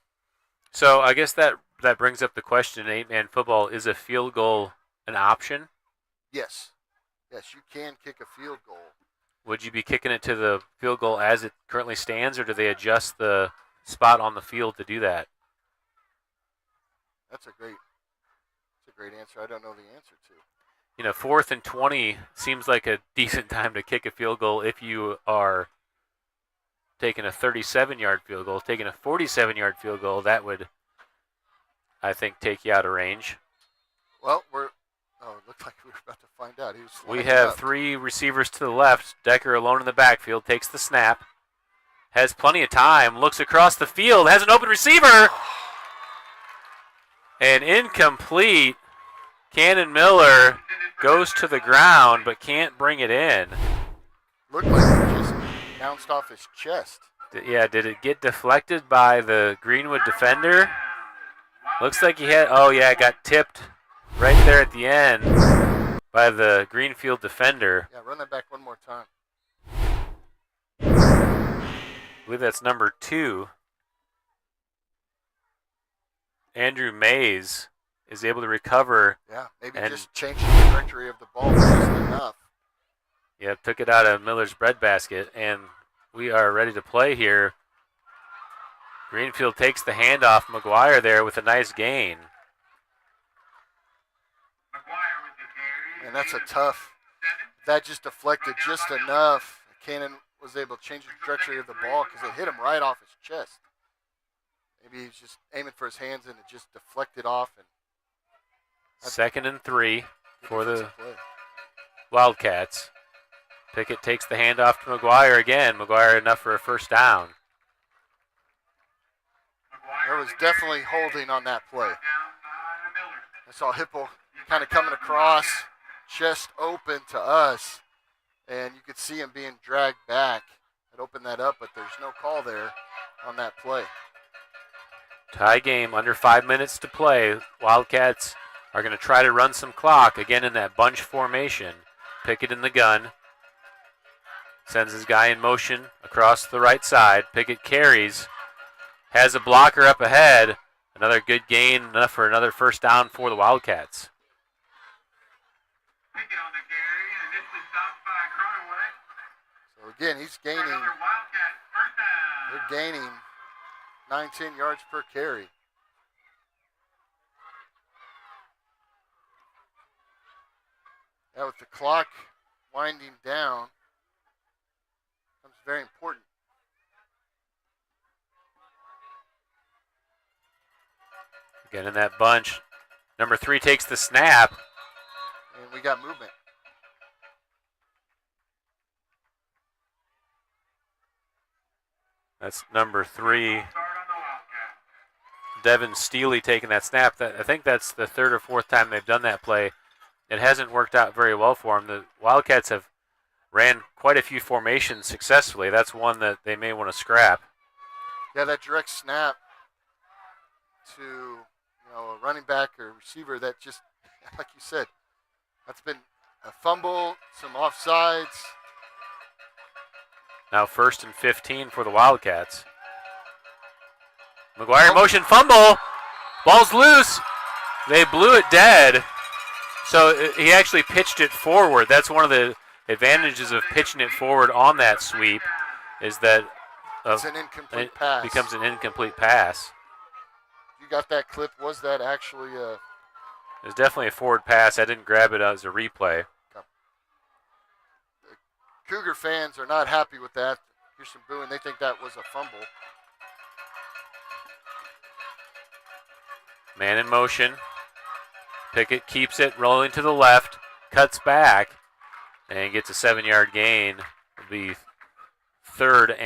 So I guess that brings up the question in 8-man football, is a field goal an option? Yes. Yes, you can kick a field goal. Would you be kicking it to the field goal as it currently stands, or do they adjust the spot on the field to do that? That's a great answer. I don't know the answer to. 4th and 20 seems like a decent time to kick a field goal if you are taking a 37-yard field goal. Taking a 47-yard field goal, that would, I think, take you out of range. Well, it looked like we were about to find out. We have 3 receivers to the left. Decker alone in the backfield, takes the snap, has plenty of time, looks across the field, has an open receiver, and incomplete. Cannon Miller goes to the ground but can't bring it in. Looked like it just bounced off his chest. Did it get deflected by the Greenwood defender? Looks like it got tipped right there at the end by the Greenfield defender. Yeah, run that back one more time. I believe that's number 2. Andrew Mays is able to recover. Yeah, maybe And- just change the trajectory of the ball just enough. Yeah, took it out of Miller's breadbasket, and we are ready to play here. Greenfield takes the handoff. McGuire there with a nice gain. McGuire with the carry. And that's a tough. That just deflected just enough. Cannon was able to change the trajectory of the ball because it hit him right off his chest. Maybe he's just aiming for his hands and it just deflected off. And 2nd and 3 for the defensive play. Wildcats. Pickett takes the handoff to McGuire again. McGuire enough for a first down. There was definitely holding on that play. I saw Hipple kind of coming across, chest open to us, and you could see him being dragged back. It opened that up, but there's no call there on that play. Tie game, under 5 minutes to play. Wildcats are going to try to run some clock, again in that bunch formation. Pickett in the gun. Sends his guy in motion across the right side. Pickett carries. Has a blocker up ahead. Another good gain, enough for another first down for the Wildcats. Pickett on the carry, and this is stopped by Cronenway. So again, he's gaining. Another Wildcat first down. They're gaining 9-10 yards per carry. Now with the clock winding down, becomes very important. Again in that bunch. Number 3 takes the snap. And we got movement. That's number 3. Start on the Wildcat. Devin Steely taking that snap. I think that's the third or fourth time they've done that play. It hasn't worked out very well for them. The Wildcats have ran quite a few formations successfully. That's one that they may want to scrap. Yeah, that direct snap to a running back or receiver that just, like you said, that's been a fumble, some offsides. Now 1st and 15 for the Wildcats. McGuire motion fumble. Ball's loose. They blew it dead. So he actually pitched it forward. That's one of the advantages of pitching it forward on that sweep, is that It's an incomplete pass. becomes an incomplete pass. You got that clip. Was that actually a... It was definitely a forward pass. I didn't grab it as a replay. Cougar fans are not happy with that. Here's some booing. They think that was a fumble. Man in motion. Pickett keeps it rolling to the left, cuts back, and gets a 7-yard gain. It'll be 3rd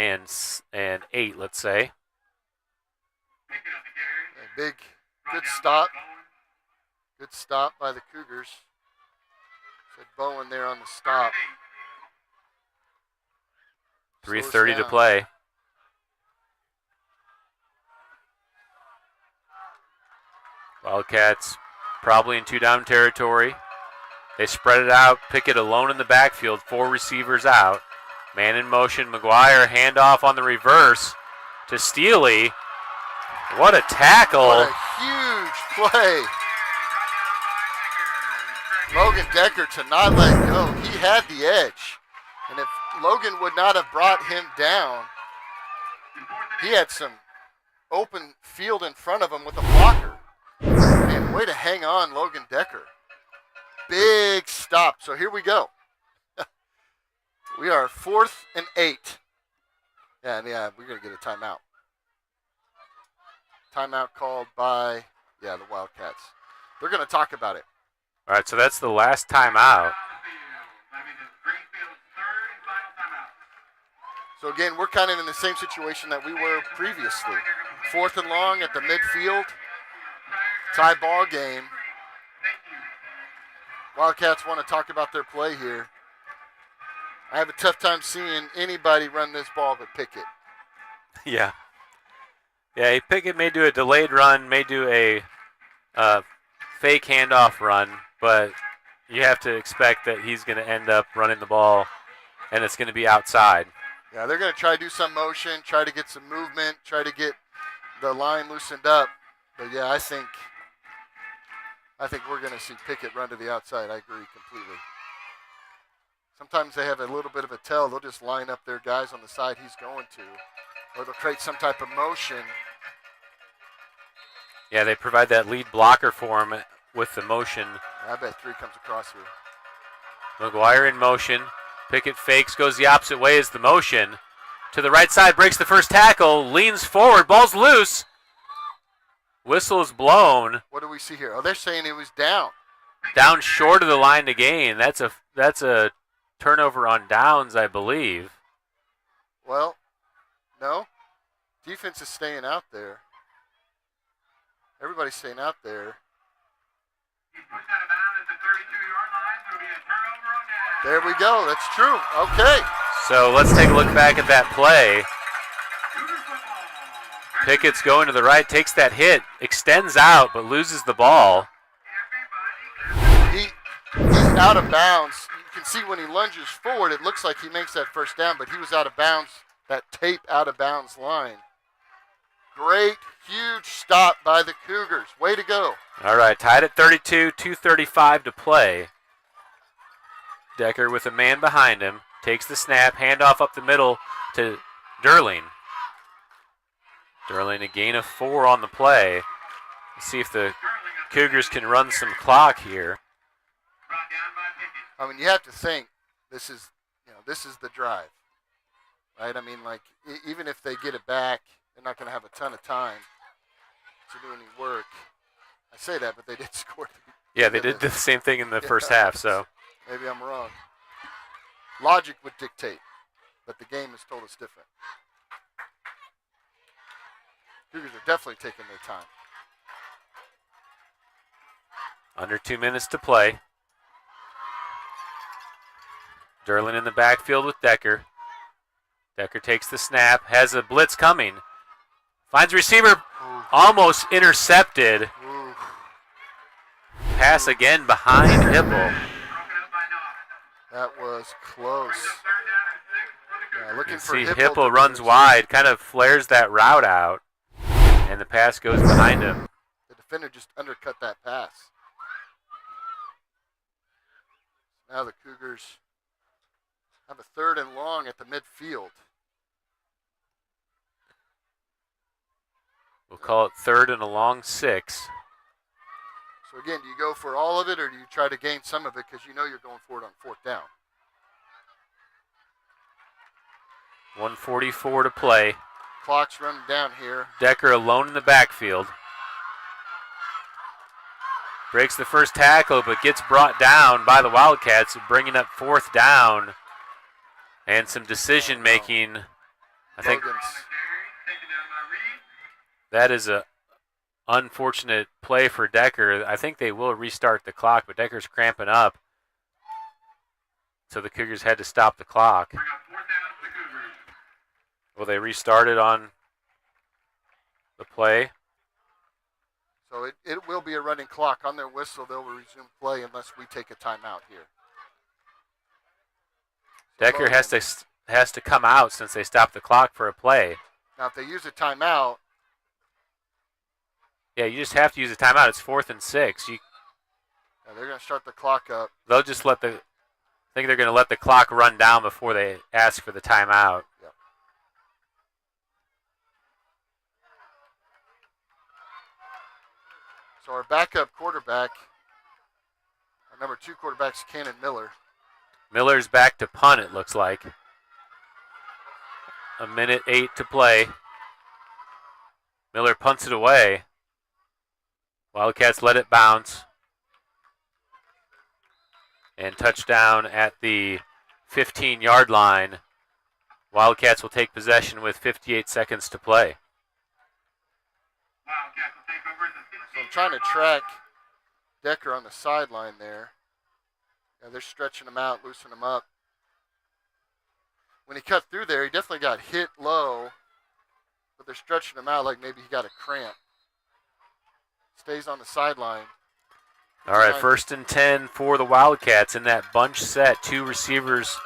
and 8, let's say. A big, good stop. Good stop by the Cougars. Said Bowen there on the stop. 3:30 to play. Wildcats probably in 2-down territory. They spread it out. Pickett alone in the backfield. 4 receivers out. Man in motion. McGuire handoff on the reverse to Steely. What a tackle. What a huge play. Logan Decker to not let go. He had the edge. And if Logan would not have brought him down, he had some open field in front of him with a blocker. Man, way to hang on, Logan Decker. Big stop. So here we go. We are 4th and 8. Yeah, we're going to get a timeout. Timeout called by, the Wildcats. They're going to talk about it. All right, so that's the last timeout. So again, we're kind of in the same situation that we were previously. 4th and long at the midfield. Tie ball game. Wildcats want to talk about their play here. I have a tough time seeing anybody run this ball but Pickett. Yeah. Yeah, Pickett may do a delayed run, may do a fake handoff run, but you have to expect that he's going to end up running the ball, and it's going to be outside. Yeah, they're going to try to do some motion, try to get some movement, try to get the line loosened up. But, yeah, I think we're going to see Pickett run to the outside. I agree completely. Sometimes they have a little bit of a tell. They'll just line up their guys on the side he's going to, or they'll create some type of motion. Yeah, they provide that lead blocker for him with the motion. I bet 3 comes across here. McGuire in motion. Pickett fakes, goes the opposite way as the motion. To the right side, breaks the first tackle, leans forward, ball's loose. Whistle is blown. What do we see here? Oh, they're saying it was down. Down short of the line to gain. That's a That's a turnover on downs, I believe. Well, no. Defense is staying out there. Everybody's staying out there. He pushed out of bounds at the 32-yard line. There will be a turnover on that. There we go. That's true. Okay. So let's take a look back at that play. Cougar football. Pickett's going to the right, takes that hit, extends out, but loses the ball. He's out of bounds. You can see when he lunges forward, it looks like he makes that first down, but he was out of bounds, that tape out of bounds line. Great, huge stop by the Cougars. Way to go. All right, tied at 32, 2:35 to play. Decker with a man behind him, takes the snap, handoff up the middle to Derling. Derling a gain of 4 on the play. Let's see if the Cougars can run some clock here. Brought down by Pickett. I mean, you have to think this is the drive, right? I mean, like, even if they get it back, they're not going to have a ton of time to do any work. I say that, but they did score. Yeah, they did the same thing in the first half, so. Maybe I'm wrong. Logic would dictate, but the game has told us different. Cougars are definitely taking their time. Under 2 minutes to play. Derlin in the backfield with Decker. Decker takes the snap, has a blitz coming. Finds a receiver, almost intercepted. Ooh. Pass again behind Hipple. Broken up by Knox. That was close. Third down and 6 for the Yeah, Cougars. looking You for see Hipple Hipple to runs receive. wide, kind of flares that route out, and the pass goes behind him. The defender just undercut that pass. Now the Cougars have a 3rd and long at the midfield. We'll call it 3rd and a long 6. So again, do you go for all of it or do you try to gain some of it because you know you're going for it on 4th down? 1:44 to play. Clock's running down here. Decker alone in the backfield. Breaks the first tackle, but gets brought down by the Wildcats, bringing up 4th down. And some decision making. I think Logan's Taken down by Reed. that is a unfortunate play for Decker. I think they will restart the clock, but Decker's cramping up. So the Cougars had to stop the clock. Bring up 4th down for the Cougars. Will they restart it on the play? So it will be a running clock. On their whistle, they'll resume play unless we take a timeout here. Decker has to come out since they stopped the clock for a play. Now, if they use a timeout, Yeah, you just have to use a timeout. It's 4th and 6. they're going to start the clock up. They'll just I think they're going to let the clock run down before they ask for the timeout. Yep. So our backup quarterback, our number 2 quarterback is Cannon Miller. Miller's back to punt, it looks like. 1:08 to play. Miller punts it away. Wildcats let it bounce. And touchdown at the 15-yard line. Wildcats will take possession with 58 seconds to play. Wildcats will take over at the 16. So I'm trying to track Decker on the sideline there. Yeah, they're stretching him out, loosening him up. When he cut through there, he definitely got hit low, but they're stretching him out like maybe he got a cramp. Stays on the sideline. All right, 1st and 10 for the Wildcats in that bunch set. 2 receivers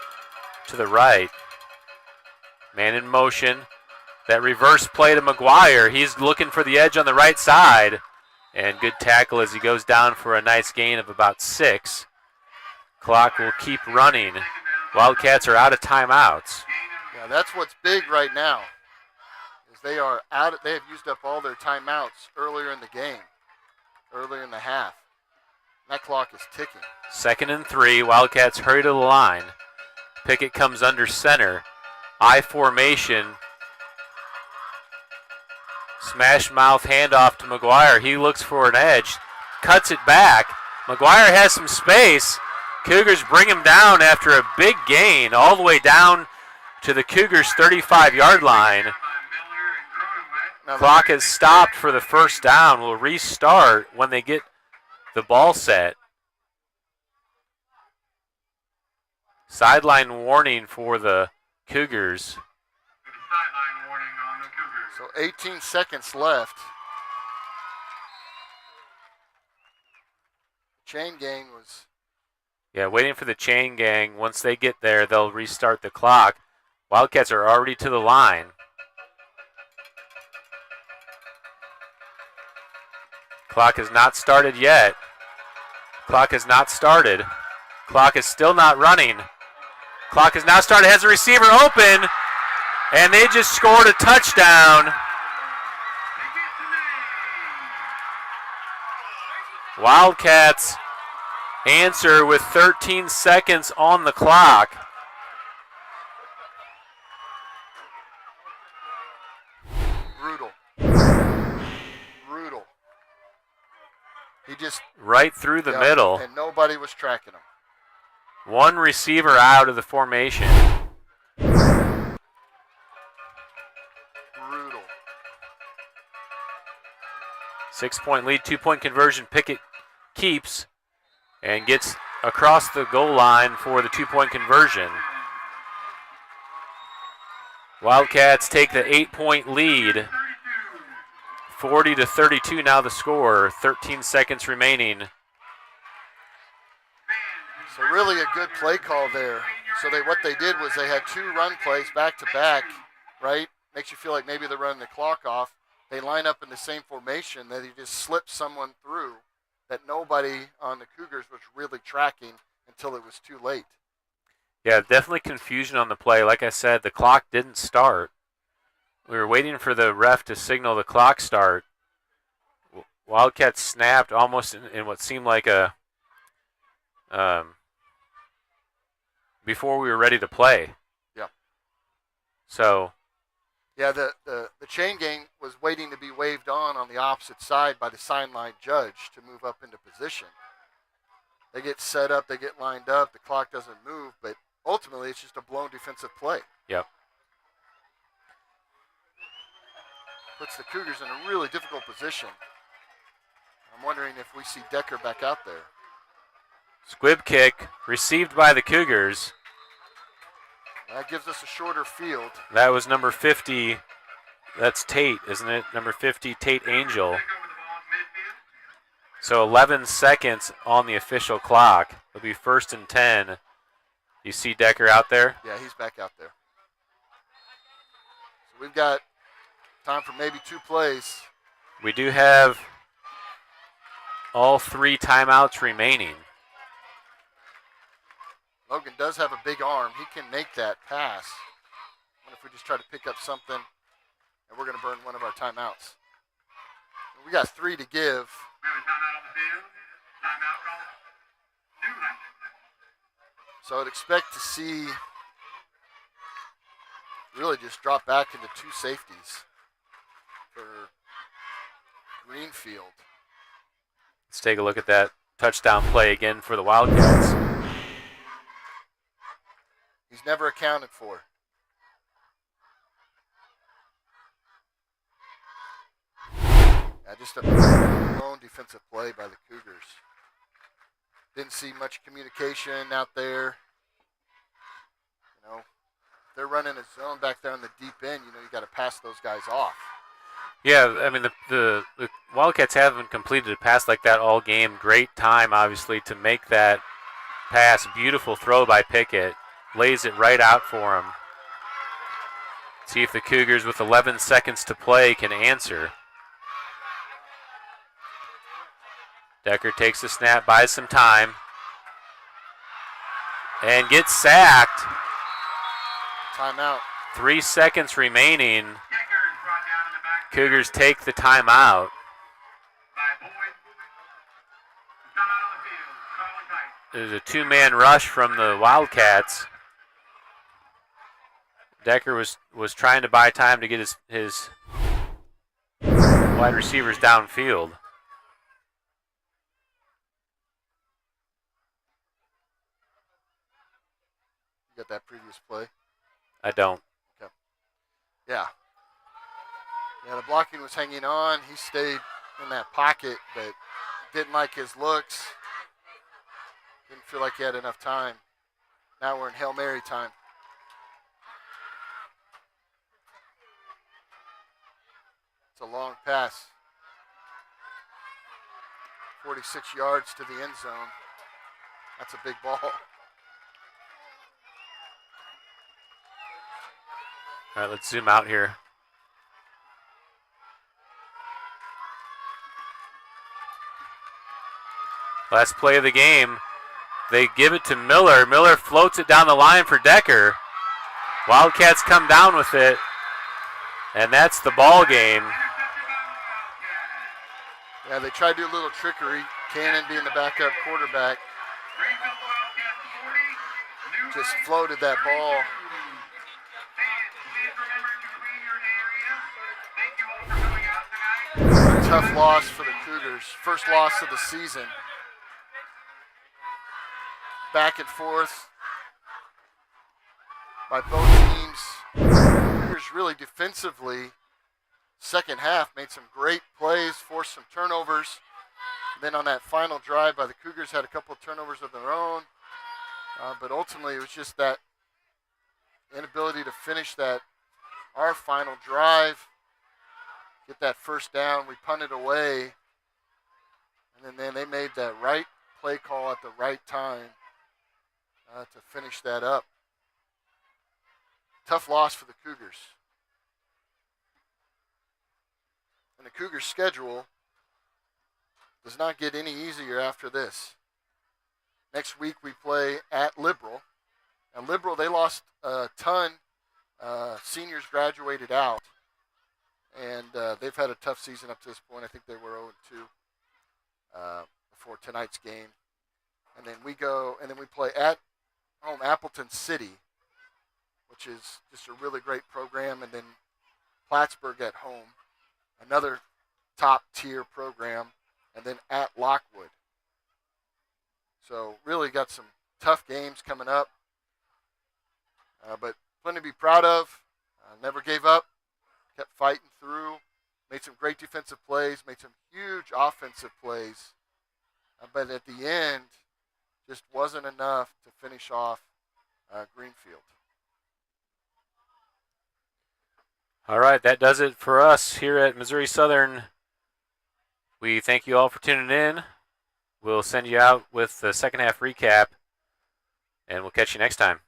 to the right. Man in motion. That reverse play to McGuire. He's looking for the edge on the right side. And good tackle as he goes down for a nice gain of about 6. Clock will keep running. Wildcats are out of timeouts. Yeah, that's what's big right now. Is they have used up all their timeouts earlier in the game, earlier in the half. That clock is ticking. 2nd and 3. Wildcats hurry to the line. Pickett comes under center. I formation. Smash mouth handoff to McGuire. He looks for an edge. Cuts it back. McGuire has some space. Cougars bring him down after a big gain all the way down to the Cougars' 35-yard line. Clock has stopped for the first down. We'll restart when they get the ball set. Sideline warning for the Cougars. Sideline warning on the Cougars. So 18 seconds left. Chain gang was... Yeah, waiting for the chain gang. Once they get there, they'll restart the clock. Wildcats are already to the line. Clock has not started yet. Clock has not started. Clock is still not running. Clock has now started. Has a receiver open, and they just scored a touchdown. Wildcats answer with 13 seconds on the clock. Brutal. Brutal. He just... Right through the middle. And nobody was tracking him. One receiver out of the formation. Brutal. 6-point lead, 2-point conversion. Pickett keeps and gets across the goal line for the 2-point conversion. Wildcats take the 8-point lead. 40-32 now the score. 13 seconds remaining. So really a good play call there. So what they did was they had 2 run plays back to back, right? Makes you feel like maybe they're running the clock off. They line up in the same formation that he just slipped someone through that nobody on the Cougars was really tracking until it was too late. Yeah, definitely confusion on the play. Like I said, the clock didn't start. We were waiting for the ref to signal the clock start. Wildcats snapped almost in what seemed like a before we were ready to play. Yeah. So. Yeah, the chain gang was waiting to be waved on the opposite side by the sideline judge to move up into position. They get set up, they get lined up, the clock doesn't move, but ultimately it's just a blown defensive play. Yep. Puts the Cougars in a really difficult position. I'm wondering if we see Decker back out there. Squib kick received by the Cougars. That gives us a shorter field. That was number 50. That's Tate, isn't it? Number 50, Tate Angel. So 11 seconds on the official clock. It'll be 1st and 10. You see Decker out there? Yeah, he's back out there. So we've got time for maybe 2 plays. We do have all 3 timeouts remaining. Logan does have a big arm. He can make that pass. What if we just try to pick up something and we're going to burn one of our timeouts? We got 3 to give. We have a timeout on the field. Timeout call. New Heights. So I'd expect to see really just drop back into 2 safeties for Greenfield. Let's take a look at that touchdown play again for the Wildcats. He's never accounted for. Yeah, just a blown defensive play by the Cougars. Didn't see much communication out there. You know, if they're running a zone back there on the deep end, you know, you got to pass those guys off. Yeah, I mean, the Wildcats haven't completed a pass like that all game. Great time, obviously, to make that pass. Beautiful throw by Pickett. Lays it right out for him. See if the Cougars, with 11 seconds to play, can answer. Decker takes the snap, buys some time, and gets sacked. Timeout. 3 seconds remaining. Cougars take the timeout. There's a 2-man rush from the Wildcats. Decker was trying to buy time to get his wide receivers downfield. You got that previous play? I don't. Yeah. Yeah, the blocking was hanging on. He stayed in that pocket, but didn't like his looks. Didn't feel like he had enough time. Now we're in Hail Mary time. It's a long pass. 46 yards to the end zone. That's a big ball. All right, let's zoom out here. Last play of the game. They give it to Miller. Miller floats it down the line for Decker. Wildcats come down with it. And that's the ball game. Yeah, they tried to do a little trickery. Cannon being the backup quarterback. Just floated that ball. Tough loss for the Cougars. First loss of the season. Back and forth by both teams. Cougars really defensively, second half, made some great plays, forced some turnovers. And then on that final drive by the Cougars, had a couple of turnovers of their own. But ultimately, it was just that inability to finish our final drive, get that first down. We punted away. And then they made that right play call at the right time to finish that up. Tough loss for the Cougars. And the Cougars' schedule does not get any easier after this. Next week we play at Liberal. And Liberal, they lost a ton. Seniors graduated out. And they've had a tough season up to this point. I think they were 0-2 before tonight's game. And then we play at home Appleton City, which is just a really great program. And then Plattsburgh at home, another top-tier program. And then at Lockwood. So really got some tough games coming up. But plenty to be proud of. Never gave up. Kept fighting through. Made some great defensive plays. Made some huge offensive plays. But at the end, just wasn't enough to finish off Greenfield. All right, that does it for us here at Missouri Southern. We thank you all for tuning in. We'll send you out with the second half recap, and we'll catch you next time.